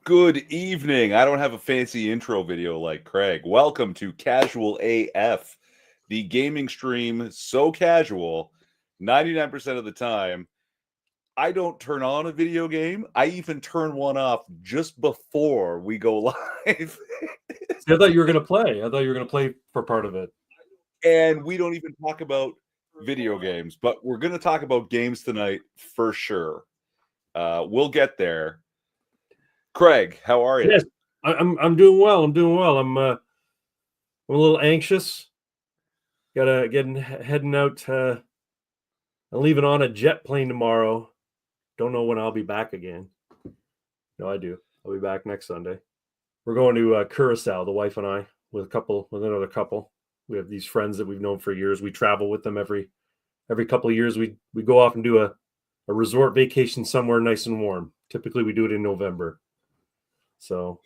Good evening. I don't have a fancy intro video like Craig. Welcome to Casual AF, the gaming stream so casual, 99% of the time. I don't turn on a video game. I even turn one off just before we go live. See, I thought you were going to play. I thought you were going to play for part of it. And we don't even talk about video games, but we're going to talk about games tonight for sure. We'll get there. Craig, how are you? Yes, I'm doing well. I'm a little anxious. Heading out. I'm leaving on a jet plane tomorrow. Don't know when I'll be back again. No, I do. I'll be back next Sunday. We're going to Curacao, the wife and I, with another couple. We have these friends that we've known for years. We travel with them every couple of years. We go off and do a resort vacation somewhere nice and warm. Typically, we do it in November. So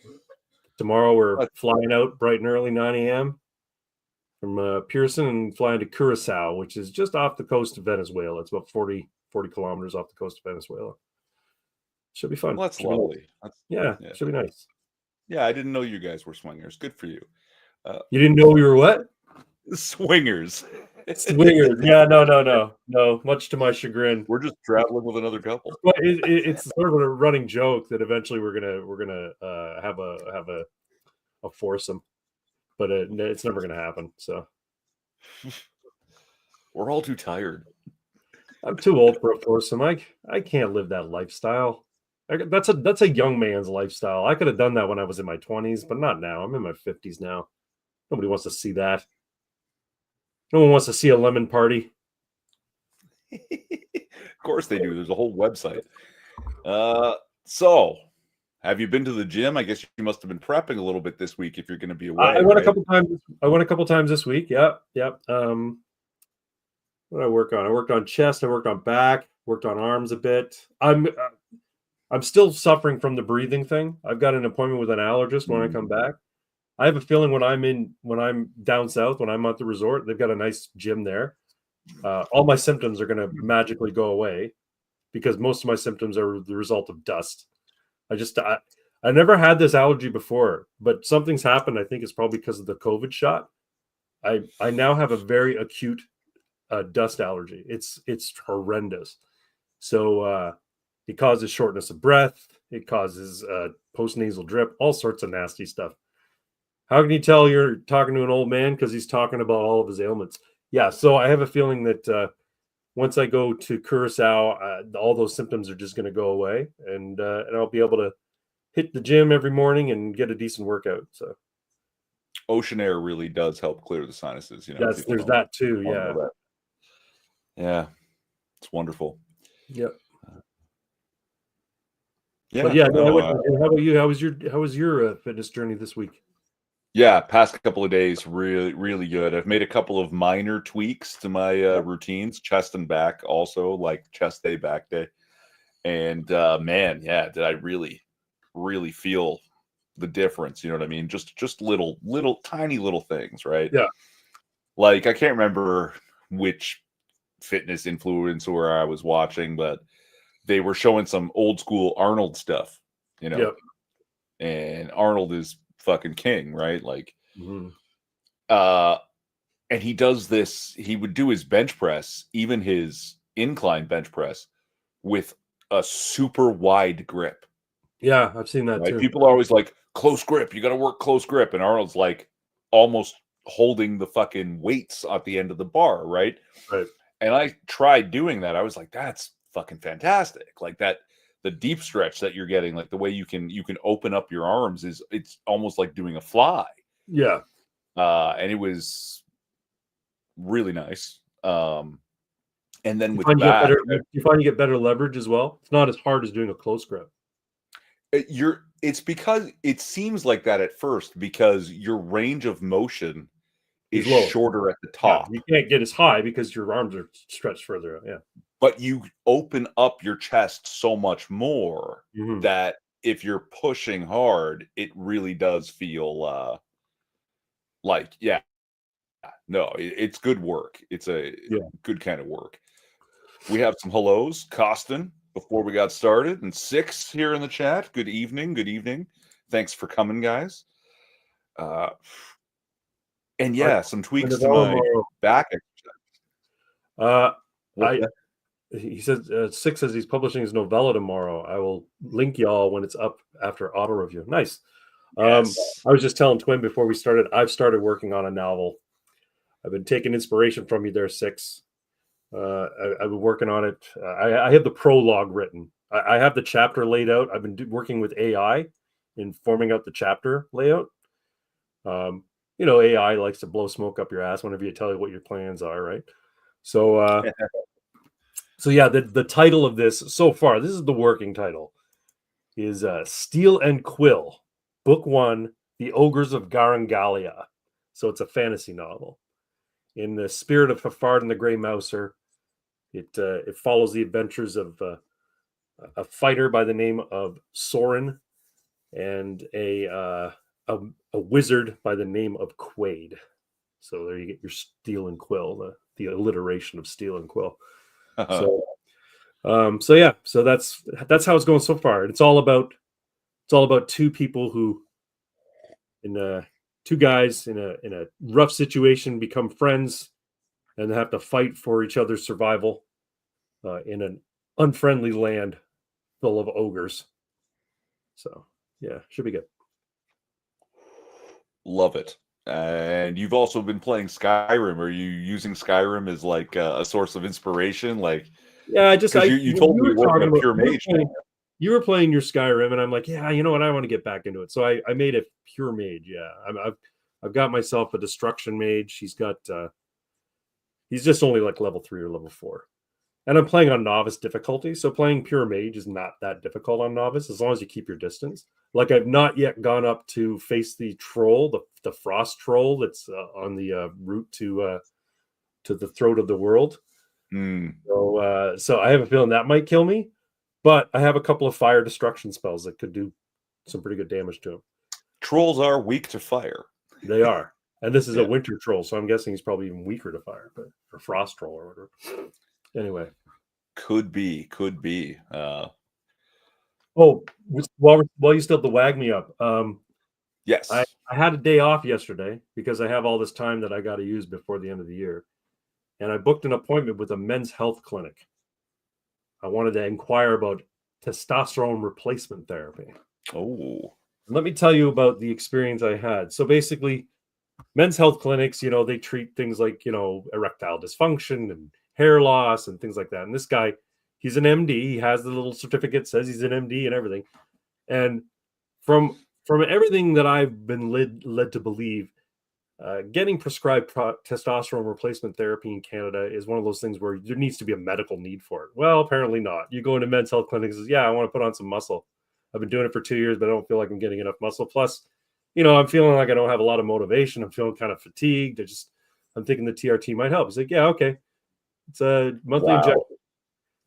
tomorrow we're flying out bright and early, 9 a.m. from Pearson and flying to Curacao, which is just off the coast of Venezuela. It's about 40 kilometers off the coast of Venezuela. Should be fun. Well, that's lovely. Yeah, should be nice. Yeah, I didn't know you guys were swingers. Good for you. You didn't know we were what? Swingers. Swingers. Yeah, no. Much to my chagrin, we're just traveling with another couple. But it's sort of a running joke that eventually we're gonna have a foursome, but it's never gonna happen. So we're all too tired. I'm too old for a foursome. I can't live that lifestyle. That's a young man's lifestyle. I could have done that when I was in my 20s, but not now. I'm in my 50s now. Nobody wants to see that. No one wants to see a lemon party. Of course they do. There's a whole website. So, have you been to the gym? I guess you must have been prepping a little bit this week if you're going to be away. I went a couple times. I went a couple times this week. Yep. What did I work on? I worked on chest. I worked on back. Worked on arms a bit. I'm still suffering from the breathing thing. I've got an appointment with an allergist when I come back. I have a feeling when I'm down south, when I'm at the resort, they've got a nice gym there. All my symptoms are going to magically go away because most of my symptoms are the result of dust. I never had this allergy before, but something's happened. I think it's probably because of the COVID shot. I now have a very acute dust allergy. It's horrendous. So it causes shortness of breath. It causes postnasal drip, all sorts of nasty stuff. How can you tell you're talking to an old man? Because he's talking about all of his ailments. Yeah, so I have a feeling that once I go to Curacao, all those symptoms are just going to go away, and I'll be able to hit the gym every morning and get a decent workout. So, ocean air really does help clear the sinuses. Yes, there's that too. Yeah, yeah, it's wonderful. Yep. Yeah. But yeah. How about you? How was your fitness journey this week? Yeah, past couple of days, really, really good. I've made a couple of minor tweaks to my routines, chest and back, also like chest day, back day. And man, yeah, did I really, really feel the difference? You know what I mean? Just little, tiny little things, right? Yeah. Like I can't remember which fitness influencer I was watching, but they were showing some old school Arnold stuff, Yep. And Arnold is fucking king, right? Like, and he does this. He would do his bench press, even his incline bench press, with a super wide grip. Yeah, I've seen that too. People are always like, close grip. You got to work close grip, and Arnold's like almost holding the fucking weights at the end of the bar, right? Right. And I tried doing that. I was like, that's fucking fantastic. Like that. The deep stretch that you're getting, like the way you can open up your arms, it's almost like doing a fly. Yeah. And it was really nice. And then with that, you find you get better leverage as well. It's not as hard as doing a close grip. It's because it seems like that at first because your range of motion is shorter at the top. Yeah, you can't get as high because your arms are stretched further out. Yeah. But you open up your chest so much more that if you're pushing hard, it really does feel like, it's good work. It's a good kind of work. We have some hellos. Costin, before we got started. And 6 here in the chat. Good evening. Good evening. Thanks for coming, guys. And yeah, some tweaks to my back exercise. He says 6 says he's publishing his novella tomorrow. I will link y'all when it's up after auto review. Nice. Yes. I was just telling Twin before we started, I've started working on a novel. I've been taking inspiration from you there, 6. I've been working on it. I have the prologue written. I have the chapter laid out. I've been working with AI in forming out the chapter layout. AI likes to blow smoke up your ass whenever you tell it what your plans are, right? So, yeah, the title of this so far, this is the working title, is Steel and Quill, Book 1, The Ogres of Garangalia. So it's a fantasy novel. In the spirit of Fafard and the Grey Mouser, it follows the adventures of a fighter by the name of Soren and a wizard by the name of Quaid. So there you get your Steel and Quill, the alliteration of Steel and Quill. So yeah, so that's how it's going so far. It's all about two people who, two guys in a rough situation, become friends and have to fight for each other's survival in an unfriendly land full of ogres. So yeah, should be good. Love it. And you've also been playing Skyrim. Are you using Skyrim as like a source of inspiration? Like, yeah, you told me you were working a pure mage. You were playing your Skyrim, and I'm like, yeah, you know what? I want to get back into it. So I made a pure mage. Yeah, I've got myself a destruction mage. He's just only like level 3 or level 4, and I'm playing on novice difficulty. So playing pure mage is not that difficult on novice as long as you keep your distance. Like, I've not yet gone up to face the troll, the frost troll that's on the route to the throat of the world. So I have a feeling that might kill me, but I have a couple of fire destruction spells that could do some pretty good damage to him. Trolls are weak to fire. They are, and this is a winter troll, so I'm guessing he's probably even weaker to fire, or frost troll or whatever. Anyway, could be. While you still have to wag me up, yes, I had a day off yesterday because I have all this time that I got to use before the end of the year, and I booked an appointment with a men's health clinic. I wanted to inquire about testosterone replacement therapy. Oh, let me tell you about the experience I had. So basically, men's health clinics, they treat things like, erectile dysfunction and hair loss and things like that. And this guy, he's an MD. He has the little certificate, says he's an MD and everything. And from everything that I've been led to believe, getting prescribed testosterone replacement therapy in Canada is one of those things where there needs to be a medical need for it. Well, apparently not. You go into men's health clinics and says, yeah, I want to put on some muscle. I've been doing it for 2 years, but I don't feel like I'm getting enough muscle. Plus, I'm feeling like I don't have a lot of motivation. I'm feeling kind of fatigued. I'm thinking the TRT might help. He's like, yeah, okay. It's a monthly injection.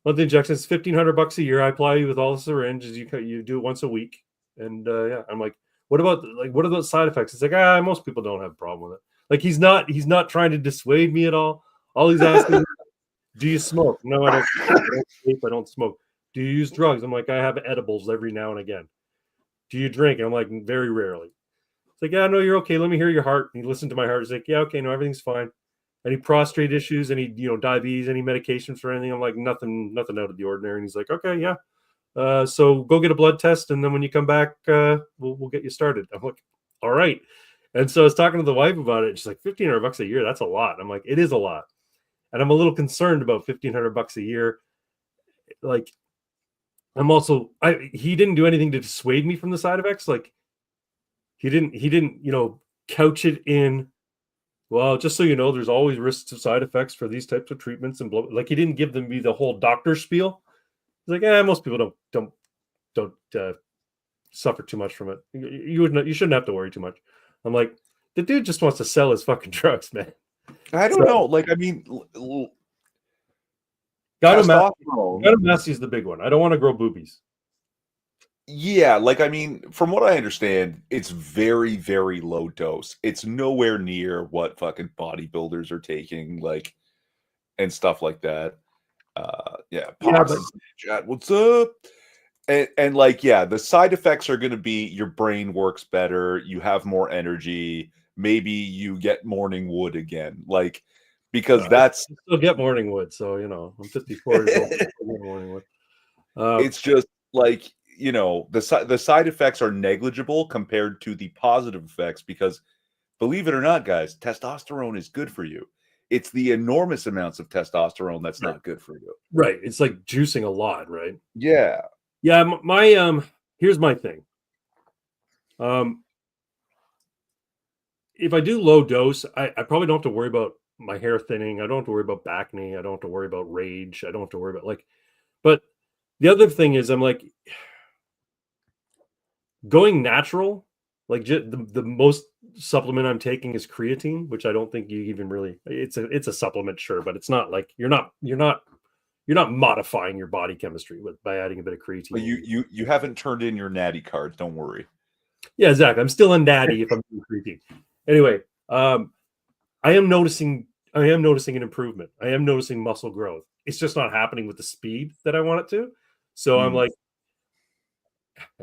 Monthly injection is $1,500 a year. I apply you with all the syringes. You do it once a week. And yeah, I'm like, what are those side effects? It's like, most people don't have a problem with it. Like, he's not trying to dissuade me at all. All he's asking is, do you smoke? No, I don't. I don't smoke. Do you use drugs? I'm like, I have edibles every now and again. Do you drink? I'm like, very rarely. It's like, yeah, no, you're okay. Let me hear your heart. And he listened to my heart. He's like, yeah, okay, no, everything's fine. Any prostate issues? Any diabetes? Any medications for anything? I'm like, nothing out of the ordinary. And he's like, okay, yeah. So go get a blood test, and then when you come back, we'll get you started. I'm like, all right. And so I was talking to the wife about it. She's like, $1,500 a year, that's a lot. I'm like, it is a lot. And I'm a little concerned about $1,500 a year. Like, I'm also, he didn't do anything to dissuade me from the side effects. Like, he didn't, couch it in, well, just so you know, there's always risks of side effects for these types of treatments, and like, he didn't give me the whole doctor spiel. He's like, most people don't suffer too much from it. You shouldn't have to worry too much. I'm like, the dude just wants to sell his fucking drugs, man. I don't know. Like, I mean, gynecomastia is the big one. I don't want to grow boobies. Yeah, like, I mean, from what I understand, it's very, very low dose. It's nowhere near what fucking bodybuilders are taking, like, and stuff like that. Yeah, Yeah, Pox but is in the chat. What's up? And like, yeah, the side effects are going to be your brain works better, you have more energy, maybe you get morning wood again, like because I that's still get morning wood, so I'm 54 years old. I still get morning wood. it's just like the side effects are negligible compared to the positive effects because believe it or not, guys, testosterone is good for you. It's the enormous amounts of testosterone that's Right. not good for you. Right. It's like juicing a lot, right? Yeah. Yeah. My here's my thing. If I do low dose, I probably don't have to worry about my hair thinning. I don't have to worry about acne. I don't have to worry about rage. I don't have to worry about but the other thing is I'm like going natural, like the most supplement I'm taking is creatine, which I don't think you even really it's a supplement, sure, but it's not like you're not modifying your body chemistry by adding a bit of But creatine. you haven't turned in your natty cards, don't worry. Yeah, exactly. I'm still a natty if I'm doing creatine. Anyway, I am noticing an improvement. I am noticing muscle growth. It's just not happening with the speed that I want it to. So I'm like,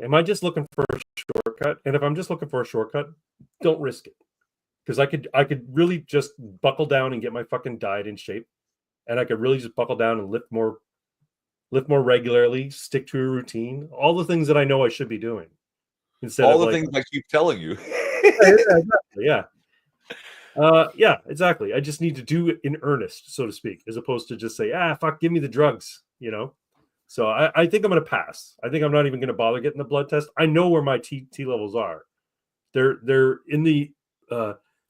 am I just looking for a shortcut? And if I'm just looking for a shortcut, don't risk it. Because I could really just buckle down and get my fucking diet in shape. And I could really just buckle down and lift more regularly, stick to a routine, all the things that I know I should be doing. Instead All of the like, things I keep telling you. yeah. Yeah, exactly. I just need to do it in earnest, so to speak, as opposed to just say, fuck, give me the drugs. So I think I'm going to pass. I think I'm not even going to bother getting the blood test. I know where my T levels are. They're in the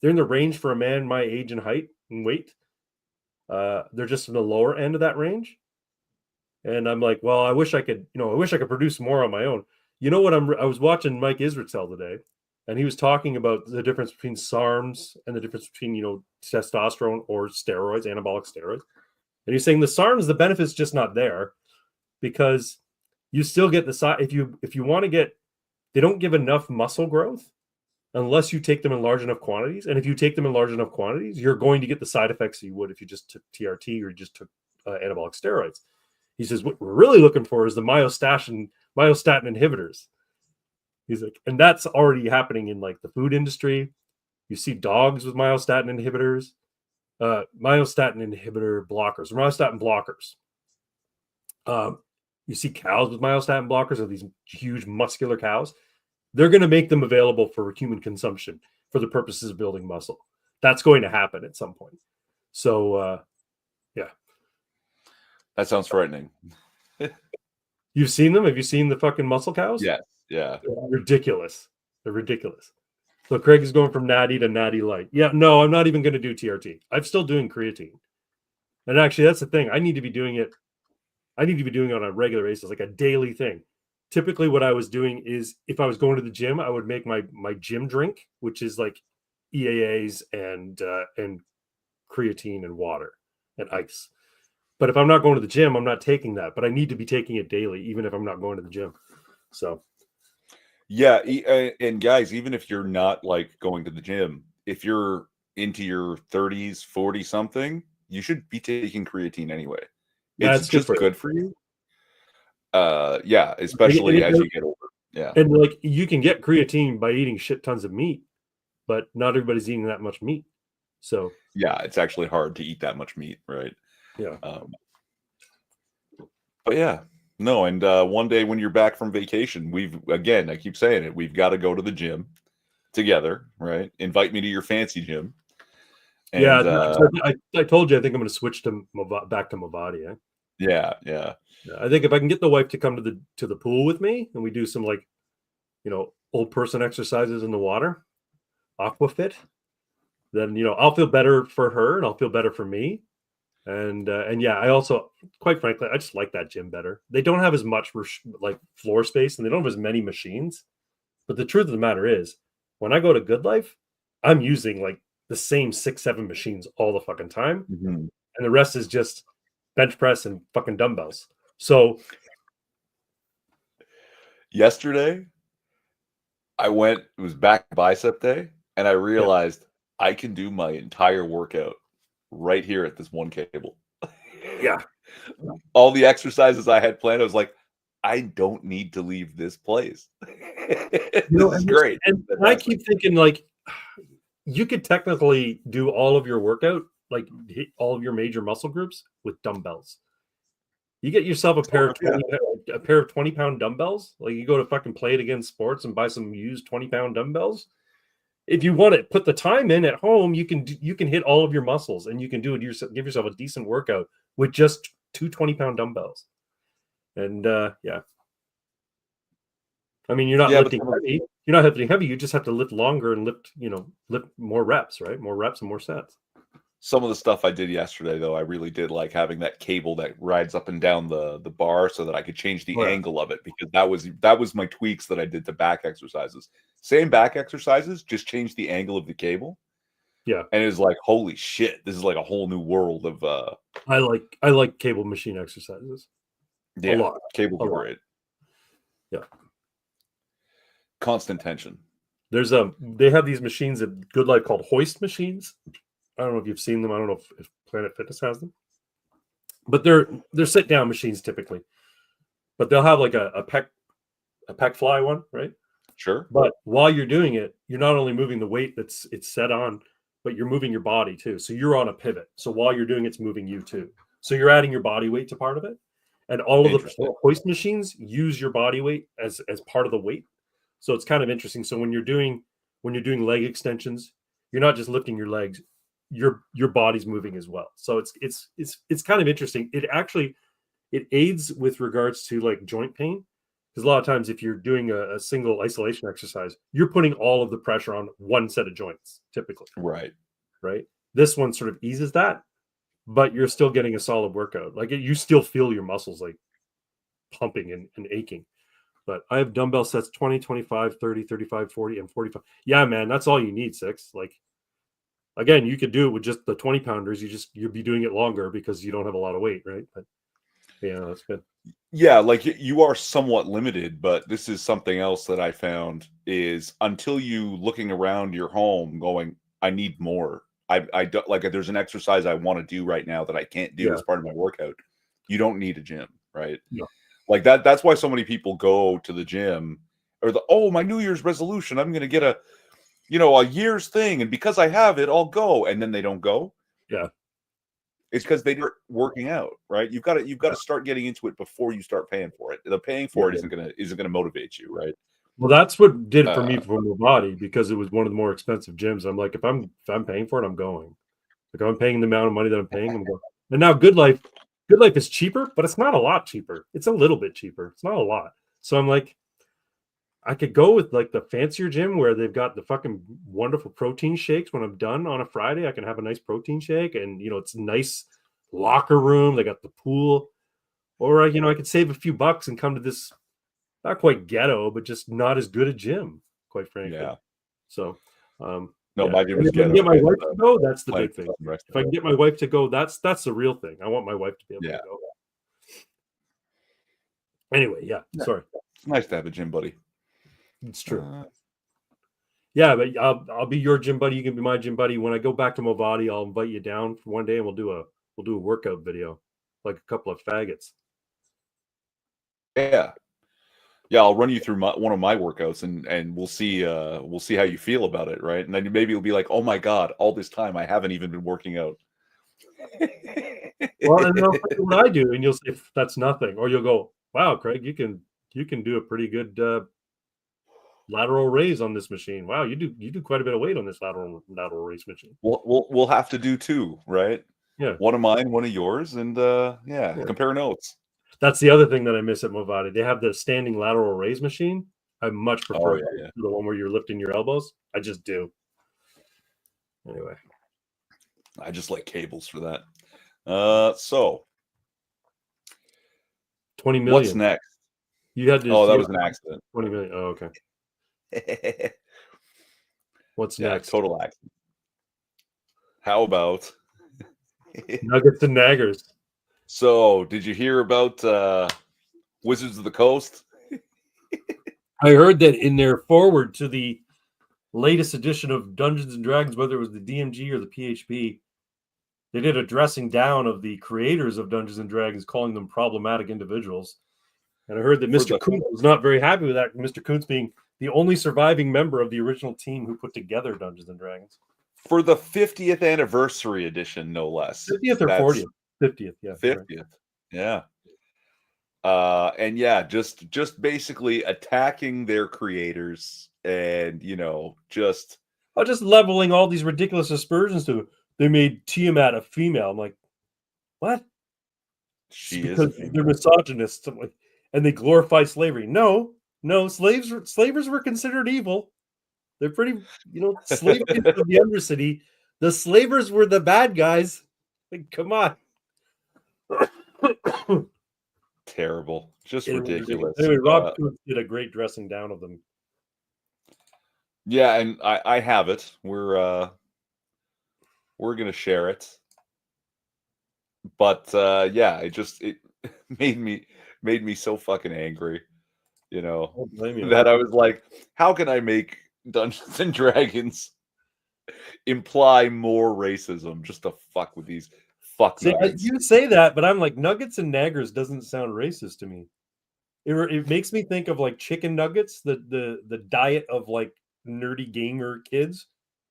range for a man my age and height and weight. They're just in the lower end of that range. And I'm like, well, I wish I could produce more on my own. You know what? I was watching Mike Israel today, and he was talking about the difference between SARMs and the difference between testosterone or steroids, anabolic steroids. And he's saying the SARMs, the benefit's just not there because you still get the side. If you want to get, they don't give enough muscle growth unless you take them in large enough quantities. And if you take them in large enough quantities, you're going to get the side effects you would if you just took TRT or you just took anabolic steroids. He says, what we're really looking for is the myostatin inhibitors. He's like, and that's already happening in like the food industry. You see dogs with myostatin inhibitors, myostatin inhibitor blockers, or myostatin blockers. You see cows with myostatin blockers, or these huge muscular cows. They're going to make them available for human consumption for the purposes of building muscle. That's going to happen at some point. So, yeah. That sounds frightening. You've seen them? Have you seen the fucking muscle cows? Yes. Yeah. They're ridiculous. They're ridiculous. So Craig is going from natty to natty light. Yeah, no, I'm not even going to do TRT. I'm still doing creatine. And actually, that's the thing. I need to be doing it on a regular basis, like a daily thing. Typically, what I was doing is if I was going to the gym, I would make my gym drink, which is like EAAs and creatine and water and ice. But if I'm not going to the gym, I'm not taking that. But I need to be taking it daily, even if I'm not going to the gym. So, yeah, and guys, even if you're not like going to the gym, if you're into your 30s, 40 something, you should be taking creatine anyway. It's just good for you. Yeah, especially as you get older. Yeah. And like you can get creatine by eating shit tons of meat, but not everybody's eating that much meat. So yeah, it's actually hard to eat that much meat, right? Yeah. But yeah, no, and one day when you're back from vacation, I keep saying it, we've got to go to the gym together, right? Invite me to your fancy gym. And, yeah, I told you I think I'm going to switch to back to Movati. Eh? Yeah. I think if I can get the wife to come to the pool with me and we do some like, old person exercises in the water, aquafit, then I'll feel better for her and I'll feel better for me. And yeah, I also, quite frankly, I just like that gym better. They don't have as much like floor space and they don't have as many machines. But the truth of the matter is, when I go to Good Life, I'm using like the same 6-7 machines all the fucking time, and the rest is just bench press and fucking dumbbells. So yesterday, it was back bicep day, and I realized I can do my entire workout right here at this one cable. Yeah. All the exercises I had planned, I was like, I don't need to leave this place. This is great. And I keep thinking, like, you could technically do all of your workout, like hit all of your major muscle groups with dumbbells. You get yourself a pair of Yeah. 20-pound dumbbells. Like, you go to fucking Play It Again Sports and buy some used 20-pound dumbbells. If you want to put the time in at home, you can hit all of your muscles, and you can do it yourself. Give yourself a decent workout with just two 20-pound dumbbells. And yeah, I mean, you're not lifting heavy. You're not lifting heavy. You just have to lift longer and lift more reps, right? More reps and more sets. Some of the stuff I did yesterday, though, I really did like having that cable that rides up and down the bar so that I could change the angle of it, because that was my tweaks that I did to back exercises. Same back exercises, just change the angle of the cable. Yeah. And it's like, holy shit, this is like a whole new world of I like cable machine exercises. Yeah, a lot. Cables are great. Yeah. Constant tension. They have these machines at Good Life called hoist machines. I don't know if you've seen them. I don't know if Planet Fitness has them, but they're sit down machines typically. But they'll have like a pec fly one, right? Sure. But while you're doing it, you're not only moving the weight it's set on, but you're moving your body too. So you're on a pivot. So while you're doing it's moving you too. So you're adding your body weight to part of it. And all of the hoist machines use your body weight as part of the weight. So it's kind of interesting. So when you're doing leg extensions, you're not just lifting your legs, your body's moving as well. So it's kind of interesting. It aids with regards to like joint pain, because a lot of times if you're doing a single isolation exercise, you're putting all of the pressure on one set of joints typically. Right. This one sort of eases that, but you're still getting a solid workout. Like, you still feel your muscles like pumping and aching. But I have dumbbell sets 20, 25, 30, 35, 40, and 45. Yeah, man, that's all you need, 6. Like, again, you could do it with just the 20 pounders. You'll be doing it longer because you don't have a lot of weight, right? But yeah, that's good. Yeah, like you are somewhat limited, but this is something else that I found is until you looking around your home going, I need more. I don't like, there's an exercise I want to do right now that I can't do as part of my workout. You don't need a gym, right? No. Like that's why so many people go to the gym, or my New Year's resolution, I'm going to get a year's thing, and because I have it, I'll go, and then they don't go. Yeah. It's because they weren't working out, right? You've got to start getting into it before you start paying for it. The paying for it isn't gonna motivate you, right? Well, that's what did it for me for my body, because it was one of the more expensive gyms. I'm like, if I'm paying for it, I'm going. Like, I'm paying the amount of money that I'm paying, I'm going. And now Good Life is cheaper, but it's not a lot cheaper. It's a little bit cheaper. It's not a lot. So I'm like, I could go with like the fancier gym where they've got the fucking wonderful protein shakes. When I'm done on a Friday, I can have a nice protein shake, and it's nice locker room. They got the pool, or I could save a few bucks and come to this not quite ghetto, but just not as good a gym, quite frankly. Yeah. So, my gym is ghetto. If I can get my wife to go, that's the big thing. If I can get my wife to go, that's the real thing. I want my wife to be able to go. Anyway, sorry. It's nice to have a gym buddy. It's true. Yeah, but I'll be your gym buddy. You can be my gym buddy. When I go back to Movati, I'll invite you down for one day, and we'll do a workout video, like a couple of faggots. Yeah, I'll run you through one of my workouts, and we'll see how you feel about it, right? And then maybe you'll be like, oh my god, all this time I haven't even been working out. Well, and they'll say what I do, and you'll say that's nothing, or you'll go, wow, Craig, you can do a pretty good lateral raise on this machine. Wow, you do quite a bit of weight on this lateral raise machine. We'll have to do 2, right? Yeah, one of mine, one of yours, and compare notes. That's the other thing that I miss at Movati. They have the standing lateral raise machine. I much prefer the one where you're lifting your elbows. I just do. Anyway, I just like cables for that. So 20 million. What's next? You had to. That was an accident. 20 million. Oh, okay. What's next? Total accident. How about Nuggets and Naggers? So, did you hear about Wizards of the Coast? I heard that in their forward to the latest edition of Dungeons and Dragons, whether it was the DMG or the PHP, They did a dressing down of the creators of Dungeons and Dragons, calling them problematic individuals. And I heard that Mr. Kuntz was not very happy with that. Mr. Kuntz being the only surviving member of the original team who put together Dungeons and Dragons. For the 50th anniversary edition, no less. 50th or 40th? 50th, yeah. 50th, right. Yeah. And yeah, just basically attacking their creators and, just leveling all these ridiculous aspersions to they made Tiamat a female. I'm like, what? She is a female. They're misogynists. I'm like, and they glorify slavery. No, slavers were considered evil. They're pretty, slavery of the Undercity. The slavers were the bad guys. Like, come on. Terrible. Just ridiculous. Anyway, Rob did a great dressing down of them. Yeah, and I have it. We're gonna share it. But yeah, it made me so fucking angry, that I was like, how can I make Dungeons and Dragons imply more racism just to fuck with these fuck nuggets? You say that, but I'm like, nuggets and naggers doesn't sound racist to me. It makes me think of like chicken nuggets, the diet of like nerdy gamer kids,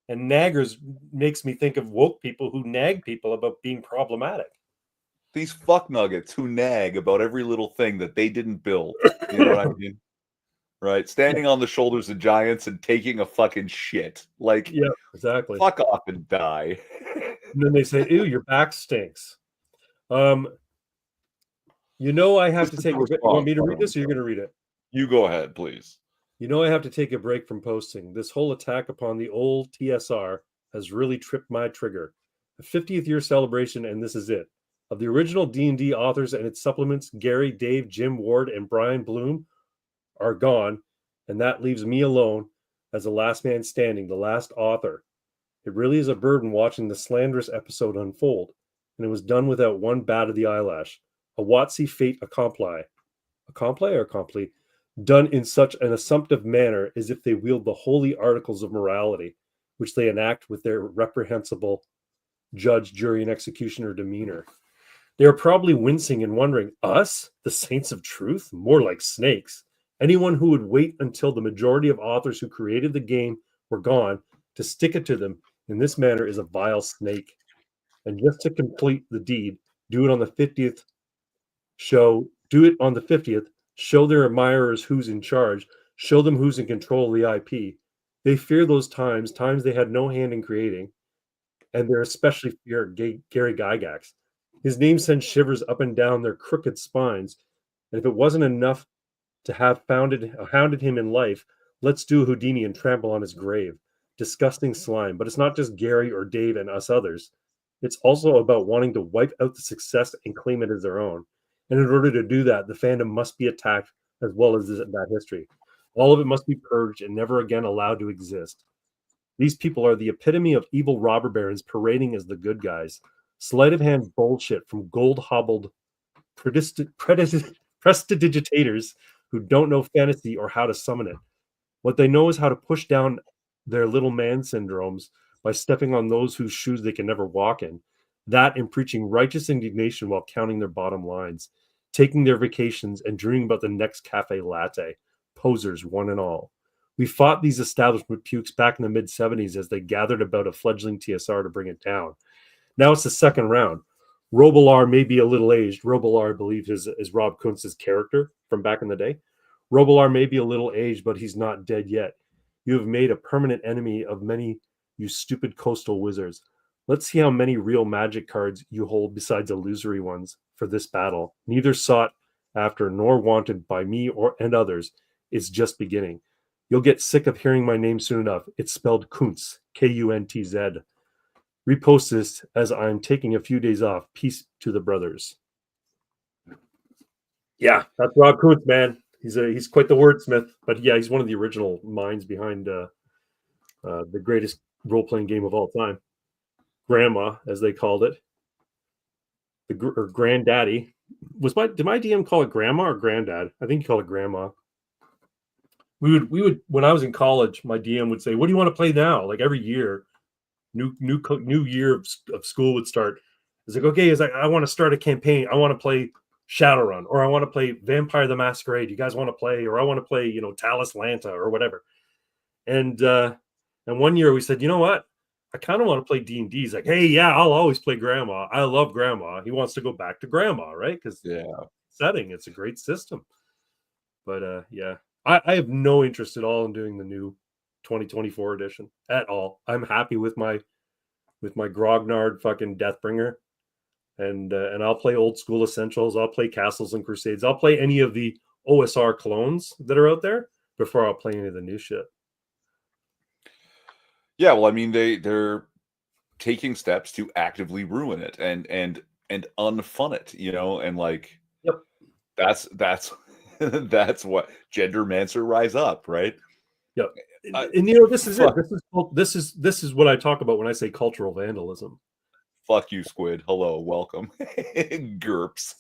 and naggers makes me think of woke people who nag people about being problematic. These fuck nuggets who nag about every little thing that they didn't build. You know what I mean? Right? Standing on the shoulders of giants and taking a fucking shit. Like, yeah, exactly. Fuck off and die. And then they say, ew, your back stinks. I have to take a break. You want me to read this or you're going to read it? You go ahead, please. I have to take a break from posting. This whole attack upon the old TSR has really tripped my trigger. A 50th year celebration, and this is it. Of the original D&D authors and its supplements, Gary, Dave, Jim Ward, and Brian Bloom are gone, and that leaves me alone as the last man standing, the last author. It really is a burden watching the slanderous episode unfold, and it was done without one bat of the eyelash. A Watsy fait accompli. Accompli? Done in such an assumptive manner as if they wield the holy articles of morality, which they enact with their reprehensible judge, jury, and executioner demeanor. They are probably wincing and wondering, us, the saints of truth? More like snakes. Anyone who would wait until the majority of authors who created the game were gone to stick it to them in this manner is a vile snake. And just to complete the deed, do it on the 50th. Show their admirers who's in charge, show them who's in control of the IP. They fear those times they had no hand in creating, and they especially fear Gary Gygax. His name sends shivers up and down their crooked spines, and if it wasn't enough to have hounded him in life, let's do Houdini and trample on his grave. Disgusting slime, but it's not just Gary or Dave and us others. It's also about wanting to wipe out the success and claim it as their own. And in order to do that, the fandom must be attacked as well as that history. All of it must be purged and never again allowed to exist. These people are the epitome of evil robber barons parading as the good guys. Sleight of hand bullshit from gold-hobbled prestidigitators who don't know fantasy or how to summon it. What they know is how to push down their little man syndromes by stepping on those whose shoes they can never walk in. That and preaching righteous indignation while counting their bottom lines, taking their vacations and dreaming about the next cafe latte. Posers, one and all. We fought these establishment pukes back in the mid-70s as they gathered about a fledgling TSR to bring it down. Now it's the second round. Robilar may be a little aged. Robilar, I believe, is Rob Kuntz's character from back in the day. Robilar may be a little aged, but he's not dead yet. You have made a permanent enemy of many, you stupid coastal wizards. Let's see how many real magic cards you hold besides illusory ones for this battle. Neither sought after nor wanted by me and others. It's just beginning. You'll get sick of hearing my name soon enough. It's spelled Kuntz, Kuntz. Repost this as I'm taking a few days off. Peace to the brothers. Yeah, that's Rob Kuntz, man. He's quite the wordsmith, but yeah, he's one of the original minds behind the greatest role-playing game of all time. Grandma, as they called it, or Granddaddy. Did my DM call it Grandma or Granddad? I think he called it Grandma. We would when I was in college, my DM would say, "What do you want to play now?" Like every year, new year of school would start. It's like, okay, it's like, I want to start a campaign. I want to play Shadowrun, or I want to play Vampire the Masquerade. You guys want to play, or I want to play, Talis Lanta or whatever. And one year we said, you know what? I kind of want to play D&D. He's like, hey, yeah, I'll always play Grandma. I love Grandma. He wants to go back to Grandma, right? Because setting, it's a great system. But yeah, I have no interest at all in doing the new 2024 edition at all. I'm happy with my Grognard fucking Deathbringer. And I'll play old school essentials. I'll play Castles and Crusades. I'll play any of the OSR clones that are out there before I'll play any of the new shit. Yeah, well, I mean, they're taking steps to actively ruin it and unfun it, and like, yep, that's that's what Gendermancer rise up, right? Yep. And this is it. This is what I talk about when I say cultural vandalism. Fuck you, Squid. Hello, welcome. GURPS.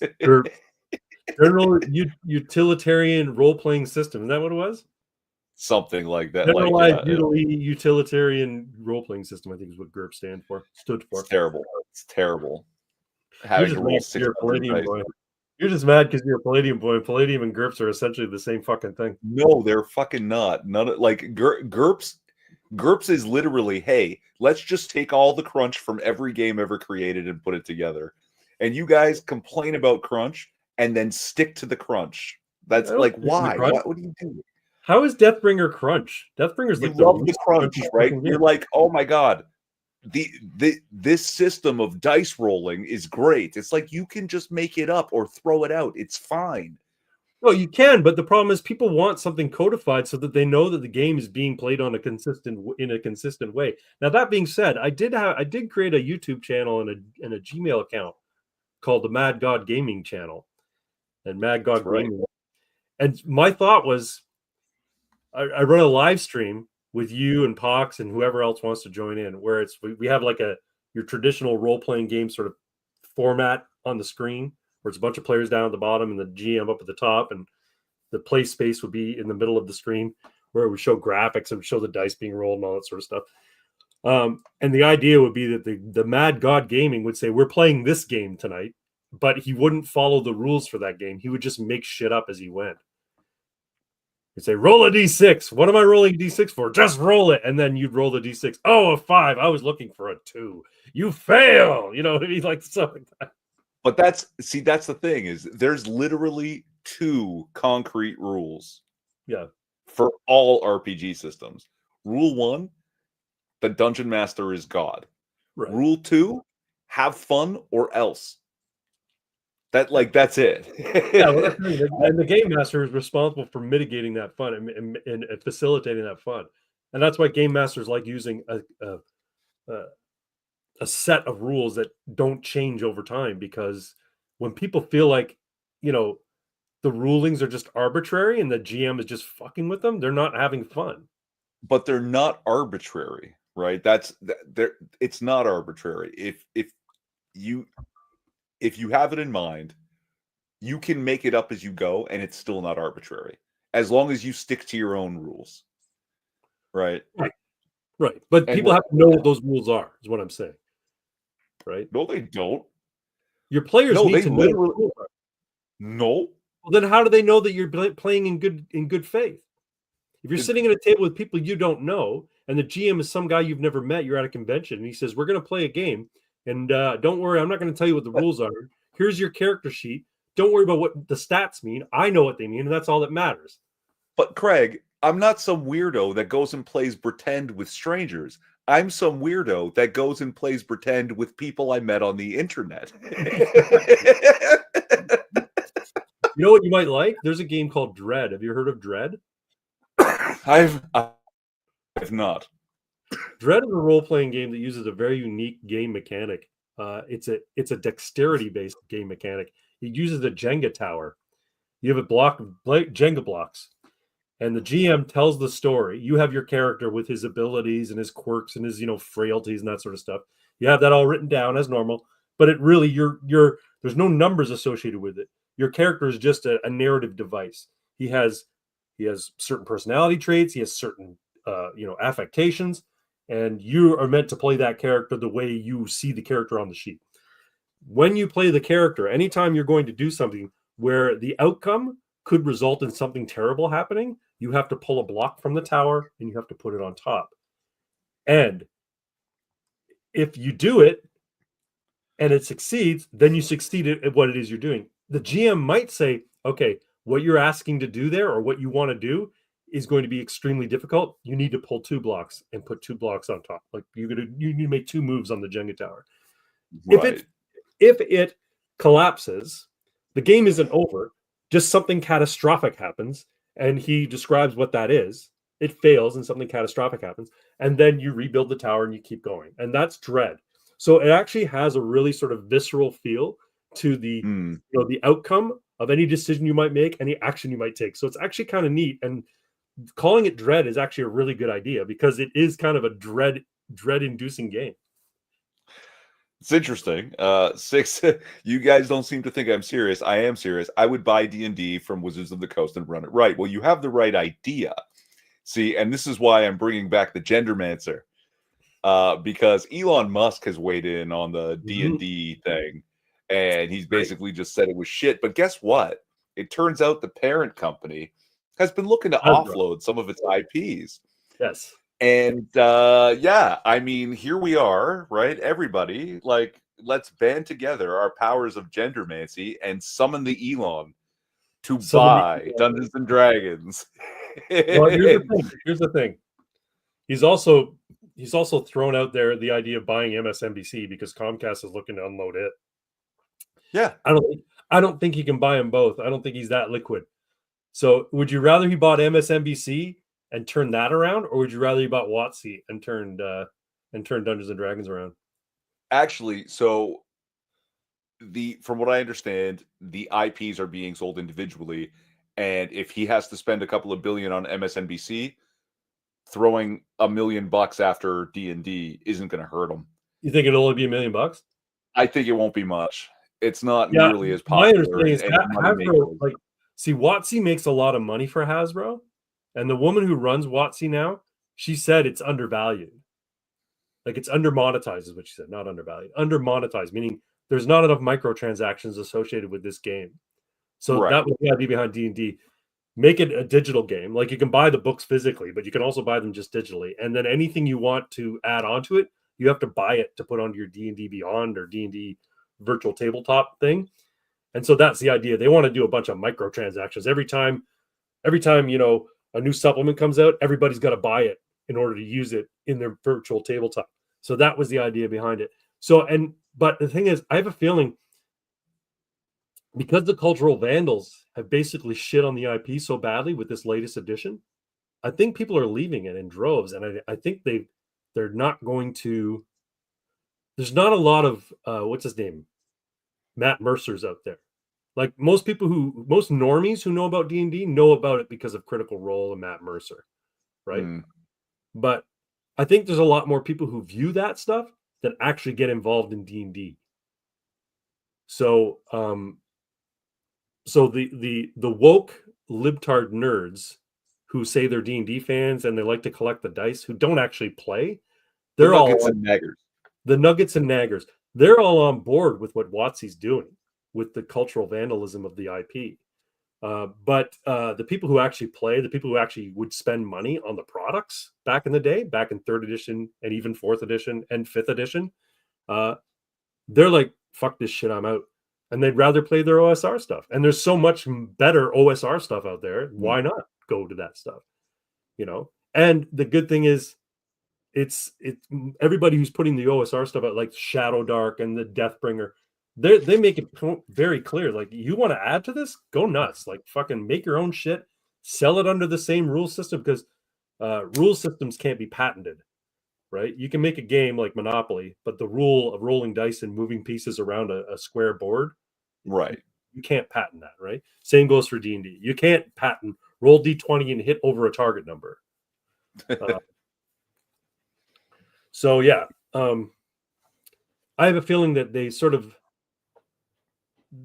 General Utilitarian Role-Playing System. Is that what it was? Something like that. Generalized Utilitarian Role-Playing System, I think is what GURP stood for. It's terrible. It's terrible. You're just mad because you're a Palladium boy. Palladium and GURPS are essentially the same fucking thing. No, they're fucking not. None of, like, GURPS is literally, hey, let's just take all the crunch from every game ever created and put it together. And you guys complain about crunch and then stick to the crunch. That's like, why? What do you do? How is Deathbringer crunch? Deathbringer's like, you love the crunch, right? You're like, oh my god, this system of dice rolling is great. It's like, you can just make it up or throw it out. It's fine. Well, you can, but the problem is people want something codified so that they know that the game is being played in a consistent way. Now, that being said, I did create a YouTube channel and a Gmail account called the Mad God Gaming channel, and Mad God Gaming. And my thought was, I run a live stream with you and Pox and whoever else wants to join in, where we have like your traditional role-playing game sort of format on the screen, where it's a bunch of players down at the bottom and the GM up at the top, and the play space would be in the middle of the screen, where it would show graphics and show the dice being rolled and all that sort of stuff. And the idea would be that the Mad God Gaming would say, we're playing this game tonight, but he wouldn't follow the rules for that game. He would just make shit up as he went. He'd say, roll a d6. What am I rolling a d6 for? Just roll it. And then you'd roll the d6. Oh, a 5. I was looking for a 2. You fail. You know what I mean? Like something like that. But that's the thing, is there's literally 2 concrete rules. Yeah. For all RPG systems. Rule 1, the Dungeon Master is God. Right. Rule 2, have fun or else. That's it. Yeah, well, and the Game Master is responsible for mitigating that fun and facilitating that fun. And that's why Game Masters like using a set of rules that don't change over time, because when people feel like, the rulings are just arbitrary and the GM is just fucking with them, they're not having fun. But they're not arbitrary, right? It's not arbitrary. If you have it in mind, you can make it up as you go, and it's still not arbitrary, as long as you stick to your own rules, right? Right. But people have to know what those rules are, is what I'm saying. Right? No, they don't. Your players need to know what the rules are. No. Well, then how do they know that you're playing in good faith? If you're sitting at a table with people you don't know, and the GM is some guy you've never met, you're at a convention, and he says, we're going to play a game, and don't worry, I'm not going to tell you what the rules are. Here's your character sheet. Don't worry about what the stats mean. I know what they mean, and that's all that matters. But Craig, I'm not some weirdo that goes and plays pretend with strangers. I'm some weirdo that goes and plays pretend with people I met on the internet. You know what you might like? There's a game called Dread. Have you heard of Dread? I've not. Dread is a role-playing game that uses a very unique game mechanic. It's a dexterity-based game mechanic. It uses a Jenga tower. You have a block of Jenga blocks, and the GM tells the story. You have your character with his abilities and his quirks and his frailties and that sort of stuff. You have that all written down as normal, but it really there's no numbers associated with it. Your character is just a narrative device. He has certain personality traits. He has certain affectations, and you are meant to play that character the way you see the character on the sheet. when you play the character, anytime you're going to do something where the outcome could result in something terrible happening, you have to pull a block from the tower and you have to put it on top. And if you do it and it succeeds, then you succeed at what it is you're doing. The GM might say, okay, what you're asking to do there or what you want to do is going to be extremely difficult. You need to pull 2 blocks and put 2 blocks on top. Like you need to make 2 moves on the Jenga tower. Right. If it collapses, the game isn't over. Just something catastrophic happens, and he describes what that is. It fails, and something catastrophic happens, and then you rebuild the tower and you keep going, and that's Dread. So it actually has a really sort of visceral feel to the the outcome of any decision you might make, any action you might take. So it's actually kind of neat, and calling it Dread is actually a really good idea because it is kind of a dread-inducing game. It's interesting. 6, you guys don't seem to think I'm serious. I am serious. I would buy D&D from Wizards of the Coast and run it right. Well, you have the right idea. See, and this is why I'm bringing back the Gendermancer. Because Elon Musk has weighed in on the D&D thing, and he's basically just said it was shit. But guess what? It turns out the parent company has been looking to offload some of its IPs. Yes. And yeah, I mean, here we are, right? Everybody, like, let's band together our powers of Gendermancy and summon the Elon to buy Dungeons and Dragons. Well, here's the thing. He's also thrown out there the idea of buying MSNBC because Comcast is looking to unload it. Yeah. I don't think he can buy them both. I don't think he's that liquid. So would you rather he bought MSNBC and turn that around, or would you rather he bought WotC and turned Dungeons and Dragons around? Actually, so from what I understand, the IPs are being sold individually, and if he has to spend a couple of billion on MSNBC, throwing $1 million after D&D isn't going to hurt him. You think it'll only be $1 million? I think it won't be much. It's not nearly as popular. My understanding is Hasbro, like, see, WotC makes a lot of money for Hasbro, and the woman who runs WotC now, she said it's undervalued. Like, it's under-monetized is what she said, not undervalued. Under-monetized, meaning there's not enough microtransactions associated with this game. So that was the idea behind D&D. Make it a digital game. Like, you can buy the books physically, but you can also buy them just digitally. And then anything you want to add onto it, you have to buy it to put onto your D&D Beyond or D&D virtual tabletop thing. And so that's the idea. They want to do a bunch of microtransactions. Every time, a new supplement comes out, everybody's got to buy it in order to use it in their virtual tabletop. So that was the idea behind it. But the thing is, I have a feeling because the cultural vandals have basically shit on the IP so badly with this latest edition, I think people are leaving it in droves. And I think they're not going to. There's not a lot of what's his name? Matt Mercer's out there. Like most normies who know about D&D know about it because of Critical Role and Matt Mercer, right? But I think there's a lot more people who view that stuff that actually get involved in D&D. So, the woke libtard nerds who say they're D&D fans and they like to collect the dice, who don't actually play, they're all nuggets and naggers. The nuggets and naggers. They're all on board with what WotC's doing with the cultural vandalism of the IP. But the people who actually play, the people who actually would spend money on the products back in the day, back in 3rd edition and even 4th edition and 5th edition, they're like, fuck this shit, I'm out. And they'd rather play their OSR stuff. And there's so much better OSR stuff out there. Why not go to that stuff? And the good thing is, it's everybody who's putting the OSR stuff out, like Shadow Dark and the Deathbringer, they make it very clear. Like, you want to add to this? Go nuts. Like, fucking make your own shit. Sell it under the same rule system, because rule systems can't be patented, right? You can make a game like Monopoly, but the rule of rolling dice and moving pieces around a square board, right? You can't patent that, right? Same goes for D&D. You can't patent roll D20 and hit over a target number. So yeah, I have a feeling that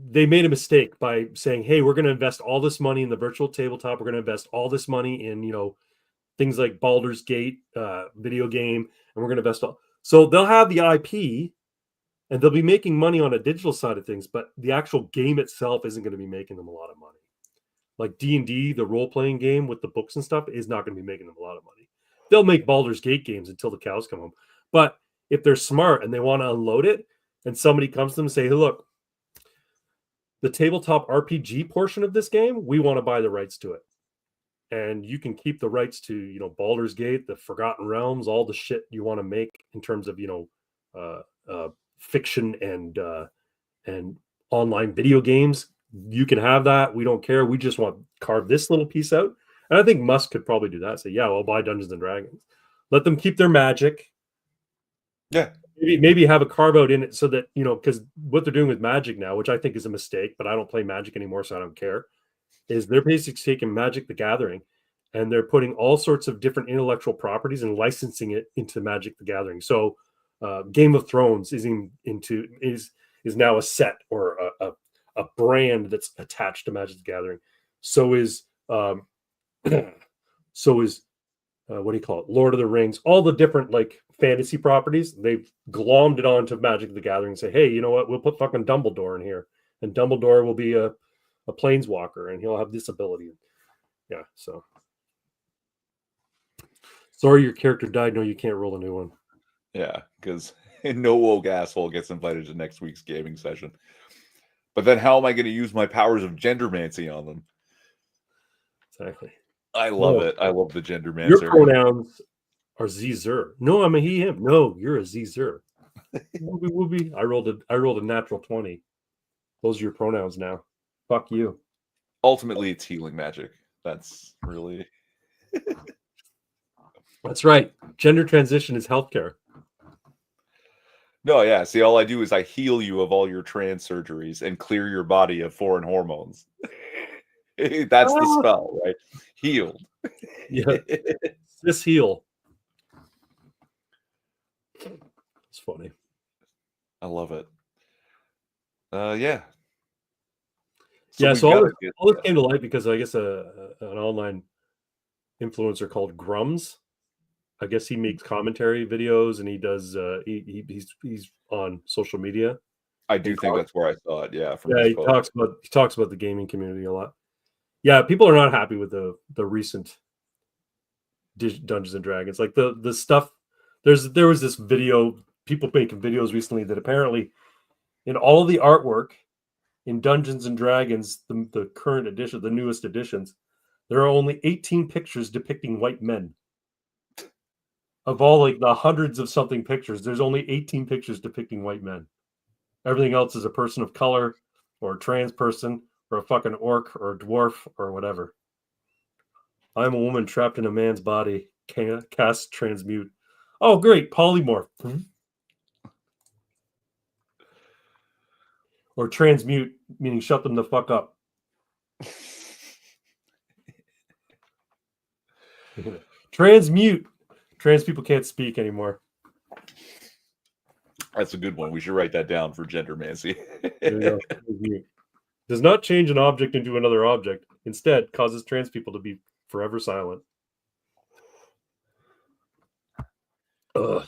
they made a mistake by saying, hey, we're going to invest all this money in the virtual tabletop. We're going to invest all this money in, things like Baldur's Gate video game. And we're going to invest all. So they'll have the IP, And they'll be making money on a digital side of things, but the actual game itself isn't going to be making them a lot of money. Like D&D, the role-playing game with the books and stuff, is not going to be making them a lot of money. They'll make Baldur's Gate games until the cows come home. But if they're smart and they want to unload it, and somebody comes to them and say, hey, look, the tabletop RPG portion of this game, we want to buy the rights to it. And you can keep the rights to, you know, Baldur's Gate, the Forgotten Realms, all the shit you want to make in terms of, you know, fiction and online video games. You can have that. We don't care. We just want to carve this little piece out. And I think Musk could probably do that. Say, yeah, we'll buy Dungeons and Dragons. Let them keep their magic. Yeah. Maybe have a carve out in it so that, you know, because what they're doing with Magic now, which I think is a mistake, but I don't play Magic anymore, so I don't care, is they're basically taking Magic the Gathering and they're putting all sorts of different intellectual properties and licensing it into Magic the Gathering. So Game of Thrones is now a set or a brand that's attached to Magic the Gathering. So is what do you call it? Lord of the Rings, all the different like fantasy properties, they've glommed it onto Magic the Gathering and say, hey, you know what? We'll put fucking Dumbledore in here, and Dumbledore will be a planeswalker, and he'll have this ability. Yeah, so sorry your character died. No, you can't roll a new one. Yeah, because no woke asshole gets invited to next week's gaming session. But then how am I going to use my powers of gendermancy on them? Exactly. I love it. I love the gendermancer. Your pronouns are Z-Zer. No, I'm a he, him. No, you're a Z-Zer. Whoopie. I rolled a natural 20. Those are your pronouns now. Fuck you. Ultimately, it's healing magic. That's really... That's right. Gender transition is healthcare. No, yeah. See, all I do is I heal you of all your trans surgeries and clear your body of foreign hormones. That's the spell, right? Healed. Yeah. This heal. It's funny. I love it. Yeah. So all this came to light because I guess an online influencer called Grums, I guess he makes commentary videos and he does he's on social media. I do think that's where I saw it. Yeah. He talks about the gaming community a lot. Yeah, people are not happy with the recent Dungeons and Dragons. Like the stuff. There was this video, people making videos recently that apparently in all the artwork in Dungeons and Dragons, the current edition, the newest editions, there are only 18 pictures depicting white men. Of all like the hundreds of something pictures, there's only 18 pictures depicting white men. Everything else is a person of color or a trans person or a fucking orc or a dwarf or whatever. I'm a woman trapped in a man's body. Cast transmute. Oh, great. Polymorph. Or transmute, meaning shut them the fuck up. Transmute. Trans people can't speak anymore. That's a good one. We should write that down for gendermancy. There you go. Does not change an object into another object. Instead, causes trans people to be forever silent. Ugh.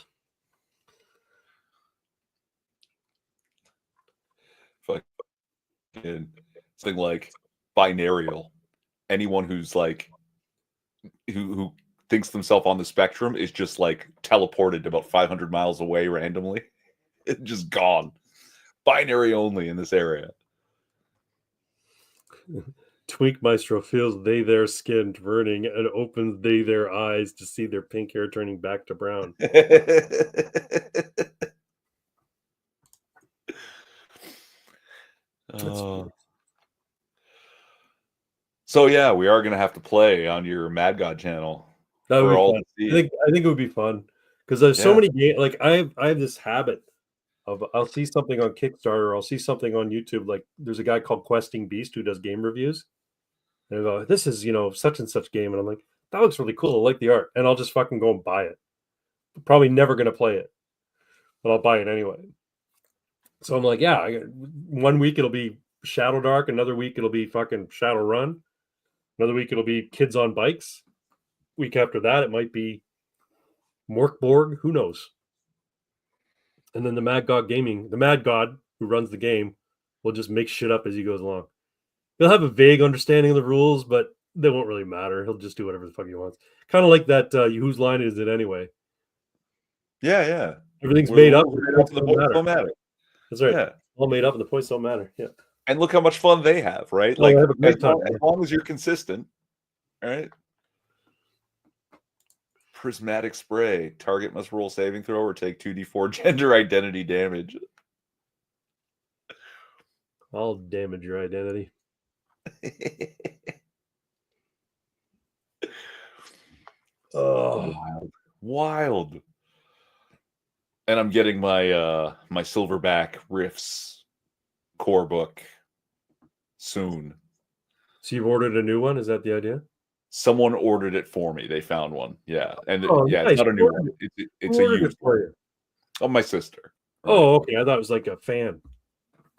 Fucking something like binarial. Anyone who's like who thinks themselves on the spectrum is just like teleported about 500 miles away randomly. It's just gone. Binary only in this area. Twink Maestro feels they their skin burning and opens they their eyes to see their pink hair turning back to brown. So yeah, we are gonna have to play on your Mad God channel. That would be fun. I think it would be fun because there's so many games. Like I have this habit of I'll see something on Kickstarter, or I'll see something on YouTube. Like there's a guy called Questing Beast who does game reviews, and I go, "This is such and such game," and I'm like, "That looks really cool. I like the art," and I'll just fucking go and buy it. Probably never gonna play it, but I'll buy it anyway. So I'm like, yeah, 1 week it'll be Shadow Dark, another week it'll be fucking Shadow Run, another week it'll be Kids on Bikes. Week after that, it might be Morkborg. Who knows? And then the Mad God who runs the game, will just make shit up as he goes along. He'll have a vague understanding of the rules, but they won't really matter. He'll just do whatever the fuck he wants. Kind of like that. Whose line is it anyway? Yeah. Everything's made up. The points don't matter. That's right. Yeah. All made up, and the points don't matter. Yeah. And look how much fun they have, right? Oh, Like, have a great time. As long as you're consistent, right? Prismatic spray. Target must roll saving throw or take 2d4 gender identity damage. I'll damage your identity. Oh, wild. And I'm getting my my Silverback Riffs core book soon. So you've ordered a new one? Is that the idea? Someone ordered it for me. They found one. Yeah. And nice. It's not a new one. It's a used one. Oh, my sister. Right? Oh, okay. I thought it was like a fan.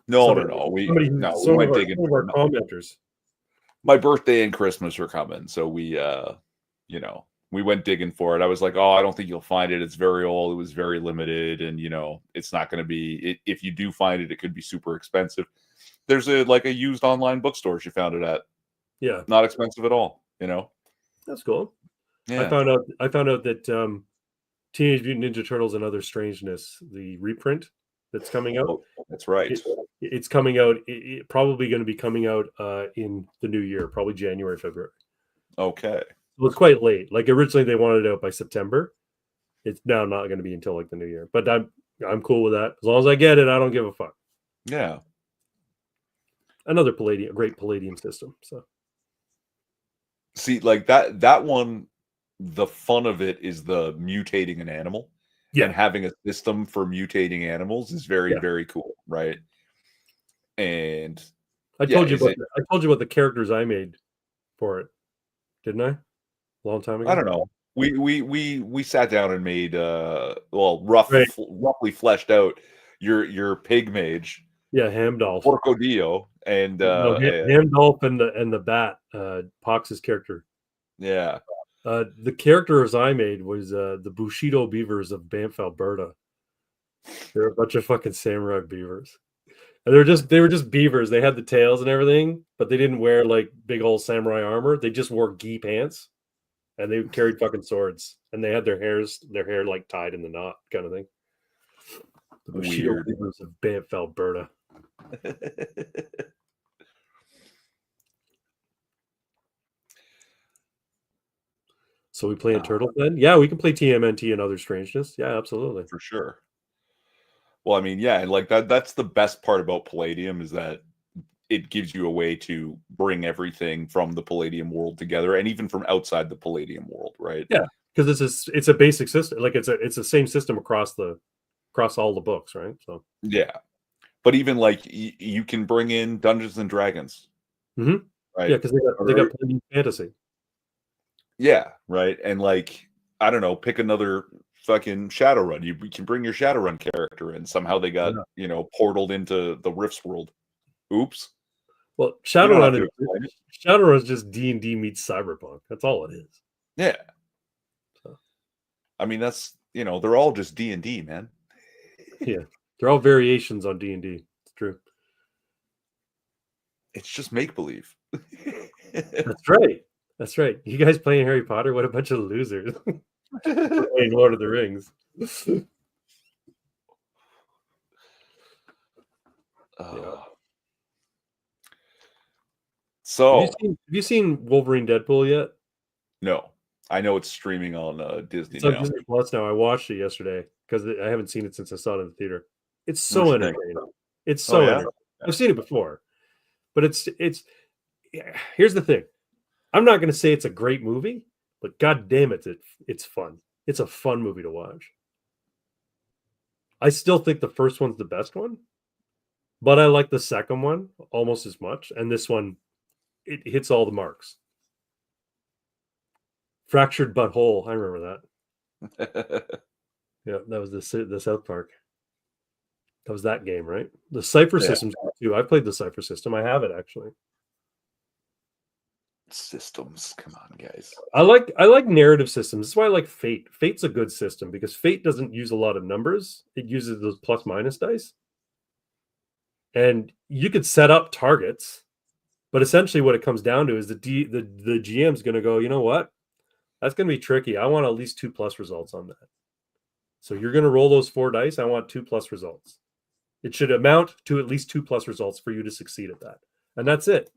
No. We went digging for our commenters. My birthday and Christmas are coming, so we we went digging for it. I was like, oh, I don't think you'll find it. It's very old. It was very limited, and it's not going to be. If you do find it, it could be super expensive. There's a used online bookstore she found it at. Yeah, not expensive at all. That's cool. Yeah. I found out that Teenage Mutant Ninja Turtles and Other Strangeness, the reprint that's coming out. Oh, that's right. It's coming out. It's probably going to be coming out in the new year, probably January, February. Okay. Well, it's quite late. Like originally they wanted it out by September. It's now not going to be until like the new year. But I'm cool with that. As long as I get it, I don't give a fuck. Yeah. Another great Palladium system. So see, like that one, the fun of it is the mutating an animal. Yeah. And having a system for mutating animals is very, very cool, right? And I told you about the characters I made for it, didn't I? A long time ago. I don't know. We sat down and made roughly fleshed out your pig mage. Yeah, Hamdolf. Porcodillo and Hamdolf and the bat, Pox's character. Yeah. The characters I made was the Bushido beavers of Banff, Alberta. They're a bunch of fucking samurai beavers. And they were just beavers. They had the tails and everything, but they didn't wear like big old samurai armor. They just wore gi pants, and they carried fucking swords. And they had their hair like tied in the knot, kind of thing. The Bushido beavers of Banff, Alberta. So we play in Turtle then? Yeah, we can play TMNT and Other Strangeness. Yeah, absolutely. For sure. Well, I mean, yeah, and like that's the best part about Palladium is that it gives you a way to bring everything from the Palladium world together and even from outside the Palladium world, right? Yeah, because it's a basic system. Like it's the same system across all the books, right? So yeah. But even like you can bring in Dungeons and Dragons. Mm-hmm. Right? Yeah, because they got Palladium Fantasy. Yeah, right. And like, I don't know, pick another fucking Shadowrun. You can bring your Shadowrun character and somehow they got, portaled into the Rifts world. Oops. Well, Shadowrun is just D&D meets Cyberpunk. That's all it is. Yeah. So. I mean, that's, they're all just D&D, man. Yeah. They're all variations on D&D. It's true. It's just make-believe. That's right. That's right. You guys playing Harry Potter? What a bunch of losers. Playing Lord of the Rings. Yeah. So, have you seen Wolverine Deadpool yet? No. I know it's streaming on Disney it's on Disney Plus now. I watched it yesterday because I haven't seen it since I saw it in the theater. It's so entertaining. It's so entertaining. I've seen it before, but it's here's the thing. I'm not going to say it's a great movie, but god damn it, it's fun. It's a fun movie to watch. I still think the first one's the best one, but I like the second one almost as much. And this one, it hits all the marks. Fractured Butthole. I remember that. Yeah, that was the South Park. That was that game, right? The Cypher system's good too. I played the Cypher system. I have it actually. Systems. Come on, guys. I like narrative systems. That's why I like Fate. Fate's a good system because Fate doesn't use a lot of numbers. It uses those plus minus dice. And you could set up targets, but essentially what it comes down to is the GM's going to go, you know what? That's going to be tricky. I want at least 2+ results on that. So you're going to roll those 4 dice. I want 2+ results. It should amount to at least 2+ results for you to succeed at that. And that's it.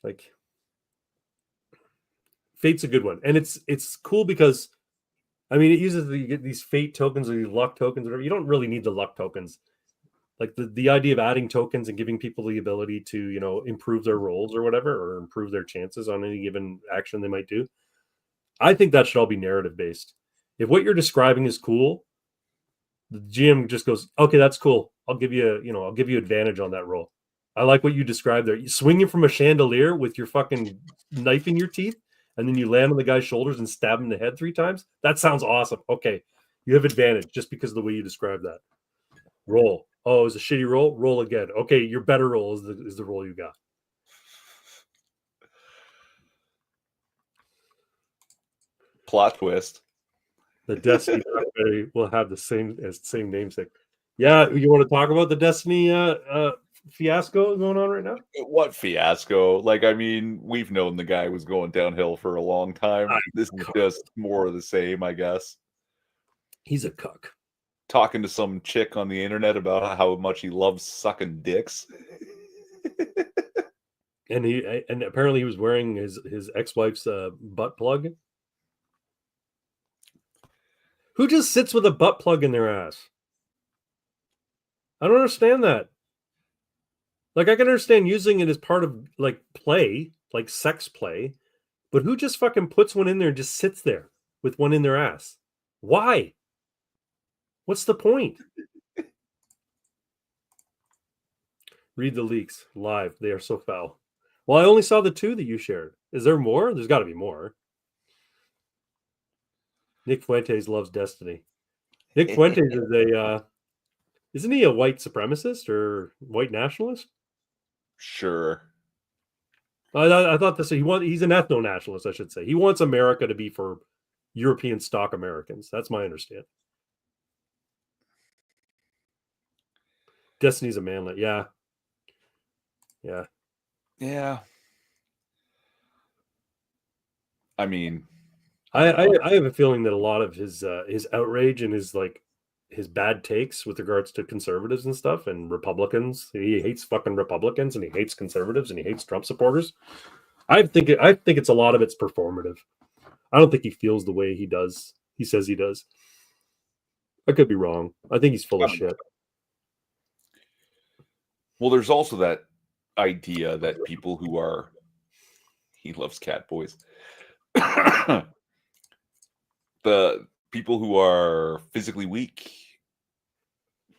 Like, Fate's a good one. And it's cool because, I mean, it uses these Fate tokens or these luck tokens, whatever. You don't really need the luck tokens. Like the idea of adding tokens and giving people the ability to, you know, improve their rolls or whatever, or improve their chances on any given action they might do. I think that should all be narrative based. If what you're describing is cool, the GM just goes, okay, that's cool. I'll give you advantage on that roll. I like what you described there. You swinging from a chandelier with your fucking knife in your teeth, and then you land on the guy's shoulders and stab him in the head 3 times. That sounds awesome. Okay, you have advantage just because of the way you described that. Roll. Oh, it was a shitty roll? Roll again. Okay, your better roll is the roll you got. Plot twist. The Destiny will have the same namesake. Yeah, you want to talk about the Destiny fiasco going on right now? What fiasco? Like, I mean, we've known the guy was going downhill for a long time. This is just more of the same, I guess. He's a cuck. Talking to some chick on the internet about how much he loves sucking dicks. and apparently he was wearing his ex-wife's butt plug. Who just sits with a butt plug in their ass? I don't understand that. Like, I can understand using it as part of like play, like sex play, but who just fucking puts one in there and just sits there with one in their ass? Why? What's the point? Read the leaks live. They are so foul. Well, I only saw the 2 that you shared. Is there more? There's got to be more. Nick Fuentes loves Destiny. Nick Fuentes is isn't he a white supremacist or white nationalist? Sure. I thought he's an ethno-nationalist, I should say. He wants America to be for European stock Americans. That's my understanding. Destiny's a manlet. Yeah. I mean, I have a feeling that a lot of his outrage and his bad takes with regards to conservatives and stuff and Republicans. He hates fucking Republicans and he hates conservatives and he hates Trump supporters. I think it's a lot of it's performative. I don't think he feels the way he does. He says he does. I could be wrong. I think he's full of shit. Well, there's also that idea that people who are, he loves cat boys. The people who are physically weak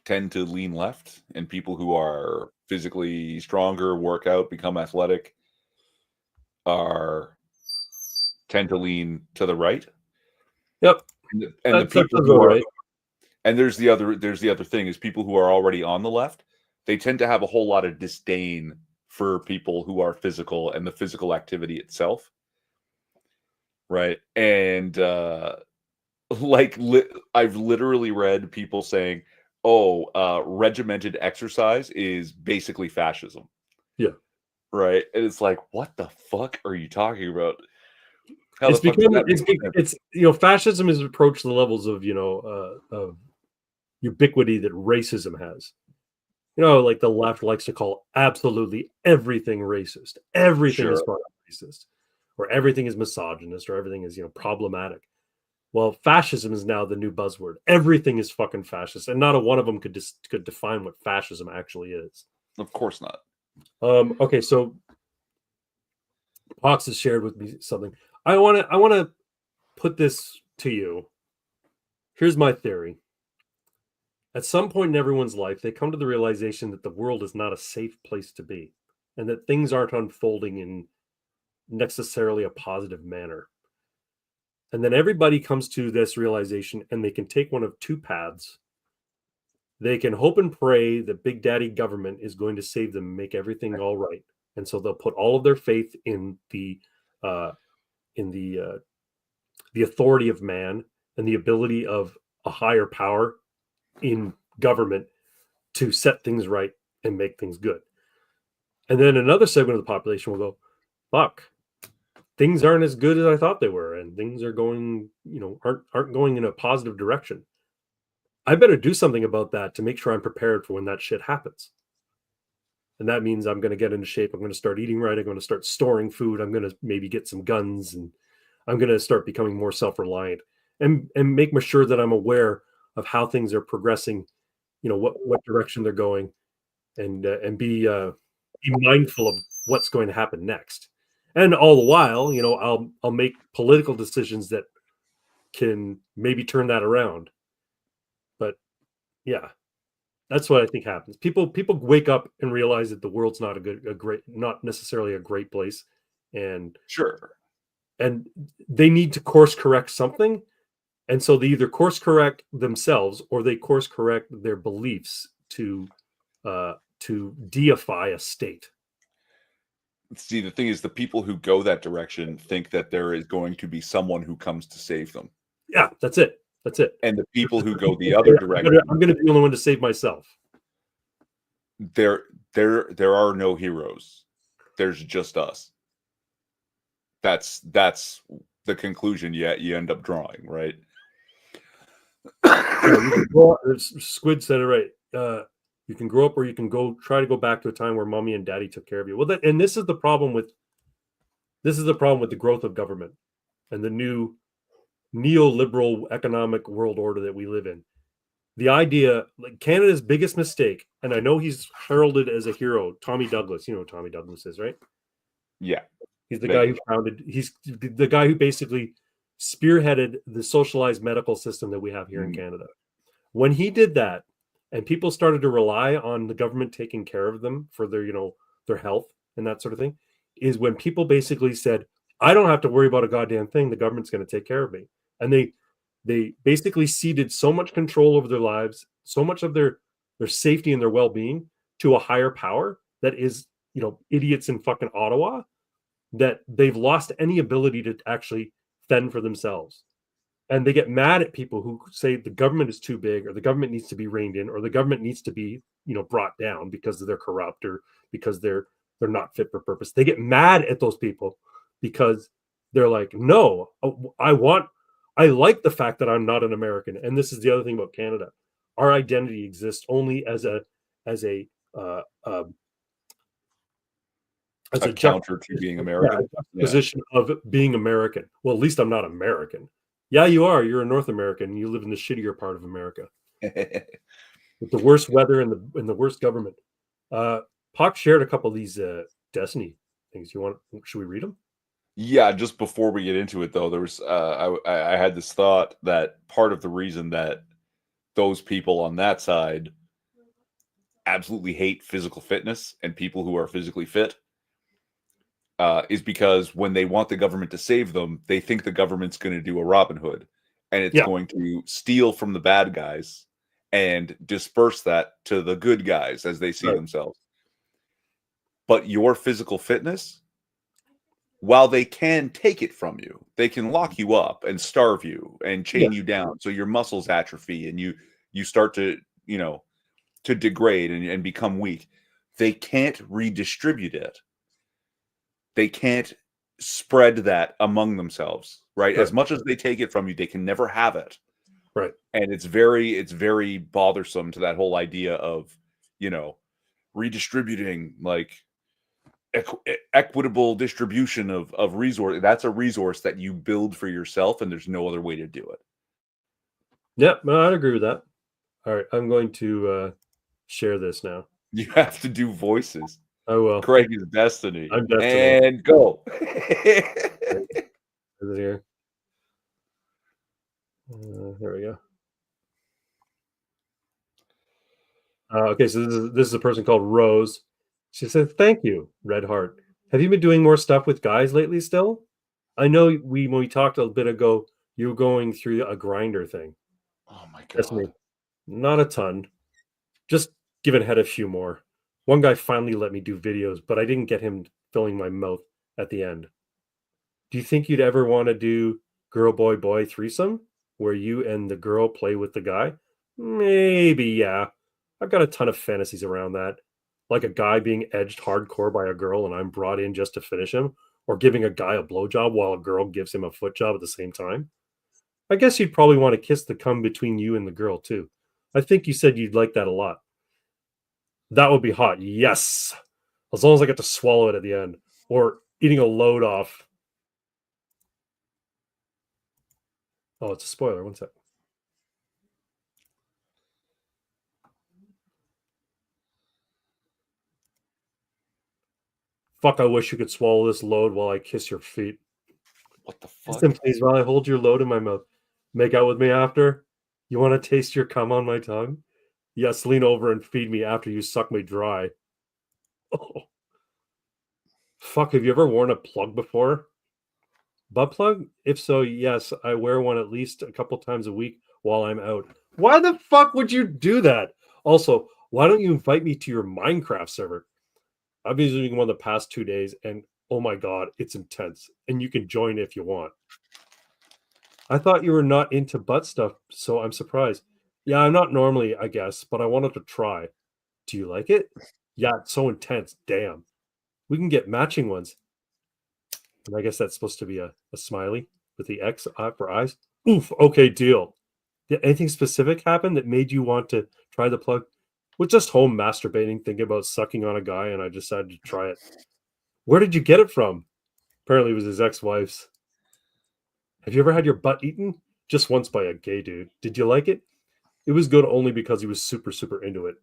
tend to lean left, and people who are physically stronger, work out, become athletic, tend to lean to the right. Yep. And the people who are, and there's the other thing is people who are already on the left, they tend to have a whole lot of disdain for people who are physical and the physical activity itself. Right. And I've literally read people saying, regimented exercise is basically fascism. Yeah. Right. And it's like, what the fuck are you talking about? Fascism has approached the levels of of ubiquity that racism has. Like the left likes to call absolutely everything racist. Everything is racist, or everything is misogynist, or everything is problematic. Well, fascism is now the new buzzword. Everything is fucking fascist, and not a one of them could define what fascism actually is. Of course not. Okay, so Pox has shared with me something. I want to put this to you. Here's my theory. At some point in everyone's life, they come to the realization that the world is not a safe place to be, and that things aren't unfolding in necessarily a positive manner. And then everybody comes to this realization, and they can take one of 2 paths. They can hope and pray that Big Daddy government is going to save them and make everything all right. and so they'll put all of their faith in the authority of man and the ability of a higher power in government to set things right and make things good. And then another segment of the population will go, fuck, things aren't as good as I thought they were, and things are going, aren't going in a positive direction. I better do something about that to make sure I'm prepared for when that shit happens. And that means I'm going to get into shape. I'm going to start eating right. I'm going to start storing food. I'm going to maybe get some guns, and I'm going to start becoming more self-reliant and make sure that I'm aware of how things are progressing, what direction they're going, and be mindful of what's going to happen next. And all the while, I'll make political decisions that can maybe turn that around. But yeah, that's what I think happens. People wake up and realize that the world's not not necessarily a great place, and Sure. and they need to course correct something, and so they either course correct themselves or they course correct their beliefs to deify a state. See, the thing is, the people who go that direction think that there is going to be someone who comes to save them. Yeah, that's it. That's it. And the people who go the other direction, I'm going to be the only one to save myself. There are no heroes. There's just us. That's the conclusion you end up drawing, right? Squid said it right. You can grow up, or you can try to go back to a time where mommy and daddy took care of you. Well, and this is the problem with the growth of government and the new neoliberal economic world order that we live in. The idea, like Canada's biggest mistake, and I know he's heralded as a hero, Tommy Douglas. You know who Tommy Douglas is, right? Yeah. He's the guy he's the guy who basically spearheaded the socialized medical system that we have here in Canada. When he did that, and people started to rely on the government taking care of them for their, their health and that sort of thing, is when people basically said, I don't have to worry about a goddamn thing. The government's going to take care of me. And they basically ceded so much control over their lives, so much of their safety and their well-being to a higher power that is, idiots in fucking Ottawa, that they've lost any ability to actually fend for themselves. And they get mad at people who say the government is too big, or the government needs to be reined in, or the government needs to be, brought down because they're corrupt, or because they're not fit for purpose. They get mad at those people because they're like, no, I like the fact that I'm not an American. And this is the other thing about Canada. Our identity exists only as a counter to being American. Position of being American. Well, at least I'm not American. Yeah, you are. You're a North American. You live in the shittier part of America with the worst weather and the worst government. Puck shared a couple of these Destiny things. Should we read them? Yeah, just before we get into it, though, there was I had this thought that part of the reason that those people on that side absolutely hate physical fitness and people who are physically fit is because when they want the government to save them, they think the government's going to do a Robin Hood, and it's going to steal from the bad guys and disperse that to the good guys as they see themselves. But your physical fitness, while they can take it from you, they can lock you up and starve you and chain you down so your muscles atrophy and you start to to degrade and become weak. They can't redistribute it. They can't spread that among themselves, right? As much as they take it from you, they can never have it. Right. And it's very bothersome to that whole idea of, redistributing, like equitable distribution of resource. That's a resource that you build for yourself, and there's no other way to do it. Yeah, I'd agree with that. All right, I'm going to share this now. You have to do voices. I will. Craig is Destiny. I'm Destiny. And go. Is it here? There we go. Okay, so this is a person called Rose. She said, "Thank you, Red Heart. Have you been doing more stuff with guys lately still? I know when we talked a bit ago, you were going through a grinder thing." Oh my God. That's me. Not a ton. Just giving head a few more. One guy finally let me do videos, but I didn't get him filling my mouth at the end. Do you think you'd ever want to do girl, boy, boy threesome where you and the girl play with the guy? Maybe, yeah. I've got a ton of fantasies around that. Like a guy being edged hardcore by a girl and I'm brought in just to finish him, or giving a guy a blowjob while a girl gives him a foot job at the same time. I guess you'd probably want to kiss the cum between you and the girl, too. I think you said you'd like that a lot. That would be hot. Yes. As long as I get to swallow it at the end. Or eating a load off. Oh, it's a spoiler. One sec. Fuck, I wish you could swallow this load while I kiss your feet. What the fuck? Listen, please, while I hold your load in my mouth. Make out with me after? You want to taste your cum on my tongue? Yes, lean over and feed me after you suck me dry. Oh. Fuck, have you ever worn a plug before? Butt plug? If so, yes, I wear one at least a couple times a week while I'm out. Why the fuck would you do that? Also, why don't you invite me to your Minecraft server? I've been using one the past 2 days, and oh my god, it's intense. And you can join if you want. I thought you were not into butt stuff, so I'm surprised. Yeah, I'm not normally, I guess, but I wanted to try. Do you like it? Yeah, it's so intense. Damn. We can get matching ones. And I guess that's supposed to be a smiley with the X for eyes. Oof. Okay, deal. Did anything specific happen that made you want to try the plug? Was just home masturbating, thinking about sucking on a guy, and I decided to try it. Where did you get it from? Apparently, it was his ex-wife's. Have you ever had your butt eaten? Just once by a gay dude. Did you like it? It was good only because he was super, super into it.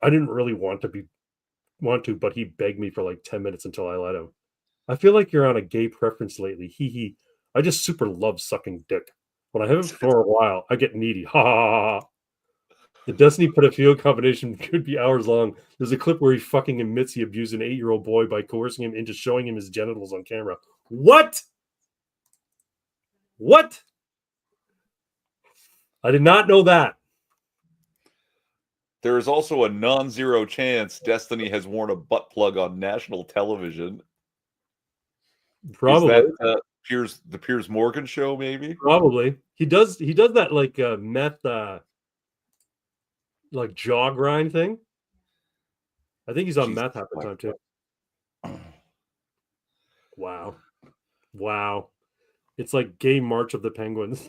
I didn't really want to, but he begged me for like 10 minutes until I let him. I feel like you're on a gay preference lately. Hee hee. I just super love sucking dick. When I haven't for a while, I get needy. Ha ha ha ha. The Destiny Pedophilia combination could be hours long. There's a clip where he fucking admits he abused an 8-year-old boy by coercing him into showing him his genitals on camera. What? What? I did not know that. There is also a non-zero chance Destiny has worn a butt plug on national television. Probably. Is that the Piers Morgan show? Maybe. Probably. He does that like meth like jaw grind thing. I think he's on Jesus meth half the time too. Wow. Wow. It's like gay March of the Penguins.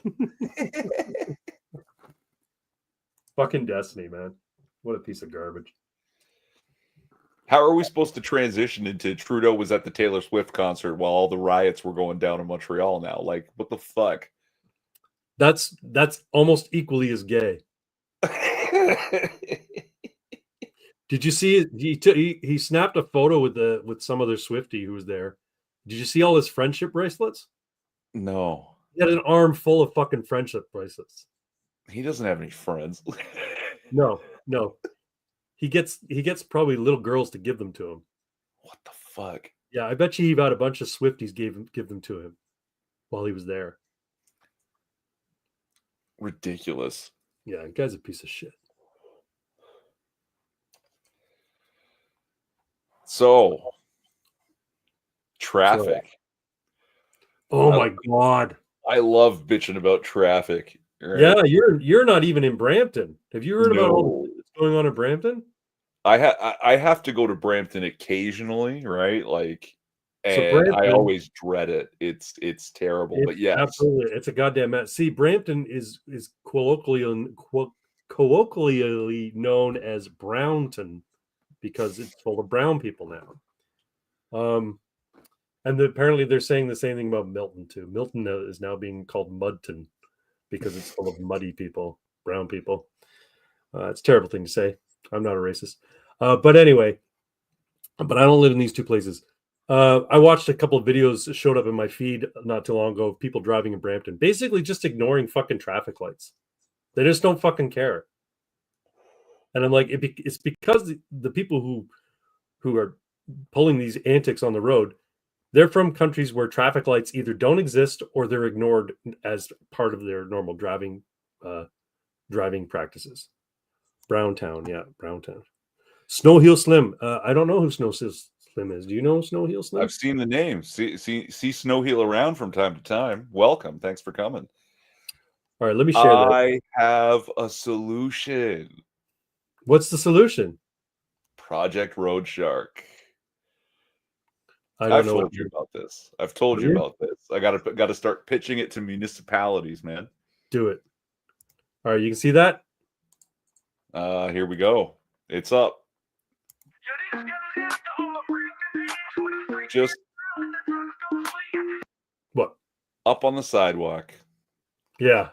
Fucking Destiny, man. What a piece of garbage. How are we supposed to transition into Trudeau was at the Taylor Swift concert while all the riots were going down in Montreal now? Like, what the fuck? That's almost equally as gay. Did you see he snapped a photo with some other Swiftie who was there? Did you see all his friendship bracelets? No. He had an arm full of fucking friendship bracelets. He doesn't have any friends. No. He gets probably little girls to give them to him. What the fuck? Yeah, I bet you he got a bunch of Swifties give them to him while he was there. Ridiculous. Yeah, the guy's a piece of shit. So, traffic. Oh my god. I love bitching about traffic. Right? Yeah, you're not even in Brampton. Have you heard about all that's going on in Brampton? I have to go to Brampton occasionally, right? Like, and Brampton, I always dread it. It's terrible, but yeah, absolutely, it's a goddamn mess. See, Brampton is colloquially known as Brownton because it's full of brown people now. And apparently they're saying the same thing about Milton too. Milton is now being called Mudton because it's full of muddy people, brown people. It's a terrible thing to say. I'm not a racist. But anyway, but I don't live in these two places. I watched a couple of videos that showed up in my feed not too long ago of people driving in Brampton, basically just ignoring fucking traffic lights. They just don't fucking care. And I'm like, it's because the people who are pulling these antics on the road, they're from countries where traffic lights either don't exist or they're ignored as part of their normal driving practices. Browntown, yeah, Browntown. Snow Heel Slim. I don't know who Snow Heel Slim is. Do you know Snow Heel Slim? I've seen the name. See Snow Heel around from time to time. Welcome. Thanks for coming. All right, let me share that. I have a solution. What's the solution? Project Road Shark. I've told you about this. I've told you about this. I got to start pitching it to municipalities, man. Do it. All right, you can see that. Here we go. It's up. Just what? Up on the sidewalk. Yeah.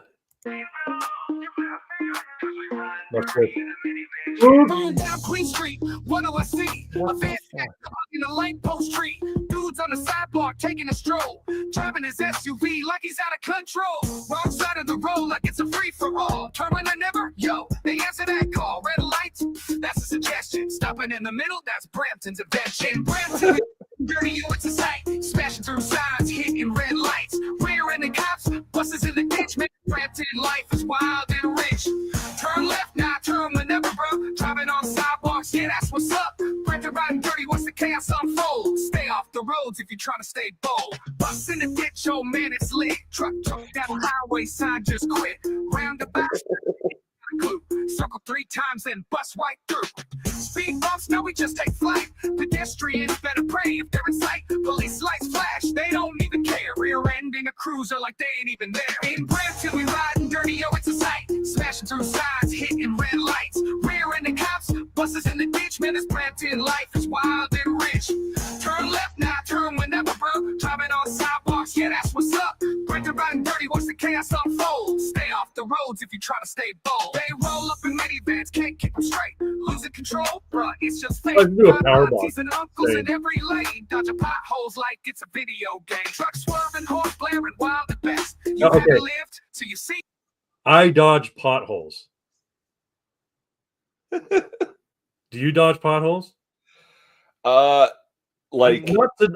Going down Queen Street, what do I see? A van in a light post tree. Dudes on the sidewalk taking a stroll, driving his SUV like he's out of control. Wrong side of the road like it's a free for all. Turn when I never, yo, they answer that call. Red lights, that's a suggestion. Stopping in the middle, that's Brampton's invention. Brampton, dirty, you, it's a sight. Smashing through signs, hitting red lights. Rear ending cops, buses in the ditch. Man, Brampton life is wild and rich. Turn left, now turn whenever, bro. Driving on sidewalks, yeah, that's what's up. Brampton riding dirty, watch the chaos unfold. Stay off the roads if you're trying to stay bold. Bus in the ditch, oh man, it's lit. Truck down the highway sign, just quit. Roundabout, clue. Circle 3 times, then bust right through. Speed bumps, now we just take flight. Pedestrians better pray if they're in sight. Police lights flash, they don't even care. Rear-ending a cruiser like they ain't even there. In Brampton, we riding dirty, yo, it's a sight. Smashing through signs, hitting red lights. Rear-ending cops, buses in the ditch. Man, this Brampton life is wild and rich. Turn left, now turn whenever, bro. Driving on sidewalks, yeah, that's what's up. Brampton riding dirty, watch the chaos unfold. Stay off the roads if you're trying to stay bold. They roll up in minivans, can't keep them straight. Losing control, bruh, it's just fake. Let's do a power bomb. Aunties and uncles in every lane, dodging potholes like it's a video game. Trucks swerving, horns blaring, wild at best. You Okay. haven't lived, so you see. I dodge potholes. Do you dodge potholes? Like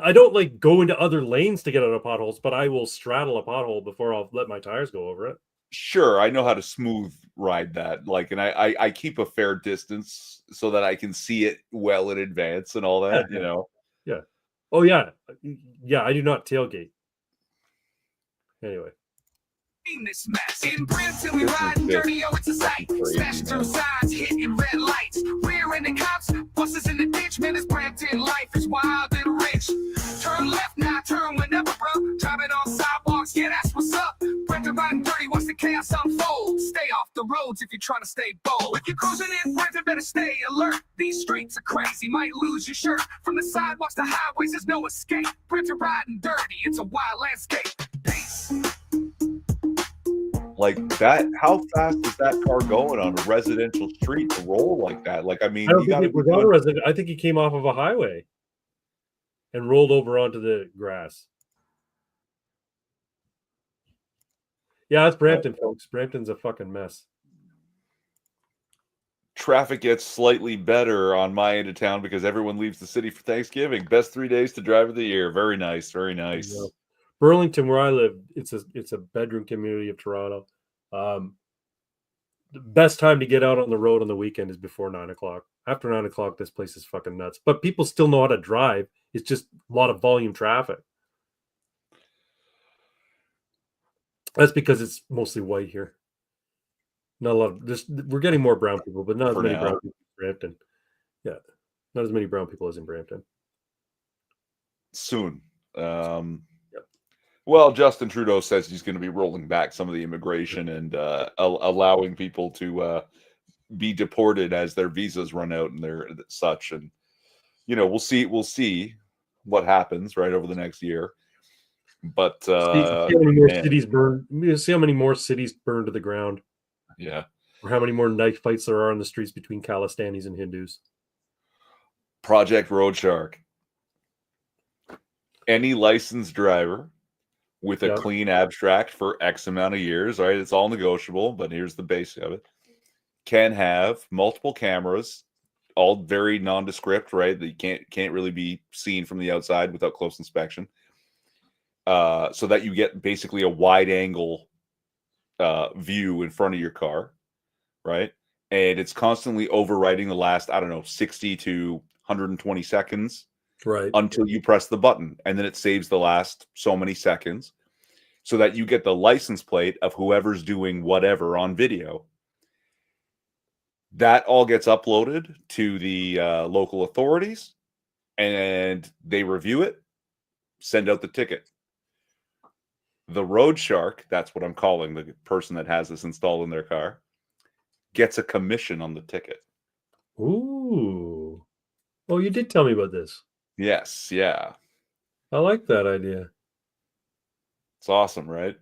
I don't like go into other lanes to get out of potholes, but I will straddle a pothole before I'll let my tires go over it. sure, I know how to smooth ride that. Like, and I keep a fair distance so that I can see it well in advance and all that, you know. Yeah. Oh yeah. Yeah, I do not tailgate. Anyway. This mess. In Brampton, we riding dirty, oh, it's a sight. Smashing through signs, hitting red lights. Rear-ending cops, buses in the ditch. Man, this Brampton life is wild and rich. Turn left, now turn whenever, bro. Driving on sidewalks, yeah, that's what's up. Brampton riding dirty, watch the chaos unfold. Stay off the roads if you're trying to stay bold. If you're cruising in Brampton, better stay alert. These streets are crazy, might lose your shirt. From the sidewalks to highways, there's no escape. Brampton riding dirty, it's a wild landscape. Peace. Like that, how fast is that car going on a residential street to roll like that? Like, I mean, I don't you think got it was on a resident. I think he came off of a highway and rolled over onto the grass. Yeah, it's Brampton, folks. Brampton's a fucking mess. Traffic gets slightly better on my end of town because everyone leaves the city for Thanksgiving. Best 3 days to drive of the year. Very nice, very nice. Yeah. Burlington, where I live, it's a bedroom community of Toronto. The best time to get out on the road on the weekend is before 9 o'clock. After 9 o'clock, this place is fucking nuts. But people still know how to drive. It's just a lot of volume traffic. That's because it's mostly white here. Not a lot of we're getting more brown people, but not as many brown people in Brampton. Yeah, not as many brown people as in Brampton. Soon. Well, Justin Trudeau says he's going to be rolling back some of the immigration and allowing people to be deported as their visas run out and their such. And you know, we'll see what happens right over the next year. But see how many more cities burn. See how many more cities burn to the ground. Yeah. Or how many more knife fights there are on the streets between Khalistanis and Hindus. Project Road Shark. Any licensed driver with a clean abstract for X amount of years, right? It's all negotiable, but here's the basic of it. Can have multiple cameras, all very nondescript, right? That you can't really be seen from the outside without close inspection. So that you get basically a wide angle view in front of your car, right? and it's constantly overwriting the last, I don't know, 60 to 120 seconds Right. until you press the button, and then it saves the last so many seconds so that you get the license plate of whoever's doing whatever on video. That all gets uploaded to the local authorities, and they review it, send out the ticket. The road shark, that's what I'm calling the person that has this installed in their car, gets a commission on the ticket. Ooh. Oh, you did tell me about this. Yes, yeah. I like that idea. It's awesome, right?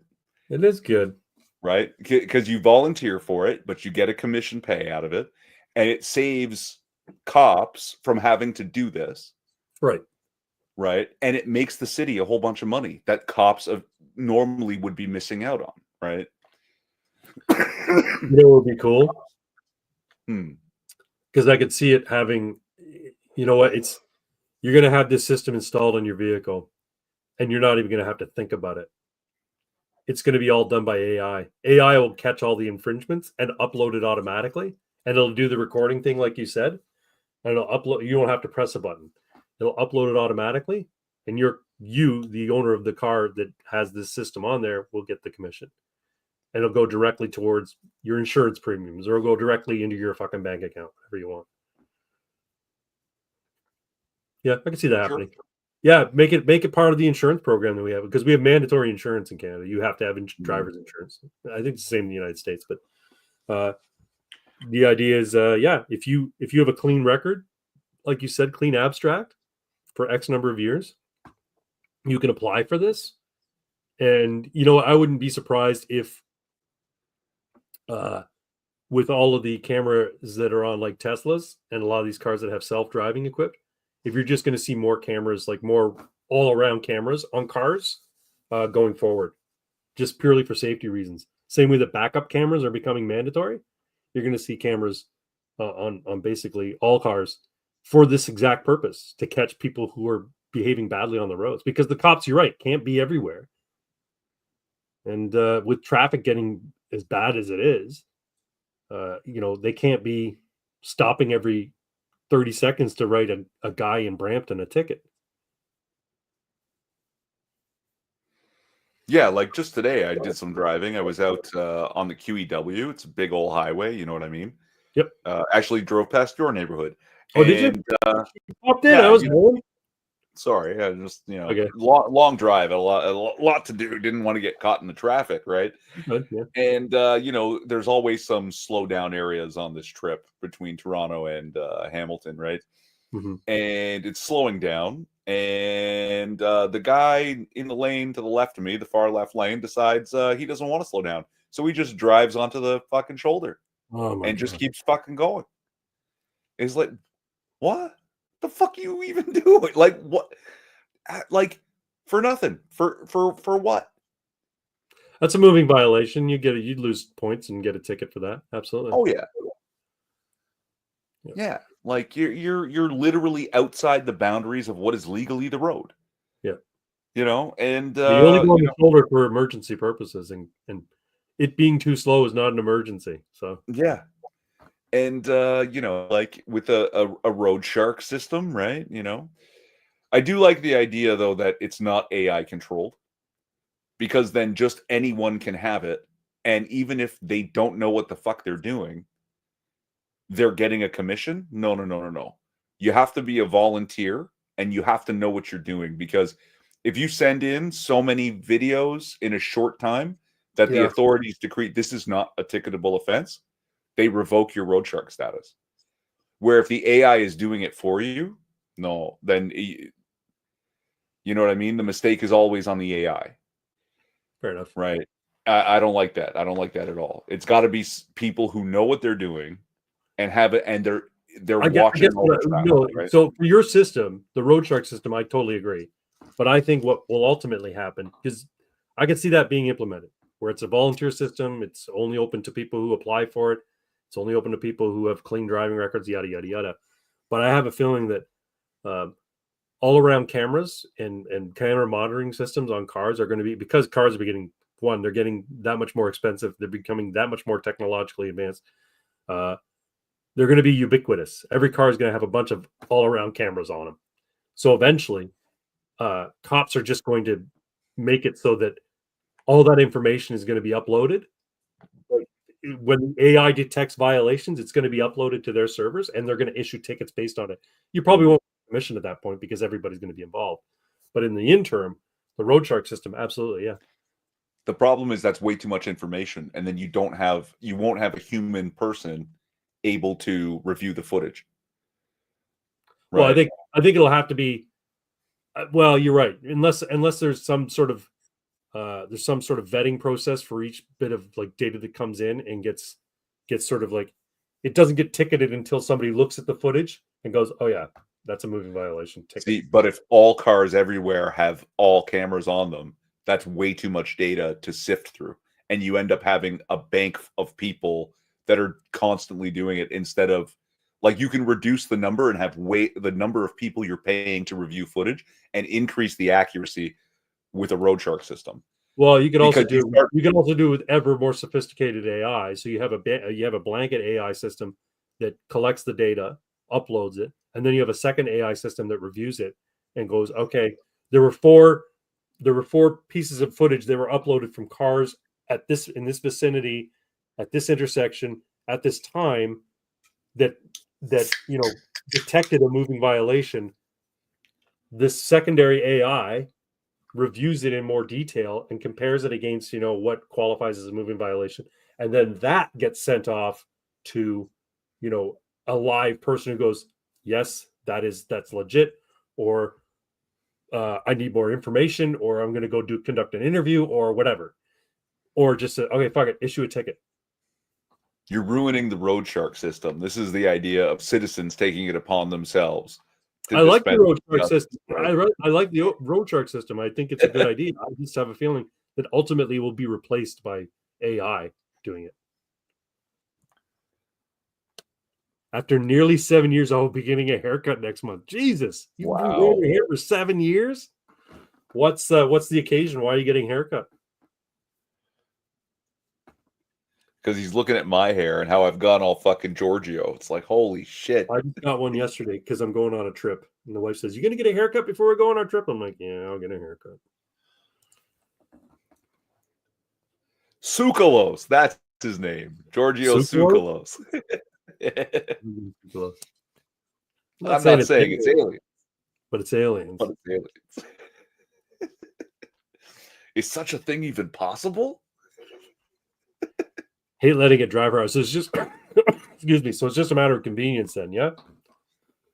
It is good. Right? Because you volunteer for it, but you get a commission pay out of it, and it saves cops from having to do this. Right. Right? And it makes the city a whole bunch of money that cops normally would be missing out on, right? You know what would be cool? Because I could see it having, you know what, you're going to have this system installed in your vehicle, and you're not even going to have to think about it. It's going to be all done by AI. AI will catch all the infringements and upload it automatically, and it'll do the recording thing like you said, and it'll upload. You don't have to press a button. It'll upload it automatically, and the owner of the car that has this system on there, will get the commission. And it'll go directly towards your insurance premiums, or it'll go directly into your fucking bank account, whatever you want. Yeah, I can see that happening. Yeah, make it part of the insurance program that we have, because we have mandatory insurance in Canada. You have to have driver's insurance. I think it's the same in the United States, but the idea is, if you have a clean record, like you said, clean abstract for X number of years, you can apply for this. And I wouldn't be surprised if, with all of the cameras that are on like Teslas and a lot of these cars that have self-driving equipped, if you're just going to see more cameras, like more all-around cameras on cars going forward, just purely for safety reasons. Same way that backup cameras are becoming mandatory, you're going to see cameras on basically all cars for this exact purpose, to catch people who are behaving badly on the roads. Because the cops, you're right, can't be everywhere. And with traffic getting as bad as it is, they can't be stopping every 30 seconds to write a guy in Brampton a ticket. Yeah, like just today, I did some driving. I was out on the QEW. It's a big old highway. You know what I mean? Yep. Actually drove past your neighborhood. Oh, did you? You popped in. Yeah, I was home. Sorry, I just Okay. long drive, a lot to do. Didn't want to get caught in the traffic, right? Good, yeah. And there's always some slow down areas on this trip between Toronto and Hamilton, right? Mm-hmm. And it's slowing down, and the guy in the lane to the left of me, the far left lane, decides he doesn't want to slow down, so he just drives onto the fucking shoulder and just keeps fucking going. It's like, what the fuck you even doing? Like, what? Like, for nothing, for what? That's a moving violation. You'd lose points and get a ticket for that. Absolutely. Oh yeah. Like you're literally outside the boundaries of what is legally the road. Yeah. And you only go on the shoulder for emergency purposes, and it being too slow is not an emergency. So yeah. And like with a road shark system, right? I do like the idea though that it's not AI controlled, because then just anyone can have it, and even if they don't know what the fuck they're doing, they're getting a commission. No. You have to be a volunteer, and you have to know what you're doing, because if you send in so many videos in a short time that the authorities decree this is not a ticketable offense, they revoke your road shark status. Where if the AI is doing it for you, no, then you know what I mean? The mistake is always on the AI. Fair enough. Right. I don't like that. I don't like that at all. It's got to be people who know what they're doing and have it, and they're watching all the traffic, right? So for your system, the road shark system, I totally agree. But I think what will ultimately happen, because I can see that being implemented, where it's a volunteer system, it's only open to people who apply for it, it's only open to people who have clean driving records, yada yada yada. But I have a feeling that all around cameras and camera monitoring systems on cars are going to be, because cars are they're getting that much more expensive, they're becoming that much more technologically advanced. they're going to be ubiquitous. Every car is going to have a bunch of all-around cameras on them. So eventually, cops are just going to make it so that all that information is going to be uploaded. Like, when the AI detects violations, it's going to be uploaded to their servers, and they're going to issue tickets based on it. You probably won't get commission at that point because everybody's going to be involved. But in the interim, the road shark system, absolutely, yeah. The problem is that's way too much information, and then you won't have a human person able to review the footage. Right? Well, I think it'll have to be. Well, you're right. Unless there's some sort of vetting process for each bit of like data that comes in and gets sort of like, it doesn't get ticketed until somebody looks at the footage and goes, oh yeah, that's a moving violation. Ticket. See, but if all cars everywhere have all cameras on them, that's way too much data to sift through, and you end up having a bank of people that are constantly doing it instead of, like, you can reduce the number and have the number of people you're paying to review footage and increase the accuracy with a road shark system. Well, you can also do it with ever more sophisticated AI. So you have a blanket AI system that collects the data, uploads it, and then you have a second AI system that reviews it and goes, okay, there were four pieces of footage that were uploaded from cars in this vicinity, at this intersection, at this time, that detected a moving violation. This secondary AI reviews it in more detail and compares it against what qualifies as a moving violation, and then that gets sent off to a live person who goes, yes, that's legit, or I need more information, or I'm going to go conduct an interview, or whatever, or just okay, fuck it, issue a ticket. You're ruining the road shark system. This is the idea of citizens taking it upon themselves. I like the road shark system. I like the road shark system. I think it's a good idea. I just have a feeling that ultimately will be replaced by AI doing it. After nearly 7 years, I will be getting a haircut next month. Jesus, you've been growing your hair for 7 years? What's the occasion? Why are you getting a haircut? Because he's looking at my hair and how I've gone all fucking Giorgio. It's like, holy shit. I just got one yesterday because I'm going on a trip. And the wife says, you going to get a haircut before we go on our trip? I'm like, yeah, I'll get a haircut. Tsoukalos. That's his name. Giorgio Tsoukalos. I'm not saying it's aliens. But it's aliens. Is such a thing even possible? Hate letting it drive around. So it's just, excuse me. So it's just a matter of convenience then, yeah?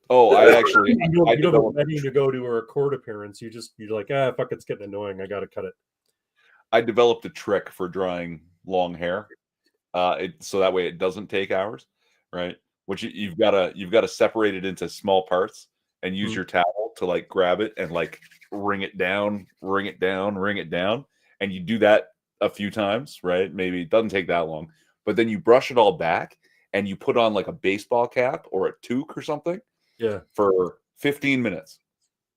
Oh, I actually... you don't have a wedding to go to or a court appearance. You're like, fuck, it's getting annoying. I got to cut it. I developed a trick for drying long hair. So that way it doesn't take hours, right? Which you've got to separate it into small parts and use your towel to like grab it and like wring it down. And you do that a few times, right? Maybe it doesn't take that long, but then you brush it all back and you put on like a baseball cap or a toque or something. Yeah. For 15 minutes.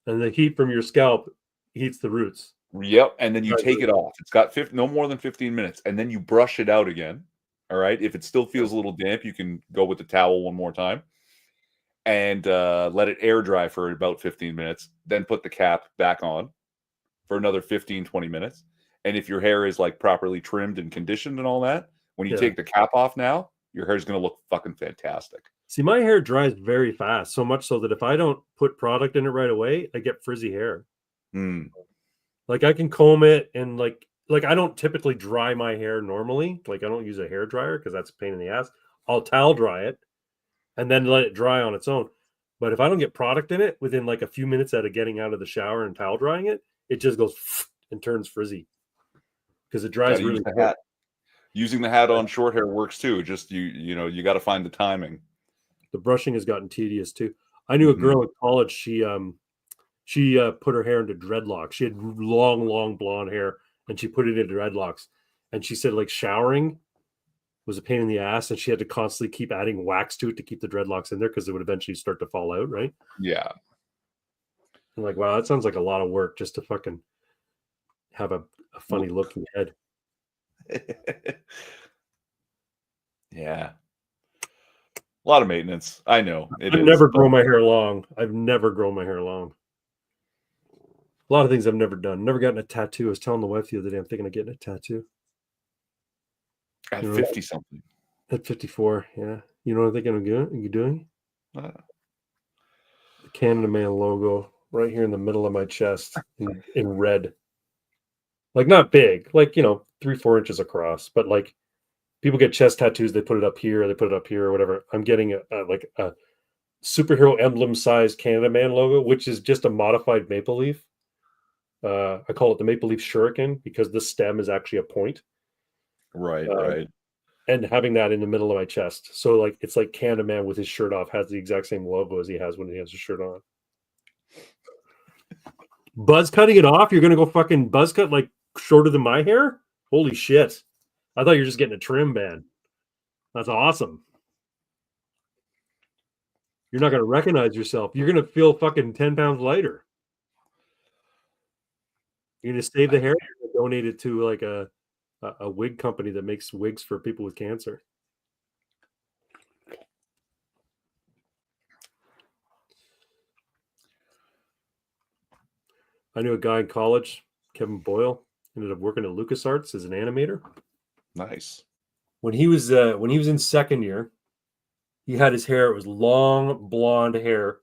And the heat from your scalp heats the roots. Yep. And then you take it off. It's got no more than 15 minutes. And then you brush it out again. All right. If it still feels a little damp, you can go with the towel one more time and let it air dry for about 15 minutes. Then put the cap back on for another 15, 20 minutes. And if your hair is like properly trimmed and conditioned and all that, when you take the cap off now, your hair is going to look fucking fantastic. See, my hair dries very fast, so much so that if I don't put product in it right away, I get frizzy hair. Like I can comb it and like I don't typically dry my hair normally. Like I don't use a hair dryer because that's a pain in the ass. I'll towel dry it and then let it dry on its own. But if I don't get product in it within like a few minutes out of getting out of the shower and towel drying it, it just goes and turns frizzy because it dries really quick. Using the hat on short hair works too. Just you got to find the timing. The brushing has gotten tedious too. I knew a girl in college. She put her hair into dreadlocks. She had long blonde hair, and she put it into dreadlocks. And she said like showering was a pain in the ass, and she had to constantly keep adding wax to it to keep the dreadlocks in there because it would eventually start to fall out, right? Yeah. I'm like, wow, that sounds like a lot of work just to fucking have a funny looking head. Yeah. A lot of maintenance. I know I've never grown my hair long. I've never grown my hair long. A lot of things I've never done. Never gotten a tattoo. I was telling the wife the other day, I'm thinking of getting a tattoo. At 50 something. At 54, yeah. You know what I'm thinking of doing? The Canada Man logo right here in the middle of my chest in red. Like not big, like 3-4 inches across, but like people get chest tattoos, they put it up here, they put it up here, or whatever. I'm getting a superhero emblem size Canada Man logo, which is just a modified maple leaf. I call it the maple leaf shuriken because the stem is actually a point. Right, right. And having that in the middle of my chest. So like it's like Canada Man with his shirt off has the exact same logo as he has when he has his shirt on. Buzz cutting it off? You're gonna go fucking buzz cut like shorter than my hair? Holy shit. I thought you were just getting a trim, man. That's awesome. You're not gonna recognize yourself. You're gonna feel fucking 10 pounds lighter. You're gonna save the hair, you're gonna donate it to like a wig company that makes wigs for people with cancer. I knew a guy in college, Kevin Boyle, ended up working at LucasArts as an animator. Nice. When he was in second year, he had his hair. It was long blonde hair,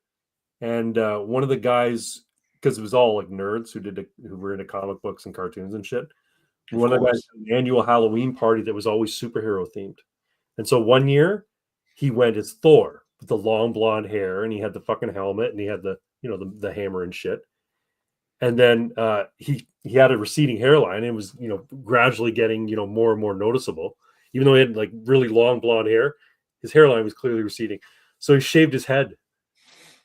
and one of the guys, because it was all like nerds who were into comic books and cartoons and shit. One of the guys had an annual Halloween party that was always superhero themed, and so one year he went as Thor with the long blonde hair, and he had the fucking helmet, and he had the hammer and shit. And then he had a receding hairline, and it was gradually getting more and more noticeable. Even though he had like really long blonde hair, his hairline was clearly receding. So he shaved his head.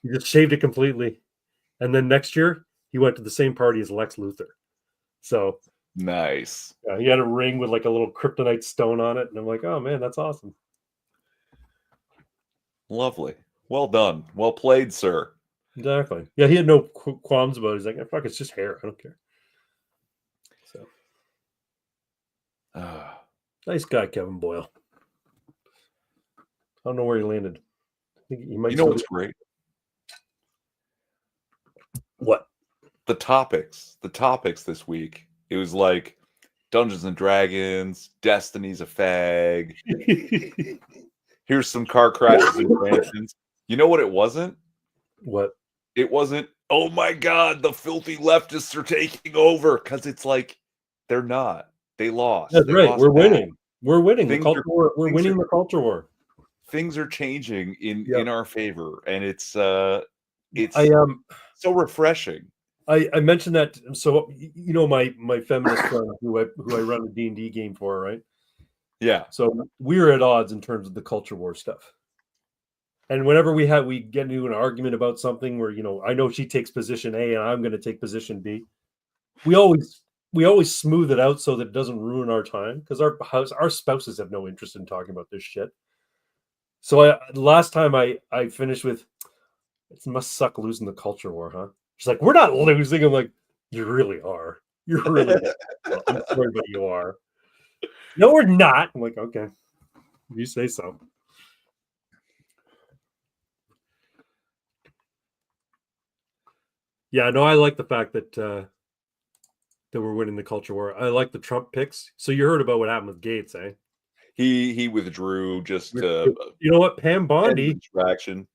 He just shaved it completely. And then next year he went to the same party as Lex Luthor. So nice. Yeah, he had a ring with like a little kryptonite stone on it, and I'm like, oh man, that's awesome. Lovely. Well done. Well played, sir. Exactly. Yeah, he had no qualms about it. He's like, fuck, it's just hair. I don't care. So, nice guy, Kevin Boyle. I don't know where he landed. I think he might. You know what's great? What? The topics this week. It was like Dungeons and Dragons, Destiny's a fag. Here's some car crashes and mansions. You know what it wasn't? What? It wasn't, oh my God, the filthy leftists are taking over. Because it's like, they're not. They lost. That's right. We're winning. We're winning. Things The culture war. We're winning the culture war. Things are changing in our favor. And it's so refreshing. I mentioned that. So, my feminist friend who I run a D&D game for, right? Yeah. So we're at odds in terms of the culture war stuff. And whenever we get into an argument about something where, I know she takes position A and I'm going to take position B, we always smooth it out so that it doesn't ruin our time, because our spouses have no interest in talking about this shit. So last time I finished with, it must suck losing the culture war, huh? She's like, we're not losing. I'm like, you really are. You're really well, I'm sorry, but you are. No, we're not. I'm like, okay. You say so. Yeah, no, I like the fact that we're winning the culture war. I like the Trump picks. So you heard about what happened with Gates, eh? He withdrew just to you know what, Pam Bondi distraction.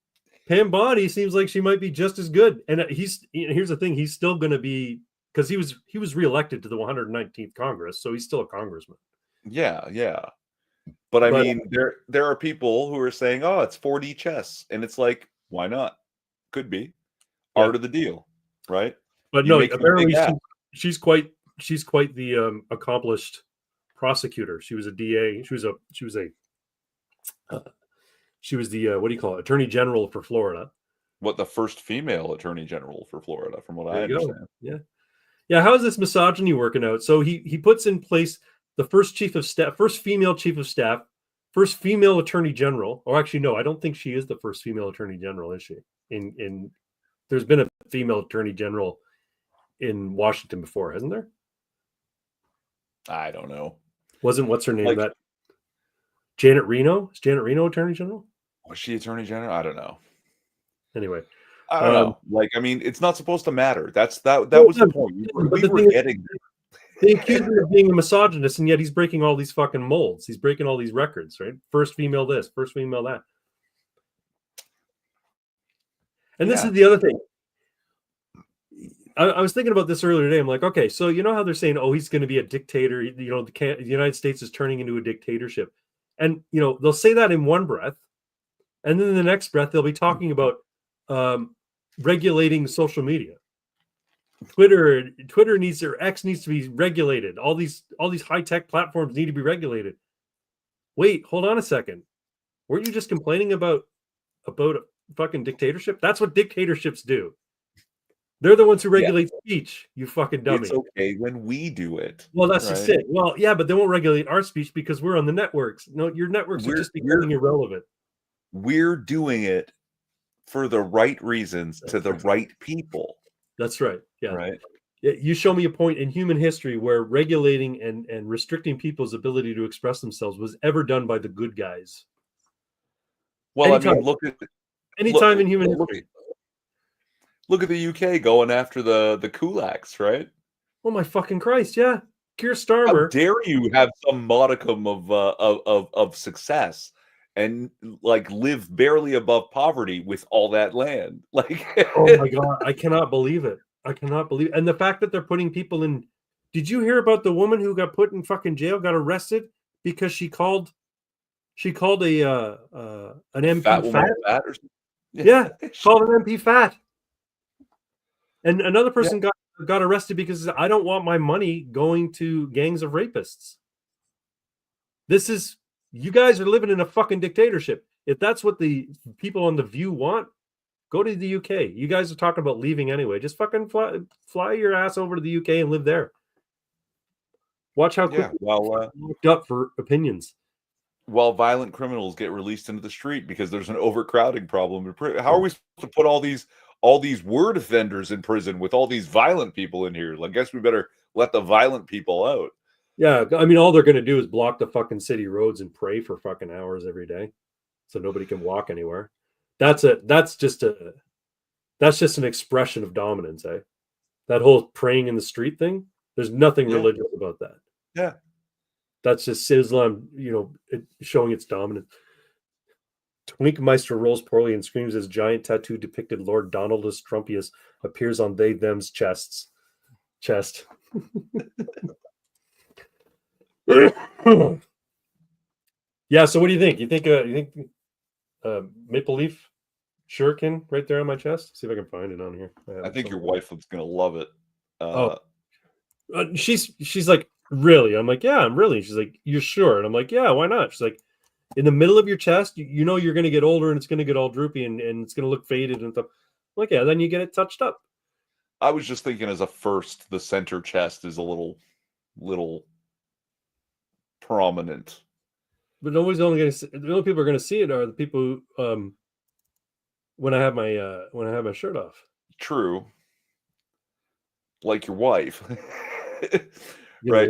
Pam Bondi seems like she might be just as good. And here's the thing, he's still going to be, because he was reelected to the 119th Congress, so he's still a congressman. Yeah. But I mean, there are people who are saying, "Oh, it's 4D chess," and it's like, why not? Could be art of the deal, right? But no, apparently she's quite the accomplished prosecutor. She was a DA. She was the what do you call it? Attorney General for Florida. What, the first female Attorney General for Florida, from what I understand. Yeah. How is this misogyny working out? So he puts in place the first female chief of staff, first female Attorney General. Or actually, no, I don't think she is the first female Attorney General, is she? There's been a female Attorney General in Washington before, hasn't there? I don't know. What's her name? That Janet Reno? Is Janet Reno Attorney General? Was she Attorney General? I don't know. Anyway, I don't know. Like, I mean, it's not supposed to matter. That well, was the point. We were getting there. They accuse him of being a misogynist, and yet he's breaking all these fucking molds. He's breaking all these records, right? First female this, first female that. And this is the other thing. I was thinking about this earlier today. I'm like, okay, so you know how they're saying, oh, he's going to be a dictator. You know, the United States is turning into a dictatorship. And, you know, they'll say that in one breath. And then in the next breath, they'll be talking about regulating social media. Twitter needs, or X needs to be regulated. All these high-tech platforms need to be regulated. Wait, hold on a second. Weren't you just complaining about a fucking dictatorship? That's what dictatorships do. They're the ones who regulate speech, you fucking dummy. It's okay when we do it. Well, that's just it. Well, yeah, but they won't regulate our speech because we're on the networks. No, your networks are just becoming irrelevant. We're doing it for the right reasons to the right people. That's right. Yeah. Right. You show me a point in human history where regulating and restricting people's ability to express themselves was ever done by the good guys. Well, anytime, I mean, look in human history. Look at the UK going after the kulaks, right? Oh my fucking Christ! Yeah, Keir Starmer. How dare you have some modicum of success and like live barely above poverty with all that land? Like, oh my God, I cannot believe it. I cannot believe it. And the fact that they're putting people in. Did you hear about the woman who got put in fucking jail, got arrested because she called an MP fat? Yeah, called an MP fat. And another person got arrested because I don't want my money going to gangs of rapists. You guys are living in a fucking dictatorship. If that's what the people on The View want, go to the UK. You guys are talking about leaving anyway. Just fucking fly your ass over to the UK and live there. Watch how quickly looked up for opinions. While violent criminals get released into the street because there's an overcrowding problem. How are we supposed to put all these word offenders in prison with all these violent people in here? I guess we better let the violent people out. Yeah, I mean, all they're going to do is block the fucking city roads and pray for fucking hours every day, so nobody can walk anywhere. That's just an expression of dominance, eh? That whole praying in the street thing. There's nothing religious about that. Yeah, that's just Islam, showing its dominance. Twinkmeister rolls poorly and screams as giant tattoo depicted Lord Donaldus Trumpius appears on them's chest. Yeah, so what do you think? You think Maple Leaf shuriken right there on my chest? See if I can find it on here. I think your wife is gonna love it. She's like, really? I'm like, yeah, I'm really. She's like, you're sure? And I'm like, yeah, why not? She's like, in the middle of your chest, you know you're going to get older and it's going to get all droopy and it's going to look faded and stuff. I'm like, yeah, then you get it touched up. I was just thinking as a first, the center chest is a little prominent. But nobody's only going to see, the only people are going to see it are the people who, when I have my shirt off. True. Like your wife. Right.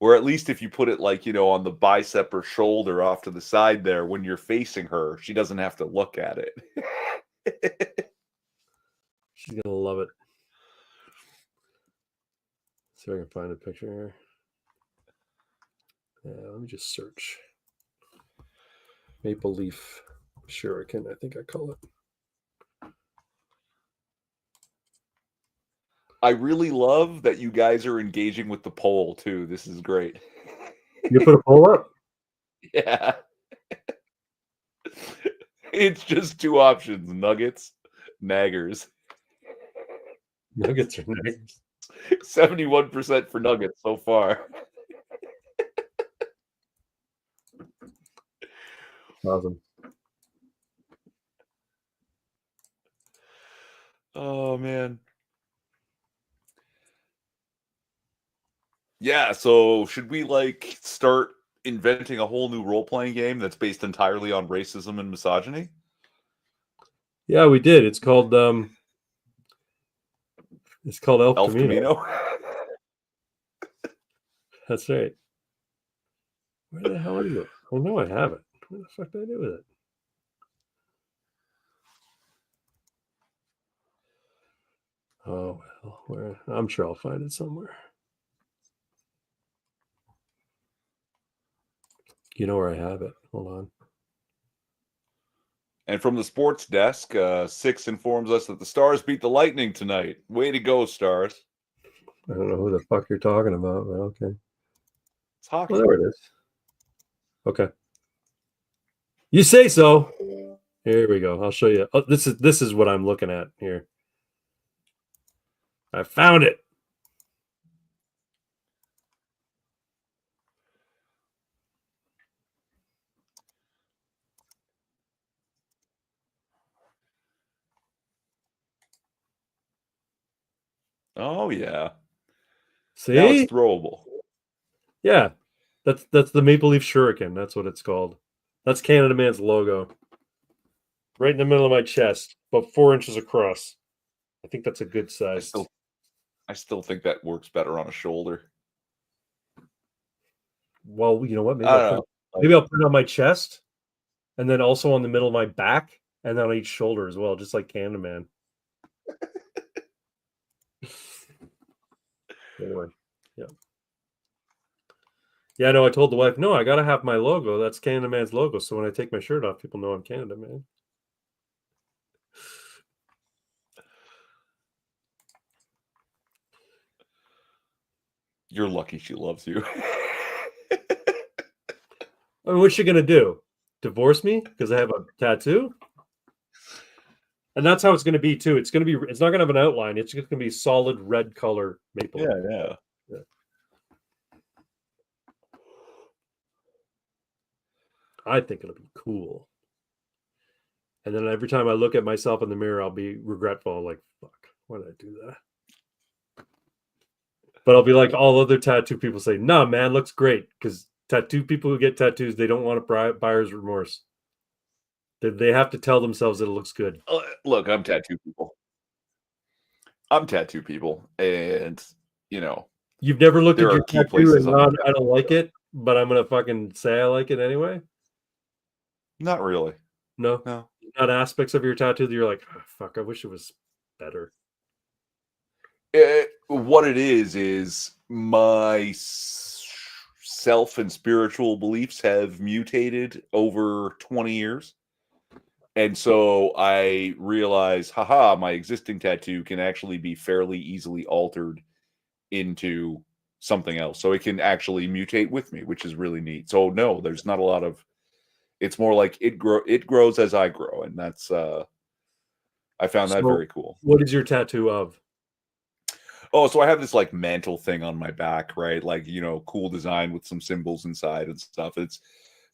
Or at least if you put it like, on the bicep or shoulder off to the side there, when you're facing her, she doesn't have to look at it. She's going to love it. See if I can find a picture here. Let me just search. Maple Leaf shuriken, I think I call it. I really love that you guys are engaging with the poll too. This is great. You put a poll up? Yeah. It's just two options: nuggets, naggers. Nuggets or naggers? 71% for nuggets so far. Awesome. Oh man. Yeah, so should we start inventing a whole new role-playing game that's based entirely on racism and misogyny? Yeah, we did. It's called El Camino. That's right. Where the hell are you? I know I have it. What the fuck did I do with it? Oh well, where I'm sure I'll find it somewhere. You know where I have it. Hold on. And from the sports desk, Six informs us that the Stars beat the Lightning tonight. Way to go, Stars. I don't know who the fuck you're talking about, but okay. It's hockey. Oh, there it is. Okay. You say so. Here we go. I'll show you. Oh, this is what I'm looking at here. I found it. Oh yeah. See? Now it's throwable. Yeah. That's the Maple Leaf Shuriken. That's what it's called. That's Canada Man's logo. Right in the middle of my chest, about 4 inches across. I think that's a good size. I still think that works better on a shoulder. Well, you know what? Maybe I I'll don't know. maybe I'll put it on my chest, and then also on the middle of my back, and then on each shoulder as well, just like Canada Man. Anyway, yeah. Yeah, no, I told the wife, no, I gotta have my logo. That's Canada Man's logo. So when I take my shirt off, people know I'm Canada Man. You're lucky she loves you. I mean, what's she gonna do? Divorce me because I have a tattoo? And that's how it's gonna be too. It's not gonna have an outline. It's just gonna be solid red color maple. Yeah. I think it'll be cool. And then every time I look at myself in the mirror, I'll be regretful. Like, fuck, why did I do that? But I'll be like all other tattoo people say, nah, man, looks great. Because tattoo people who get tattoos, they don't want a buyer's remorse. They have to tell themselves that it looks good. Look, I'm tattoo people. And you've never looked there at are your key tattoo places and on not, the I don't like it, but I'm gonna fucking say I like it anyway. Not really. No. Not aspects of your tattoo that you're like, oh, fuck, I wish it was better. What it is my self and spiritual beliefs have mutated over 20 years. And so I realize, haha, my existing tattoo can actually be fairly easily altered into something else. So it can actually mutate with me, which is really neat. So no, there's not a lot of, it's more like it grows as I grow. And that's, I found that very cool. What is your tattoo of? Oh, so I have this like mantle thing on my back, right? Like, cool design with some symbols inside and stuff. It's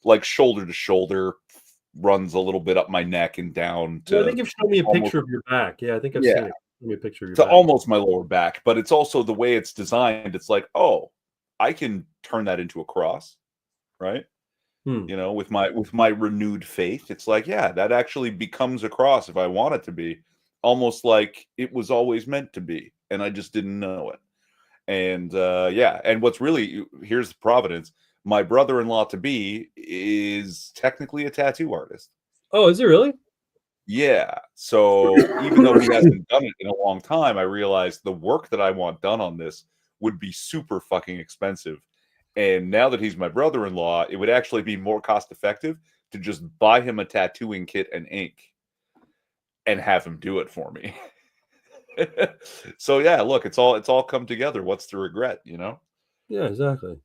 like shoulder to shoulder, runs a little bit up my neck and down to. I think you've shown me a picture of your back. Yeah, I think I've seen it. Show me a picture of your back. Almost my lower back, but it's also the way it's designed. It's like, oh, I can turn that into a cross, right? With my renewed faith, it's like, yeah, that actually becomes a cross if I want it to be, almost like it was always meant to be, and I just didn't know it. And and what's really, here's the providence. My brother-in-law to be is technically a tattoo artist. Oh, is he really? Yeah. So even though he hasn't done it in a long time, I realized the work that I want done on this would be super fucking expensive. And now that he's my brother-in-law, it would actually be more cost effective to just buy him a tattooing kit and ink and have him do it for me. So yeah, look, it's all come together. What's the regret, Yeah, exactly.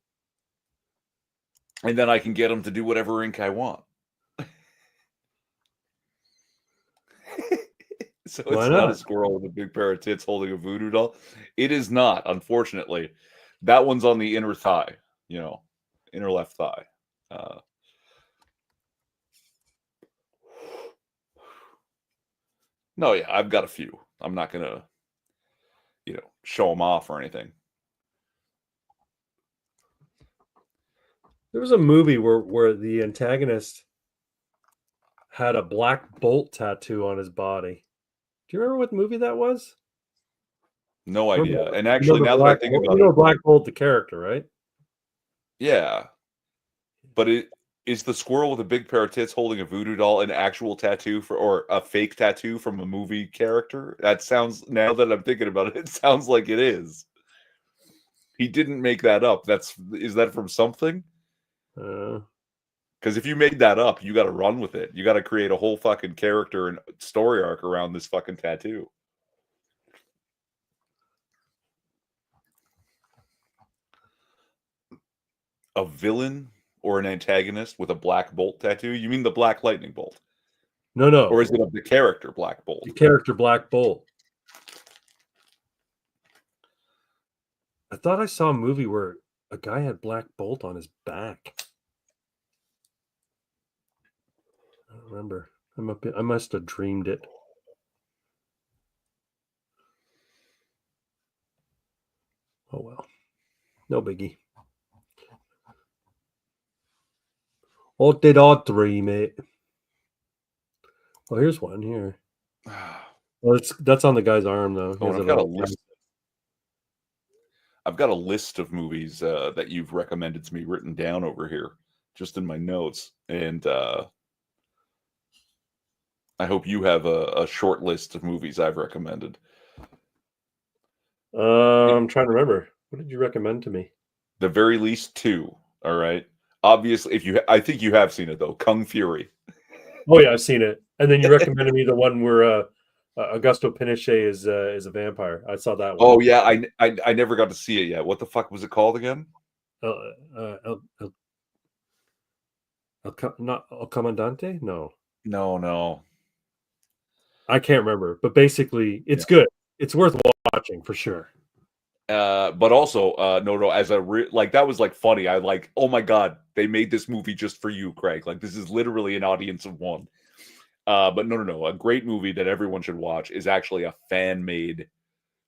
And then I can get him to do whatever ink I want. So it's not a squirrel with a big pair of tits holding a voodoo doll. It is not, unfortunately. That one's on the inner thigh, inner left thigh. No, yeah, I've got a few. I'm not gonna, show them off or anything. There was a movie where the antagonist had a black bolt tattoo on his body. Do you remember what movie that was? No idea. And actually, now that I think about it, Black Bolt, the character, right? Yeah, but Is the squirrel with a big pair of tits holding a voodoo doll an actual tattoo or a fake tattoo from a movie character? That sounds, now that I'm thinking about it, it sounds like it is. He didn't make that up. Is that from something? Because if you made that up, you got to run with it. You got to create a whole fucking character and story arc around this fucking tattoo. A villain or an antagonist with a black bolt tattoo? You mean the Black Lightning Bolt? No. Or is it of the character Black Bolt? The character Black Bolt. I thought I saw a movie where a guy had Black Bolt on his back. I don't remember. I must have dreamed it. Oh well. No biggie. What did I dream it? Oh, here's one here. Well, that's on the guy's arm though. Oh, I've got a list. I've got a list of movies that you've recommended to me written down over here, just in my notes, and I hope you have a short list of movies I've recommended. I'm trying to remember. What did you recommend to me? The very least 2. All right. Obviously, I think you have seen it though. Kung Fury. Oh yeah, I've seen it. And then you recommended me the one where Augusto Pinochet is a vampire. I saw that one. Oh yeah, I never got to see it yet. What the fuck was it called again? Not El Comandante? No. I can't remember, but basically, it's good. It's worth watching for sure. But also, no, as that was like funny. I like, oh my god, they made this movie just for you, Craig. Like this is literally an audience of one. But no, a great movie that everyone should watch is actually a fan-made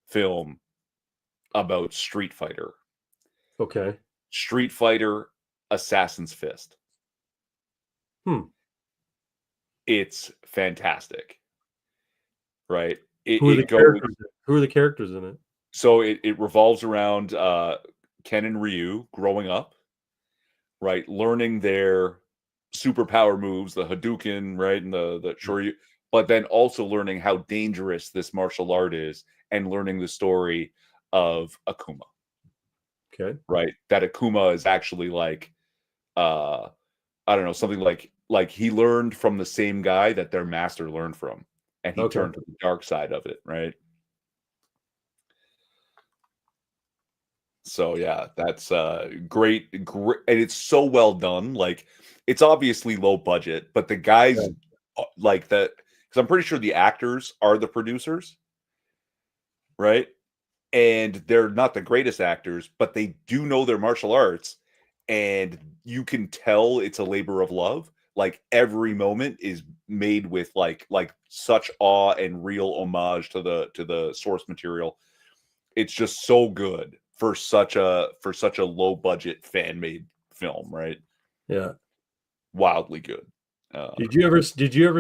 film about Street Fighter. Okay. Street Fighter Assassin's Fist. It's fantastic. Right? Who are the characters in it? So it revolves around Ken and Ryu growing up, right? Learning their superpower moves, the Hadouken, right? And the Shoryu, but then also learning how dangerous this martial art is and learning the story of Akuma. Okay. Right? That Akuma is actually like, I don't know, something like he learned from the same guy that their master learned from. And he turned to the dark side of it, right? So yeah, that's great, and it's so well done. Like, it's obviously low budget, but the guys like that, because I'm pretty sure the actors are the producers, right? And they're not the greatest actors, but they do know their martial arts, and you can tell it's a labor of love. Like every moment is made with like such awe and real homage to the source material. It's just so good for such a low budget fan made film, right? Yeah, wildly good. Did you ever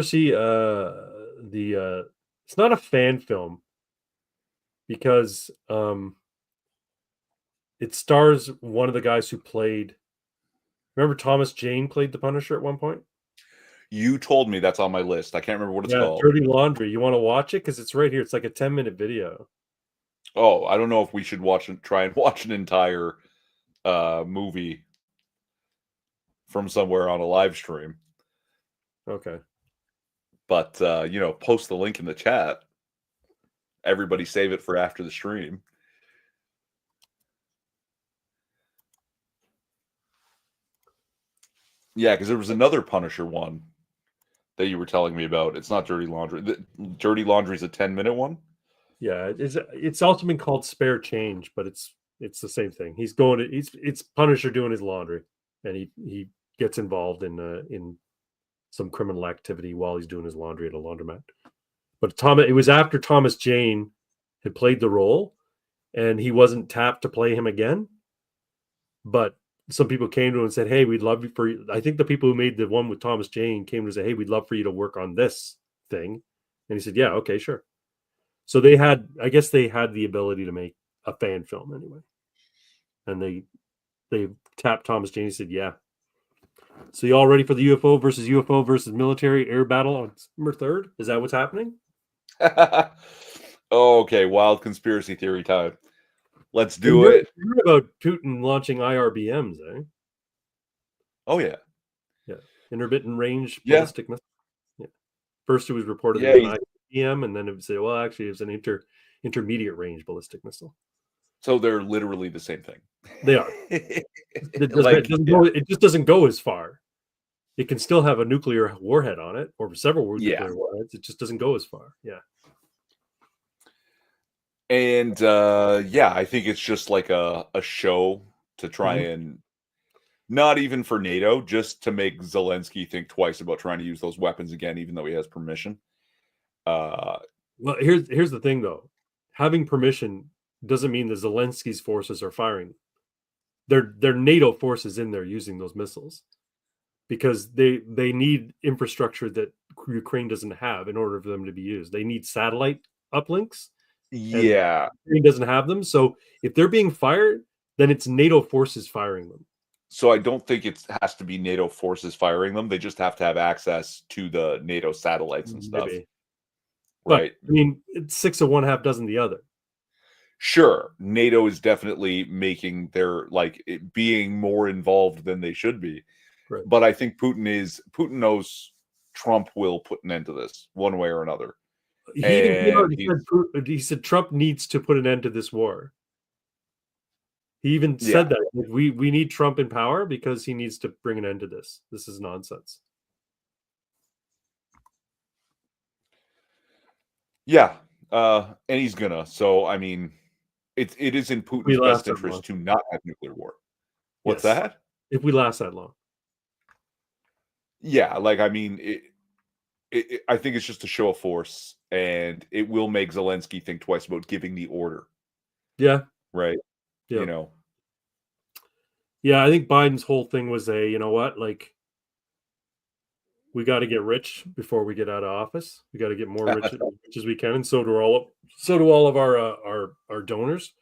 see the? It's not a fan film because it stars one of the guys who played. Remember Thomas Jane played the Punisher at one point? You told me that's on my list. I can't remember what it's called. Dirty Laundry. You want to watch it? Because it's right here. It's like a 10-minute video. Oh, I don't know if we should try and watch an entire movie from somewhere on a live stream. Okay. But, post the link in the chat. Everybody save it for after the stream. Yeah, because there was another Punisher one that you were telling me about. It's not Dirty Laundry. Dirty Laundry is a 10-minute one? Yeah, it's also been called Spare Change, but it's the same thing. It's Punisher doing his laundry, and he gets involved in some criminal activity while he's doing his laundry at a laundromat. But it was after Thomas Jane had played the role, and he wasn't tapped to play him again. But some people came to him and said, "Hey, we'd love you for." I think the people who made the one with Thomas Jane came to say, "Hey, we'd love for you to work on this thing," and he said, "Yeah, okay, sure." So I guess they had the ability to make a fan film anyway, and they tapped Thomas Jane and said, "Yeah." So you all ready for the UFO versus military air battle on September 3rd? Is that what's happening? Okay, wild conspiracy theory time. Let's do You it. heard about Putin launching IRBMs, eh? Oh yeah, Yeah, intermittent range yeah, ballistic missile. Yeah. First, it was reported yeah. as an IRBM, and then it would say, well, actually, it's an intermediate range ballistic missile. So they're literally the same thing. They are. Like, It just doesn't go as far. It can still have a nuclear warhead on it, or several nuclear warheads. It just doesn't go as far. Yeah. And yeah, I think it's just like a show to try and not even for NATO, just to make Zelensky think twice about trying to use those weapons again, even though he has permission. Well, here's the thing though. Having permission doesn't mean that Zelensky's forces are firing. They're NATO forces in there using those missiles because they need infrastructure that Ukraine doesn't have in order for them to be used. They need satellite uplinks. Yeah. Ukraine doesn't have them. So if they're being fired, then it's NATO forces firing them. So I don't think it has to be NATO forces firing them. They just have to have access to the NATO satellites and stuff. Maybe. Right. But, I mean, it's 6 of one, half dozen the other. Sure, NATO is definitely making their being more involved than they should be. Right. But I think Putin knows Trump will put an end to this one way or another. He said Trump needs to put an end to this war. He even said that we need Trump in power because he needs to bring an end to this. This is nonsense. Yeah, and he's gonna. So I mean, it is in Putin's best interest to not have nuclear war. What's that? If we last that long. Yeah, I mean, I think it's just a show of force, and it will make Zelensky think twice about giving the order. Yeah. Right. Yeah. You know. Yeah, I think Biden's whole thing was you know what, we got to get rich before we get out of office. We got to get more rich as we can, and so do all of our donors.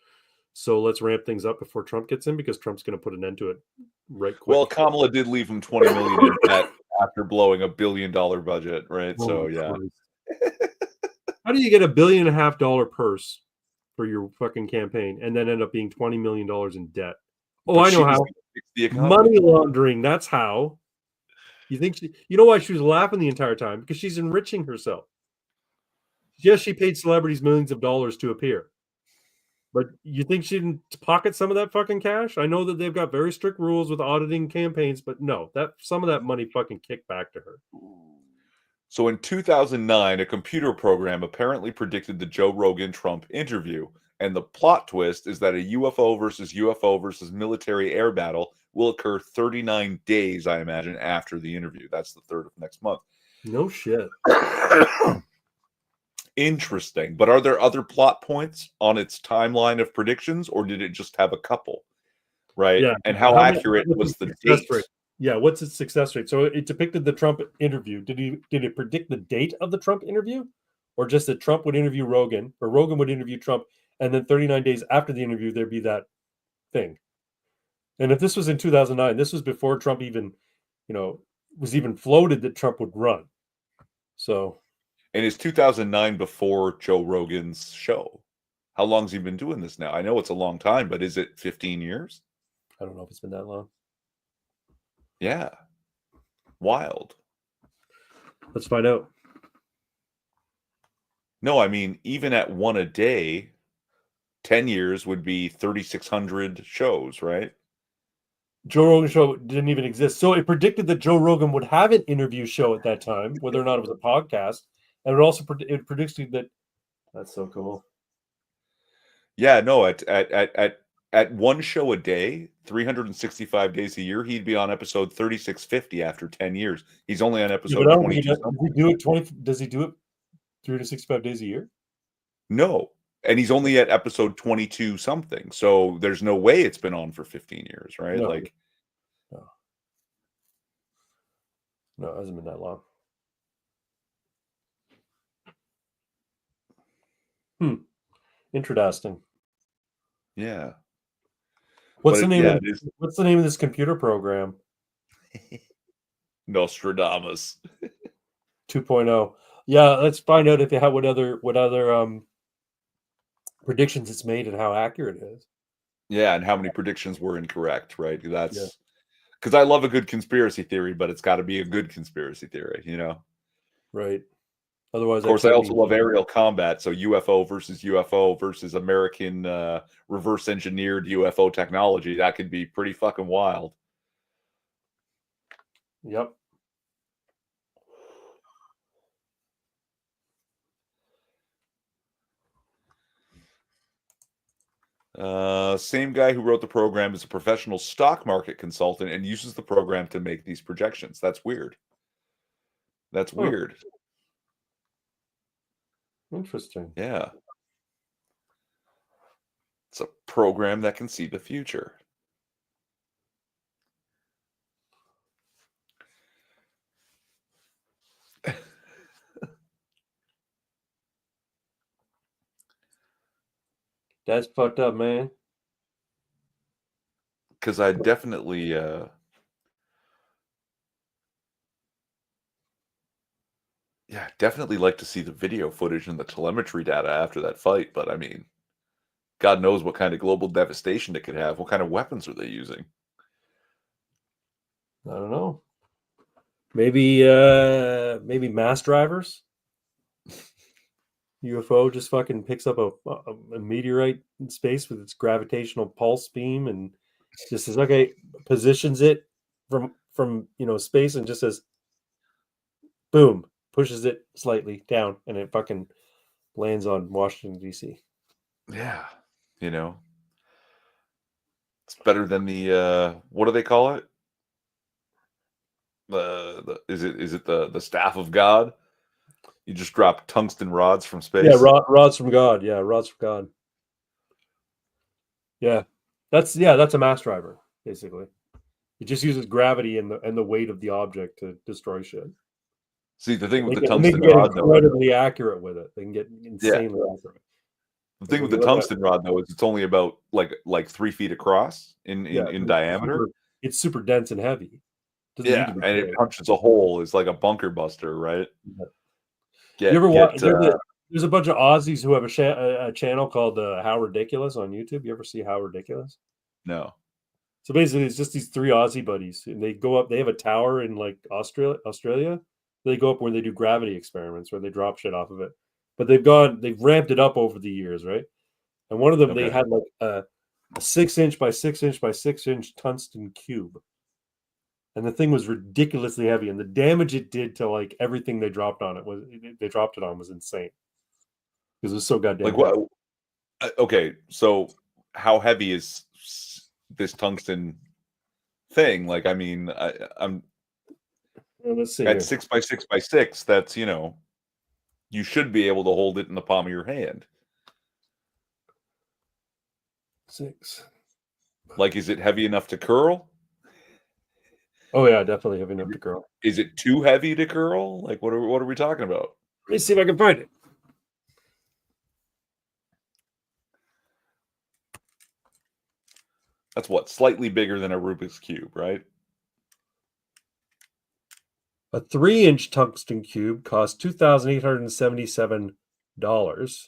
So let's ramp things up before Trump gets in, because Trump's going to put an end to it right quick. Well, Kamala did leave him $20 million in debt after blowing $1 billion budget, right? Oh, so yeah. How do you get $1.5 billion purse for your fucking campaign and then end up being $20 million in debt? Oh, I know how. Money laundering. That's how. You think you know why she was laughing the entire time? Because she's enriching herself. Yes, she paid celebrities millions of dollars to appear. But you think she didn't pocket some of that fucking cash? I know that they've got very strict rules with auditing campaigns, but no, some of that money fucking kicked back to her. So in 2009, a computer program apparently predicted the Joe Rogan Trump interview. And the plot twist is that a UFO versus military air battle will occur 39 days, I imagine, after the interview. That's the 3rd of next month. No shit. Interesting. But are there other plot points on its timeline of predictions, or did it just have a couple? Right? Yeah. And how accurate was the date? Rate? Yeah, what's its success rate? So it depicted the Trump interview. Did it predict the date of the Trump interview? Or just that Trump would interview Rogan, or Rogan would interview Trump, and then 39 days after the interview, there'd be that thing. And if this was in 2009, this was before Trump even, was even floated that Trump would run. So. And is 2009 before Joe Rogan's show? How long's he been doing this now? I know it's a long time, but is it 15 years? I don't know if it's been that long. Yeah. Wild. Let's find out. No, I mean, even at one a day, 10 years would be 3,600 shows, right? Joe Rogan show didn't even exist. So it predicted that Joe Rogan would have an interview show at that time, whether or not it was a podcast. And it also predicted that. That's so cool. Yeah, no, at one show a day, 365 days a year, he'd be on episode 3650 after 10 years. He's only on episode 22. Does he do it 365 days a year? No. And he's only at episode 22 something. So there's no way it's been on for 15 years, right? No. No, it hasn't been that long. Interesting. Yeah. What's the name of this computer program? Nostradamus. 2.0. Yeah, let's find out if they have what other predictions it's made and how accurate it is. Yeah, and how many predictions were incorrect, right? Yeah. That's because I love a good conspiracy theory, but it's got to be a good conspiracy theory, you know? Right. Otherwise, Of course, I also love aerial combat, so UFO versus American reverse engineered UFO technology. That could be pretty fucking wild. Yep. Same guy who wrote the program is a professional stock market consultant and uses the program to make these projections. That's weird. That's weird. Interesting. Yeah. It's a program that can see the future. That's fucked up, man. Because I definitely definitely like to see the video footage and the telemetry data after that fight, but I mean, God knows what kind of global devastation it could have. What kind of weapons are they using? I don't know. Maybe mass drivers. UFO just fucking picks up a meteorite in space with its gravitational pulse beam and just says, okay, positions it from space and just says, boom, pushes it slightly down, and it fucking lands on Washington D.C. Yeah, you know, it's better than the what do they call it? Is it the staff of God? You just drop tungsten rods from space. Yeah, rods from God. Yeah, rods from God. Yeah, that's a mass driver basically. It just uses gravity and the weight of the object to destroy shit. See, the thing with the They tungsten can get rod, though, incredibly accurate with it. They can get insanely accurate. the thing with the tungsten rod, though, is it's only about like 3 feet across in diameter. It's super dense and heavy. Yeah, and it punches a hole. It's like a bunker buster, right? You ever watch? There's a bunch of Aussies who have a channel called How Ridiculous on YouTube. You ever see How Ridiculous? No. So basically, it's just these three Aussie buddies, and they go up. They have a tower in like Australia. They go up where they do gravity experiments, where they drop shit off of it. But they've ramped it up over the years, right? And one of them, they had like a 6-inch by 6-inch by 6-inch tungsten cube, and the thing was ridiculously heavy, and the damage it did to like everything they dropped on it was insane because it was so goddamn like what? Okay, so how heavy is this tungsten thing? Like, I mean, I'm let's see at here. 6 by 6 by 6. That's you should be able to hold it in the palm of your hand. 6. Like, is it heavy enough to curl? Oh yeah, definitely heavy enough to curl. Is it too heavy to curl? Like, what are we talking about? Let me see if I can find it. That's what, slightly bigger than a Rubik's Cube, right? A 3-inch tungsten cube costs $2,877.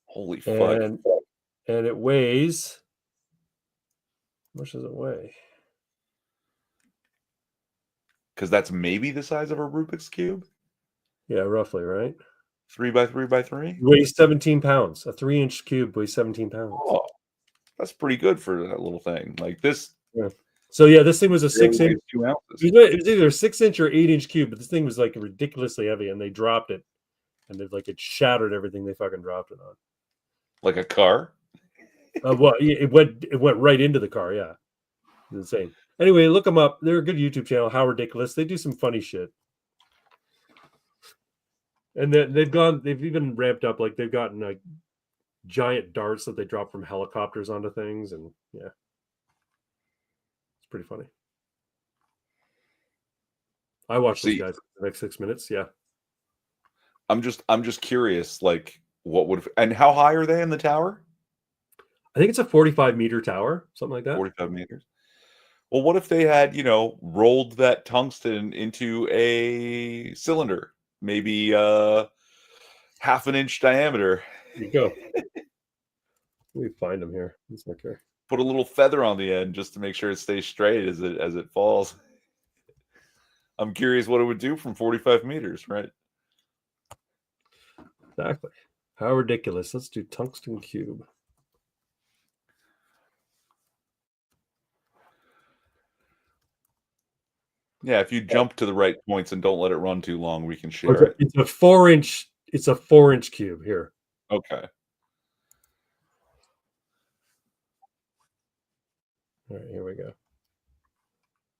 Holy fuck! And it weighs. How much does it weigh? Because that's maybe the size of a Rubik's Cube. Yeah, roughly, right? 3 by 3 by 3. It weighs 17 pounds. A 3-inch cube weighs 17 pounds. Oh, that's pretty good for that little thing. Like this. Yeah. So yeah, this thing was a 6-inch. 2 ounces. It was either a 6-inch or 8-inch cube, but this thing was like ridiculously heavy, and they dropped it, and it shattered everything they fucking dropped it on. Like a car. Well, it went right into the car. Yeah, it's insane. Anyway, look them up. They're a good YouTube channel. How Ridiculous. They do some funny shit, and they've even ramped up. Like they've gotten like giant darts that they drop from helicopters onto things, and yeah, it's pretty funny. I watched those guys for the next 6 minutes. Yeah, I'm just curious. Like, what would and how high are they in the tower? I think it's a 45-meter tower, something like that. 45 meters. Well, what if they had, rolled that tungsten into a cylinder, maybe half an inch diameter? There you go. Let me find them here. It's okay. Put a little feather on the end just to make sure it stays straight as it falls. I'm curious what it would do from 45 meters, right? Exactly. How ridiculous. Let's do tungsten cube. Yeah, if you jump to the right points and don't let it run too long, we can share it. It's a 4-inch. It's a 4-inch cube here. Okay. All right, here we go.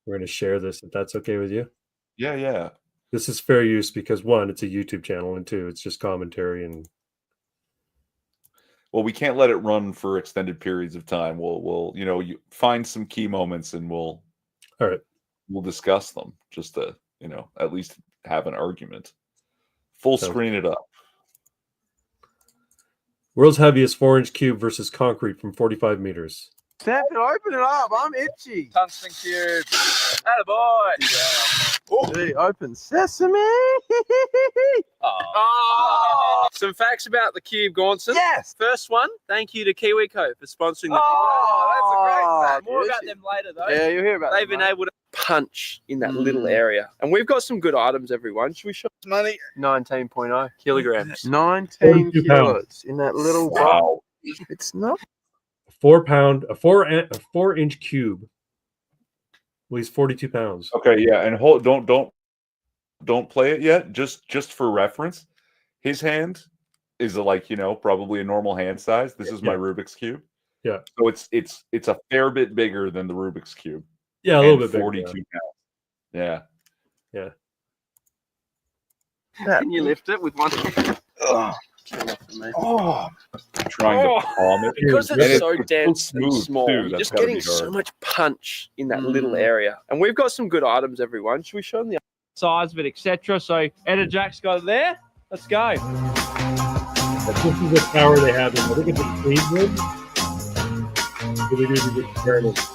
We're going to share this if that's okay with you. Yeah. This is fair use because 1, it's a YouTube channel, and 2, it's just commentary and. Well, we can't let it run for extended periods of time. We'll you find some key moments and All right. We'll discuss them just to, at least have an argument. Full screen it up. World's heaviest 4-inch cube versus concrete from 45 meters. Stanford, open it up. I'm itchy. Tungsten cube. Attaboy. Gee, open sesame. Some facts about the cube, Gaunson. Yes. First one, thank you to KiwiCo for sponsoring the that's a great fact. More about them later, though. Yeah, you'll hear about They've that, been able to punch in that little area. And we've got some good items, everyone. Should we show money? 19.0 kilograms. 19 kilos in that little Wow. It's not. A 4-inch cube weighs 42 pounds. Okay, yeah, and don't play it yet. Just for reference, his hand is probably a normal hand size. This is my Rubik's cube. Yeah. So it's a fair bit bigger than the Rubik's cube. Yeah, a little bit 42 bigger. pounds. Yeah. Can you lift it with one hand? Trying to palm it. Because it's so dense smooth, and small, too. you're That's just gotta getting be hard. so much punch in that little area. And we've got some good items, everyone. Should we show them the size of it, etc.? So Ed Jack's got it there. Let's go. This is the power they have. I think it's in Cleveland. They do the experiments.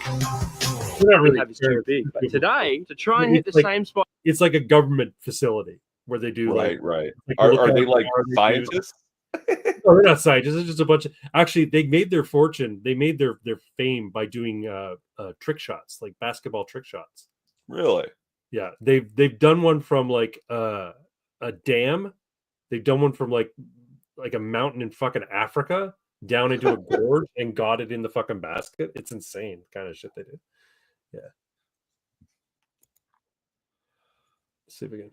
They're not really too big. But today, to try and hit the same spot. It's like a government facility where they do right. Are they like scientists? No, they're not scientists. It's just a bunch of. Actually, they made their fortune. They made their fame by doing trick shots, like basketball trick shots. Really? Yeah, they've done one from like a dam. They've done one from like a mountain in fucking Africa down into a gorge and got it in the fucking basket. It's insane, the kind of shit they do. Yeah. Let's see if we can.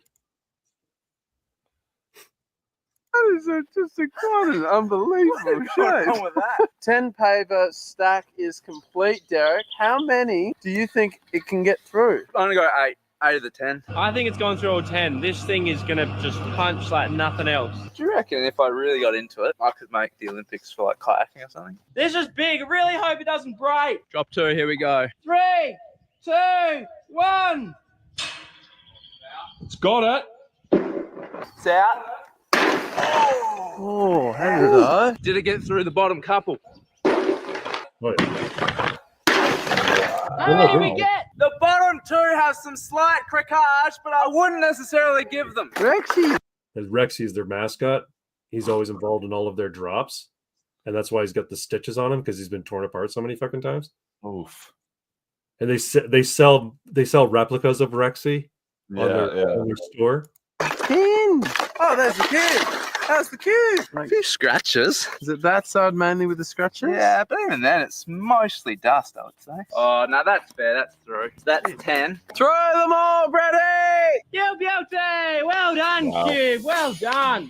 That is just an unbelievable show. 10 paver stack is complete, Derek. How many do you think it can get through? I'm going to go 8. 8 of the 10. I think it's gone through all 10. This thing is going to just punch like nothing else. Do you reckon if I really got into it, I could make the Olympics for like kayaking or something? This is big. I really hope it doesn't break. Drop 2, here we go. 3, 2, 1. It's got it. It's out. Oh, how did I? Did it get through the bottom couple? What? How many we get? The bottom 2 have some slight crackage, but I wouldn't necessarily give them. Rexy. Rexy is their mascot. He's always involved in all of their drops, and that's why he's got the stitches on him because he's been torn apart so many fucking times. Oof. And they sell replicas of Rexy on their store. 10. Oh, there's the cube. That's the cube. A few scratches. Is it that side mainly with the scratches? Yeah, but even then, it's mostly dust, I would say. Oh, no, that's fair. That's through. That's 10. Throw them all, Brady! You beauty! Well done, Wow. Cube. Well done.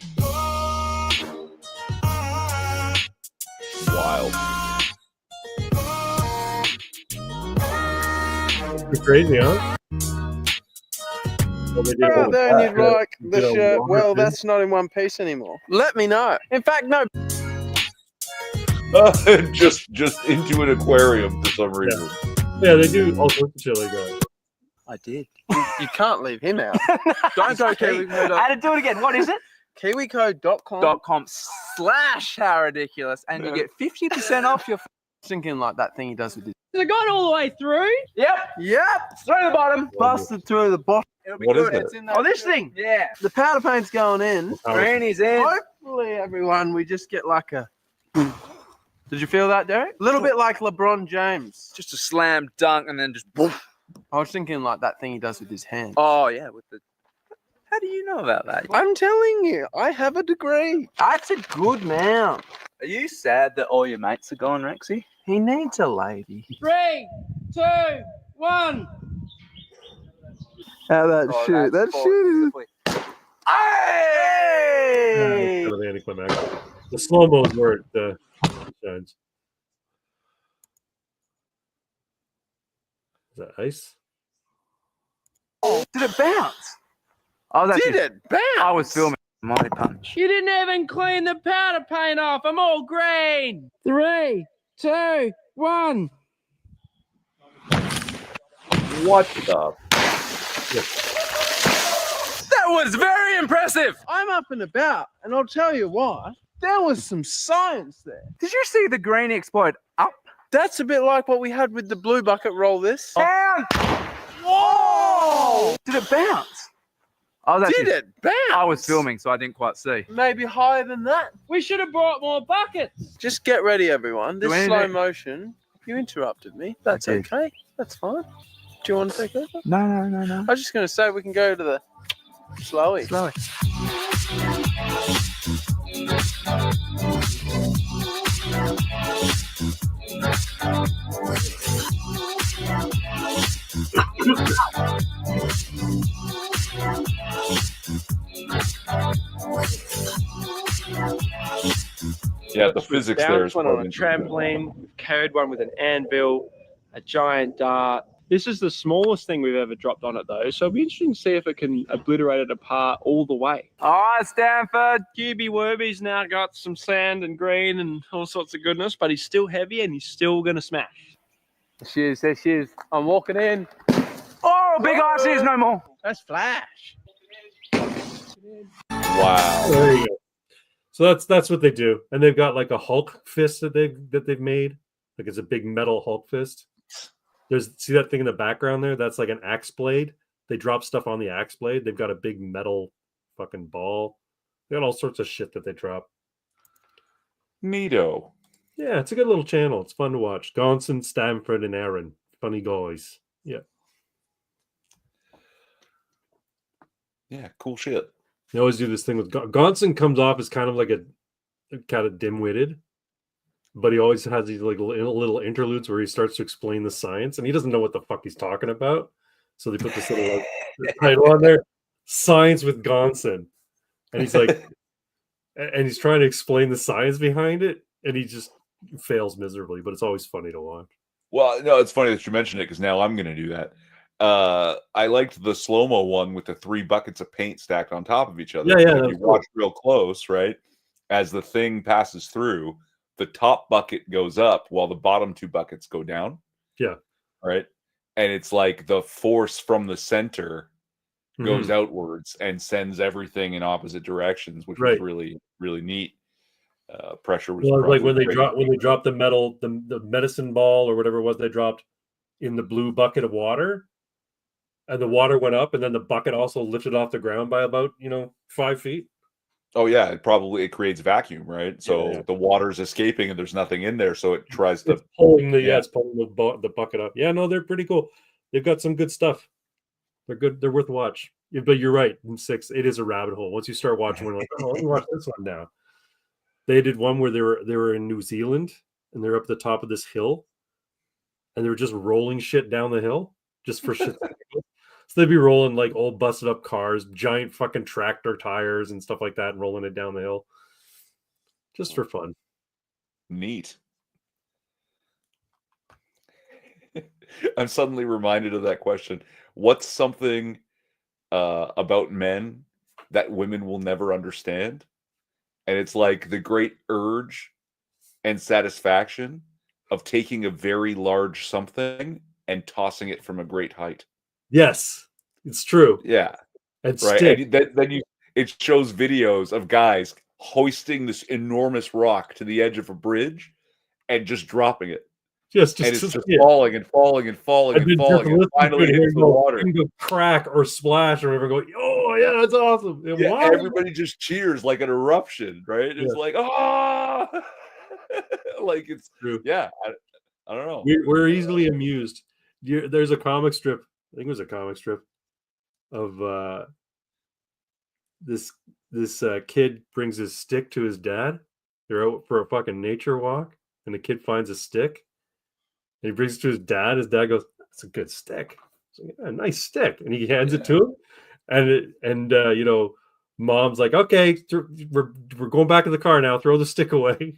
Wild. It's crazy, huh? Well, they did Oh, all then that. you'd like They the did a shirt. water Well, thing. that's not in one piece anymore. Let me know. In fact, no. just into an aquarium for some reason. Yeah, they do all sorts of shit like that. I did. You can't leave him out. Don't go KiwiCo. How to do it again? What is it? KiwiCo.com. .com/how ridiculous, and you get 50% off your. Thinking like that thing he does with his Has it gone all the way through? Yep. Straight to the bottom. Busted through the bottom. It'll be What is good. it? It's in that Oh, this thing. Yeah. The powder paint's going in. Granny's in. Hopefully, everyone, we just get like a. Did you feel that, Derek? A little bit like LeBron James. Just a slam dunk and then just boom. I was thinking like that thing he does with his hand. Oh yeah, with the. How do you know about that? I'm telling you, I have a degree. That's a good man. Are you sad that all your mates are gone, Rexy? He needs a lady. 3, 2, 1. How that Oh, shoot? That that's shoot is. Hey! Kind of the anticlimactic. The slow mo is where it shines. Is that ice? Did it bounce? I was actually, Did it bounce? I was filming Money Punch. You didn't even clean the powder paint off. I'm all green. 3, 2, 1. What the? That was very impressive. I'm up and about, and I'll tell you why. There was some science there. Did you see the green explode up? That's a bit like what we had with the blue bucket roll this. Down. Whoa! Did it bounce? I was actually, Did it bounce? I was filming, so I didn't quite see. Maybe higher than that. We should have brought more buckets. Just get ready, everyone. This Do anything- slow motion. You interrupted me. That's Okay. okay. That's fine. Do you want to take over? No. I was just going to say we can go to the slowy. Slowly. Yeah, the physics there is One on a quite interesting. trampoline. We've carried one with an anvil, a giant dart. This is the smallest thing we've ever dropped on it, though. So it'll be interesting to see if it can obliterate it apart all the way. All right, Stanford. QB Werby's now got some sand and green and all sorts of goodness, but he's still heavy and he's still going to smash. There she is. I'm walking in. Oh, big ice is no more. That's Flash. Wow. There you go. So that's what they do, and they've got like a Hulk fist that they've made. Like it's a big metal Hulk fist. See that thing in the background there? That's like an axe blade. They drop stuff on the axe blade. They've got a big metal fucking ball. They got all sorts of shit that they drop. Neato. Yeah, it's a good little channel. It's fun to watch. Gonson, Stamford, and Aaron. Funny guys. Yeah. Yeah, cool shit. They always do this thing with Gonson comes off as kind of like a kind of dim-witted, but he always has these like little interludes where he starts to explain the science, and he doesn't know what the fuck he's talking about. So they put this little title on there, "Science with Gonson," and he's like, and he's trying to explain the science behind it, and he just fails miserably. But it's always funny to watch. Well, no, it's funny that you mentioned it because now I'm going to do that. I liked the slow-mo one with the 3 buckets of paint stacked on top of each other. Yeah, If you watch real close, right? As the thing passes through, the top bucket goes up while the bottom 2 buckets go down. Yeah. Right. And it's like the force from the center goes outwards and sends everything in opposite directions, which was really, really neat. Pressure was like when they great. dropped the metal, the medicine ball or whatever it was they dropped in the blue bucket of water. And the water went up, and then the bucket also lifted off the ground by about 5 feet. Oh yeah, it creates vacuum, right? So Yeah. the water's escaping, and there's nothing in there, so it tries to It's pulling the bucket up. Yeah, no, they're pretty cool. They've got some good stuff. They're good. They're worth a watch. Yeah, but you're right. In 6, it is a rabbit hole. Once you start watching, we're like, oh, let me watch this one now. They did one where they were in New Zealand, and they're up at the top of this hill, and they were just rolling shit down the hill just for shit. So they'd be rolling like old busted up cars, giant fucking tractor tires and stuff like that, and rolling it down the hill just for fun. Neat. I'm suddenly reminded of that question. What's something about men that women will never understand? And it's like the great urge and satisfaction of taking a very large something and tossing it from a great height. Yes, it's true. Yeah. And Right. stick. And then it shows videos of guys hoisting this enormous rock to the edge of a bridge and just dropping it. Just and it's just yeah. falling and falling and falling and then falling, and finally here hits the water. go crack or splash or whatever. Go, oh yeah, that's awesome. And Yeah, wow. everybody just cheers like an eruption, right? It's like, ah, like it's True. yeah. I don't know. We're easily amused. There's a comic strip. I think it was a comic strip of this kid brings his stick to his dad. They're out for a fucking nature walk, and the kid finds a stick, and he brings it to his dad. His dad goes, "That's a good stick. It's like, yeah, nice stick," and he hands it to him, and you know, mom's like, "Okay, we're going back to the car now. Throw the stick away."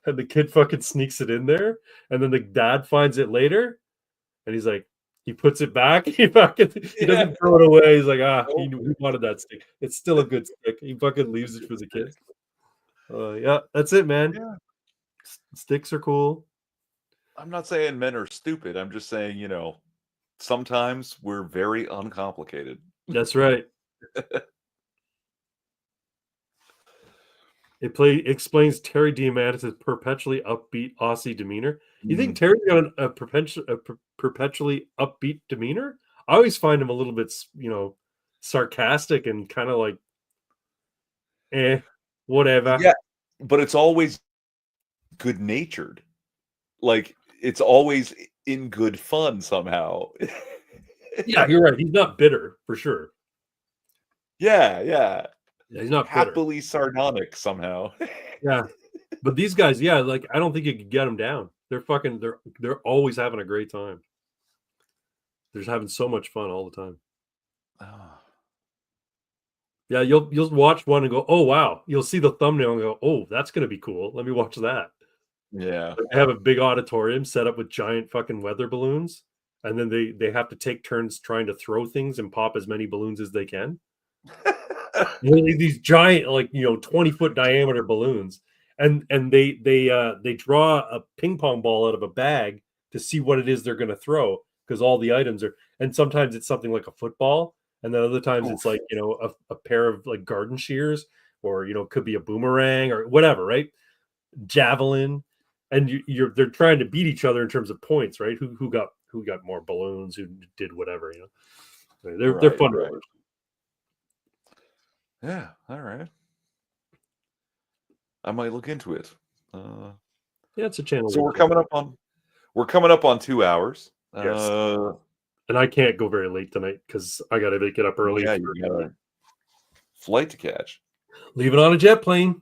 And the kid fucking sneaks it in there, and then the dad finds it later, and he's like, he puts it back. He doesn't throw it away. He's like, he wanted that stick. It's still a good stick. He fucking leaves it for the kid. Yeah, that's it, man. Yeah. Sticks are cool. I'm not saying men are stupid. I'm just saying, sometimes we're very uncomplicated. That's right. It explains Terry Diamandis' perpetually upbeat Aussie demeanor. You think Terry's got a perpetually upbeat demeanor? I always find him a little bit, sarcastic and kind of like, whatever. Yeah, but it's always good-natured. Like, it's always in good fun somehow. Yeah, you're right. He's not bitter, for sure. Yeah, he's not happily bitter. Sardonic somehow. Yeah, but these guys, I don't think you could get them down. They're always having a great time. They're just having so much fun all the time. Oh. Yeah, you'll watch one and go, oh wow. You'll see the thumbnail and go, oh, that's gonna be cool. Let me watch that. Yeah, they have a big auditorium set up with giant fucking weather balloons, and then they have to take turns trying to throw things and pop as many balloons as they can. These giant, 20-foot diameter balloons, and they draw a ping pong ball out of a bag to see what it is they're going to throw, because all the items are, and sometimes it's something like a football, and then other times it's like a pair of like garden shears, or could be a boomerang or whatever, right? Javelin, and they're trying to beat each other in terms of points, right? Who got more balloons, who did whatever, they're fun to watch. Yeah, all right. I might look into it. Yeah, it's a channel. So we're coming up on 2 hours. Yes. And I can't go very late tonight because I got to get up early. Yeah, you got a flight to catch. Leave it on a jet plane.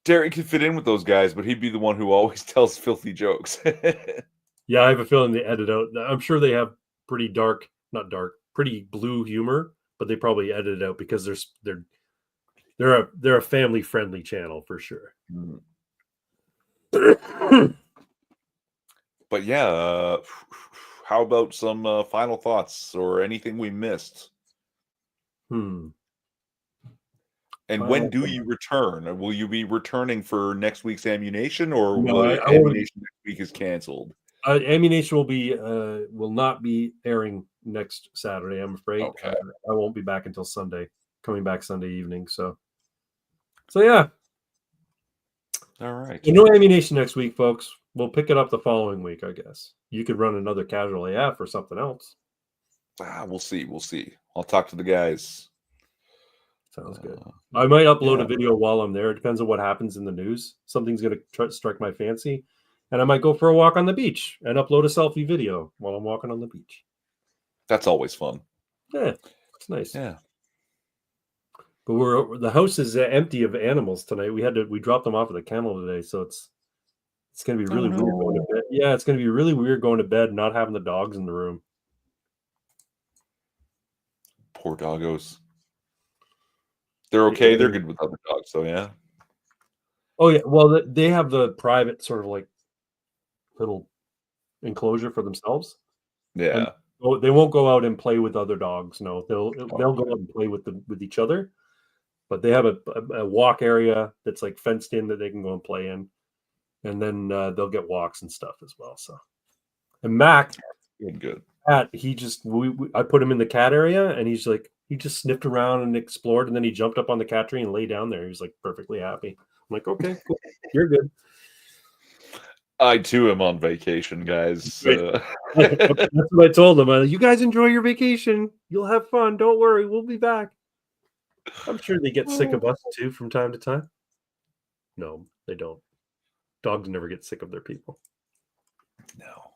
Derek could fit in with those guys, but he'd be the one who always tells filthy jokes. Yeah, I have a feeling they edit out. I'm sure they have pretty pretty blue humor, but they probably edit it out because they're a family friendly channel for sure. But yeah, how about some final thoughts or anything we missed? And when do you return? Will you be returning for next week's Ammunition, or will Ammunition next week is canceled? Ammunition will not be airing next Saturday, I'm afraid. Okay. I won't be back until Sunday, coming back Sunday evening. So yeah. All right. No Ammunition next week, folks. We'll pick it up the following week, I guess. You could run another Casual AF or something else. We'll see. I'll talk to the guys. Sounds good. I might upload a video while I'm there. It depends on what happens in the news. Something's going to strike my fancy. And I might go for a walk on the beach and upload a selfie video while I'm walking on the beach. That's always fun. Yeah, it's nice. Yeah. But the house is empty of animals tonight. We dropped them off at the kennel today, so it's going to be really weird going to bed. Yeah, it's going to be really weird going to bed and not having the dogs in the room. Poor doggos. They're okay. They're good with other dogs, so yeah. Oh yeah, well they have the private sort of like little enclosure for themselves. Yeah. And they won't go out and play with other dogs. No, they'll go out and play with each other. But they have a walk area that's like fenced in that they can go and play in, and then they'll get walks and stuff as well. So, and Mac, good. Pat, I put him in the cat area, and he's like, he just sniffed around and explored, and then he jumped up on the cat tree and lay down there. He was like perfectly happy. I'm like, okay, cool. You're good. I too am on vacation, guys. That's what I told them. You guys enjoy your vacation. You'll have fun. Don't worry. We'll be back. I'm sure they get sick of us too from time to time. No, they don't. Dogs never get sick of their people. No.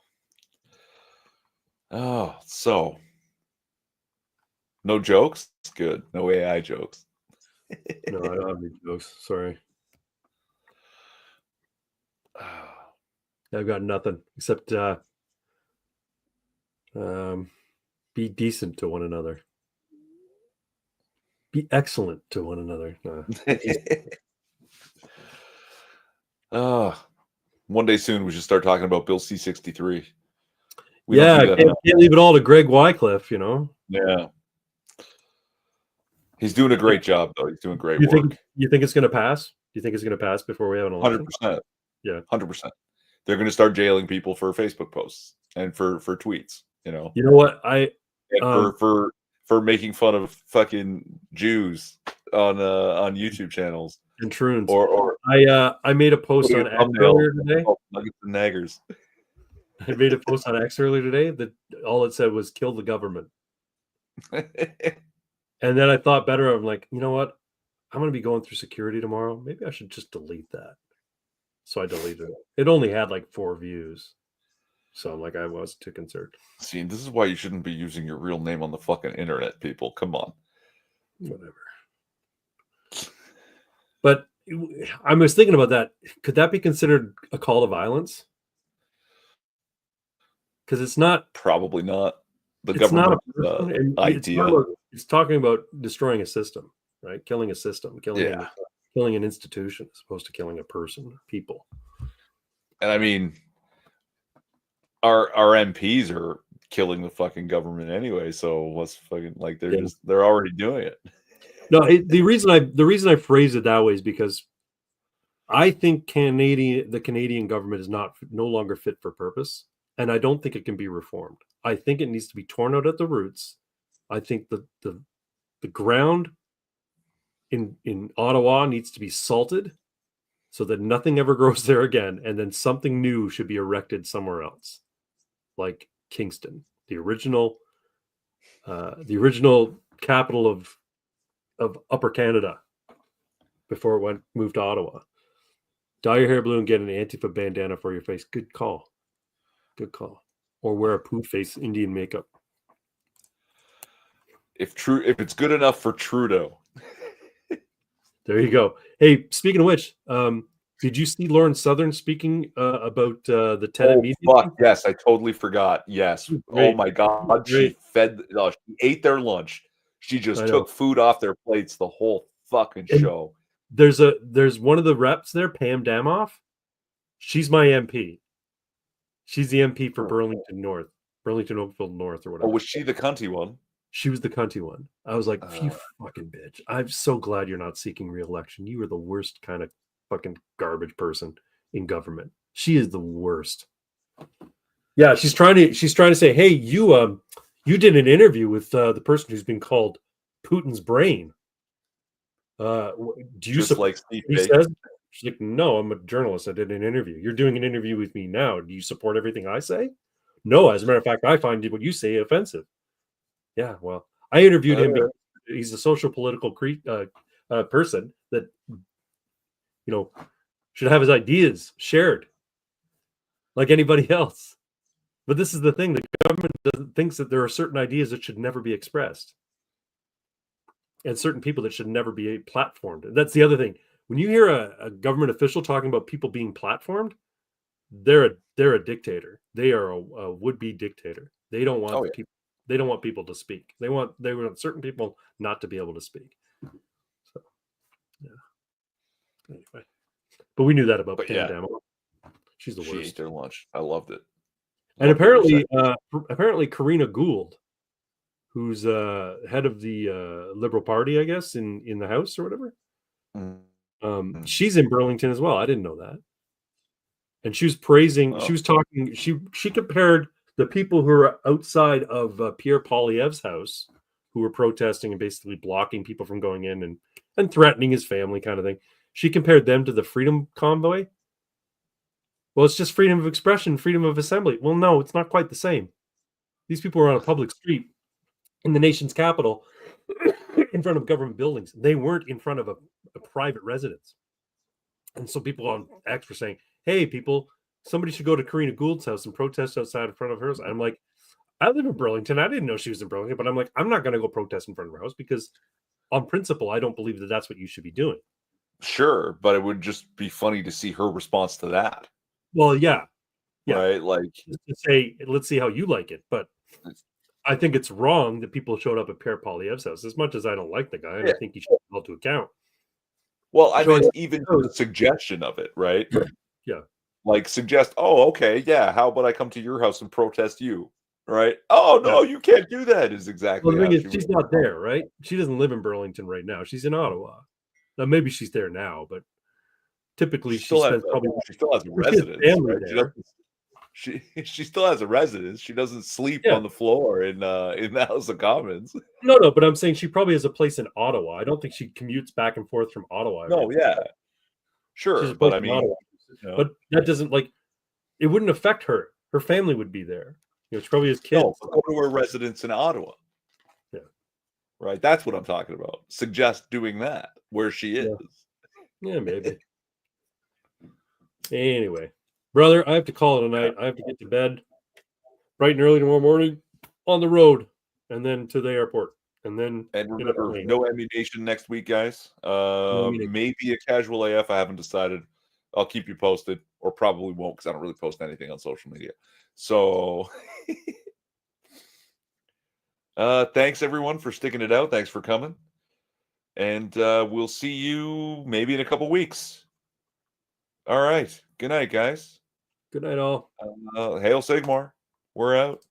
Oh, so no jokes? Good. No AI jokes. No, I don't have any jokes. Sorry. I've got nothing except be decent to one another. Be excellent to one another. One day soon we should start talking about Bill C-63. Can't leave it all to Greg Wycliffe, you know. Yeah. He's doing a great job, though. He's doing great work. You think it's going to pass? Do you think it's going to pass before we have an election? 100%. Yeah. 100%. They're going to start jailing people for Facebook posts and for tweets, you know. You know what? For making fun of fucking Jews on YouTube channels. And Troons. Or I made a post on X earlier today. Nuggets and naggers. I made a post on X earlier today that all it said was "kill the government." And then I thought better. I'm like, you know what? I'm going to be going through security tomorrow. Maybe I should just delete that. So I deleted it. It only had like 4 views. So I'm like, I wasn't too concerned. See, this is why you shouldn't be using your real name on the fucking internet, people. Come on. Whatever. But I was thinking about that. Could that be considered a call to violence? Because it's not. Probably not. The It's not government idea. It's talking about destroying a system, right? Killing a system, killing an institution, as opposed to killing a person, people. And I mean, our MPs are killing the fucking government anyway. So what's fucking like? They're already doing it. No, the reason I phrase it that way is because I think the Canadian government is no longer fit for purpose, and I don't think it can be reformed. I think it needs to be torn out at the roots. I think the ground in Ottawa needs to be salted so that nothing ever grows there again, and then something new should be erected somewhere else, like Kingston, the original capital of Upper Canada before it moved to Ottawa. Dye your hair blue and get an Antifa bandana for your face. Good call. Good call. Or wear a poo face Indian makeup. If it's good enough for Trudeau. There you go. Hey, speaking of which, did you see Lauren Southern speaking about the tenant media? Fuck, yes, I totally forgot. Yes. Great. Oh my God. She ate their lunch. She just took food off their plates the whole fucking show. There's one of the reps there, Pam Damoff. She's my MP. She's the MP for Burlington North, Burlington Oakville North, or whatever. Oh, was she the cunty one? She was the cunty one. I was like, you fucking bitch. I'm so glad you're not seeking re-election. You are the worst kind of fucking garbage person in government. She is the worst. Yeah, she's trying to say, hey, you did an interview with the person who's been called Putin's brain. Do you just like Steve? He says, she's like, no, I'm a journalist. I did an interview. You're doing an interview with me now. Do you support everything I say? No, as a matter of fact, I find what you say offensive. Yeah, well, I interviewed him because he's a social political person that should have his ideas shared like anybody else. But this is the thing: the government thinks that there are certain ideas that should never be expressed, and certain people that should never be platformed. And that's the other thing. When you hear a government official talking about people being platformed, they're a dictator. They are a would-be dictator. They don't want people. They don't want people to speak. They want certain people not to be able to speak. So, yeah. Anyway, but we knew that about Pam Damoff. She's the worst. She ate their lunch. I loved it. And apparently, Karina Gould, who's head of the Liberal Party, I guess, in the House or whatever, she's in Burlington as well. I didn't know that. And she was praising. She was talking. She compared the people who are outside of Pierre Poilievre's house, who were protesting and basically blocking people from going in and threatening his family, kind of thing. She compared them to the Freedom Convoy. Well, it's just freedom of expression, freedom of assembly. Well, no, it's not quite the same. These people were on a public street in the nation's capital in front of government buildings. They weren't in front of a private residence. And so people on X were saying, hey, people, somebody should go to Karina Gould's house and protest outside in front of hers. I'm like, I live in Burlington. I didn't know she was in Burlington, but I'm like, I'm not going to go protest in front of her house because on principle, I don't believe that that's what you should be doing. Sure, but it would just be funny to see her response to that. Well, yeah. Right? Like, just to say, let's see how you like it. But I think it's wrong that people showed up at Pierre Poilievre's house. As much as I don't like the guy, and I think he should be held to account. Well, I mean, even the suggestion of it, right? Yeah. Like, suggest, oh, okay, yeah, how about I come to your house and protest you? Right? Oh, no, you can't do that, is exactly well, the thing is, she's not there, right? She doesn't live in Burlington right now. She's in Ottawa. Now, maybe she's there now, but typically she still has a residence, right? She still has a residence. She doesn't sleep on the floor in the House of Commons. No, but I'm saying she probably has a place in Ottawa. I don't think she commutes back and forth from Ottawa. No, yeah, sure, but I mean, but that doesn't it wouldn't affect her. Her family would be there. She probably has kids. No, go to her residence in Ottawa. Yeah, right. That's what I'm talking about. Suggest doing that where she is. Yeah, maybe. Anyway. Brother, I have to call it a night. I have to get to bed bright and early tomorrow morning on the road and then to the airport. And remember, no ammunition next week, guys. Maybe a casual AF. I haven't decided. I'll keep you posted, or probably won't because I don't really post anything on social media. So thanks everyone for sticking it out. Thanks for coming. And we'll see you maybe in a couple weeks. All right. Good night, guys. Good night, all. Hail Sigmar. We're out.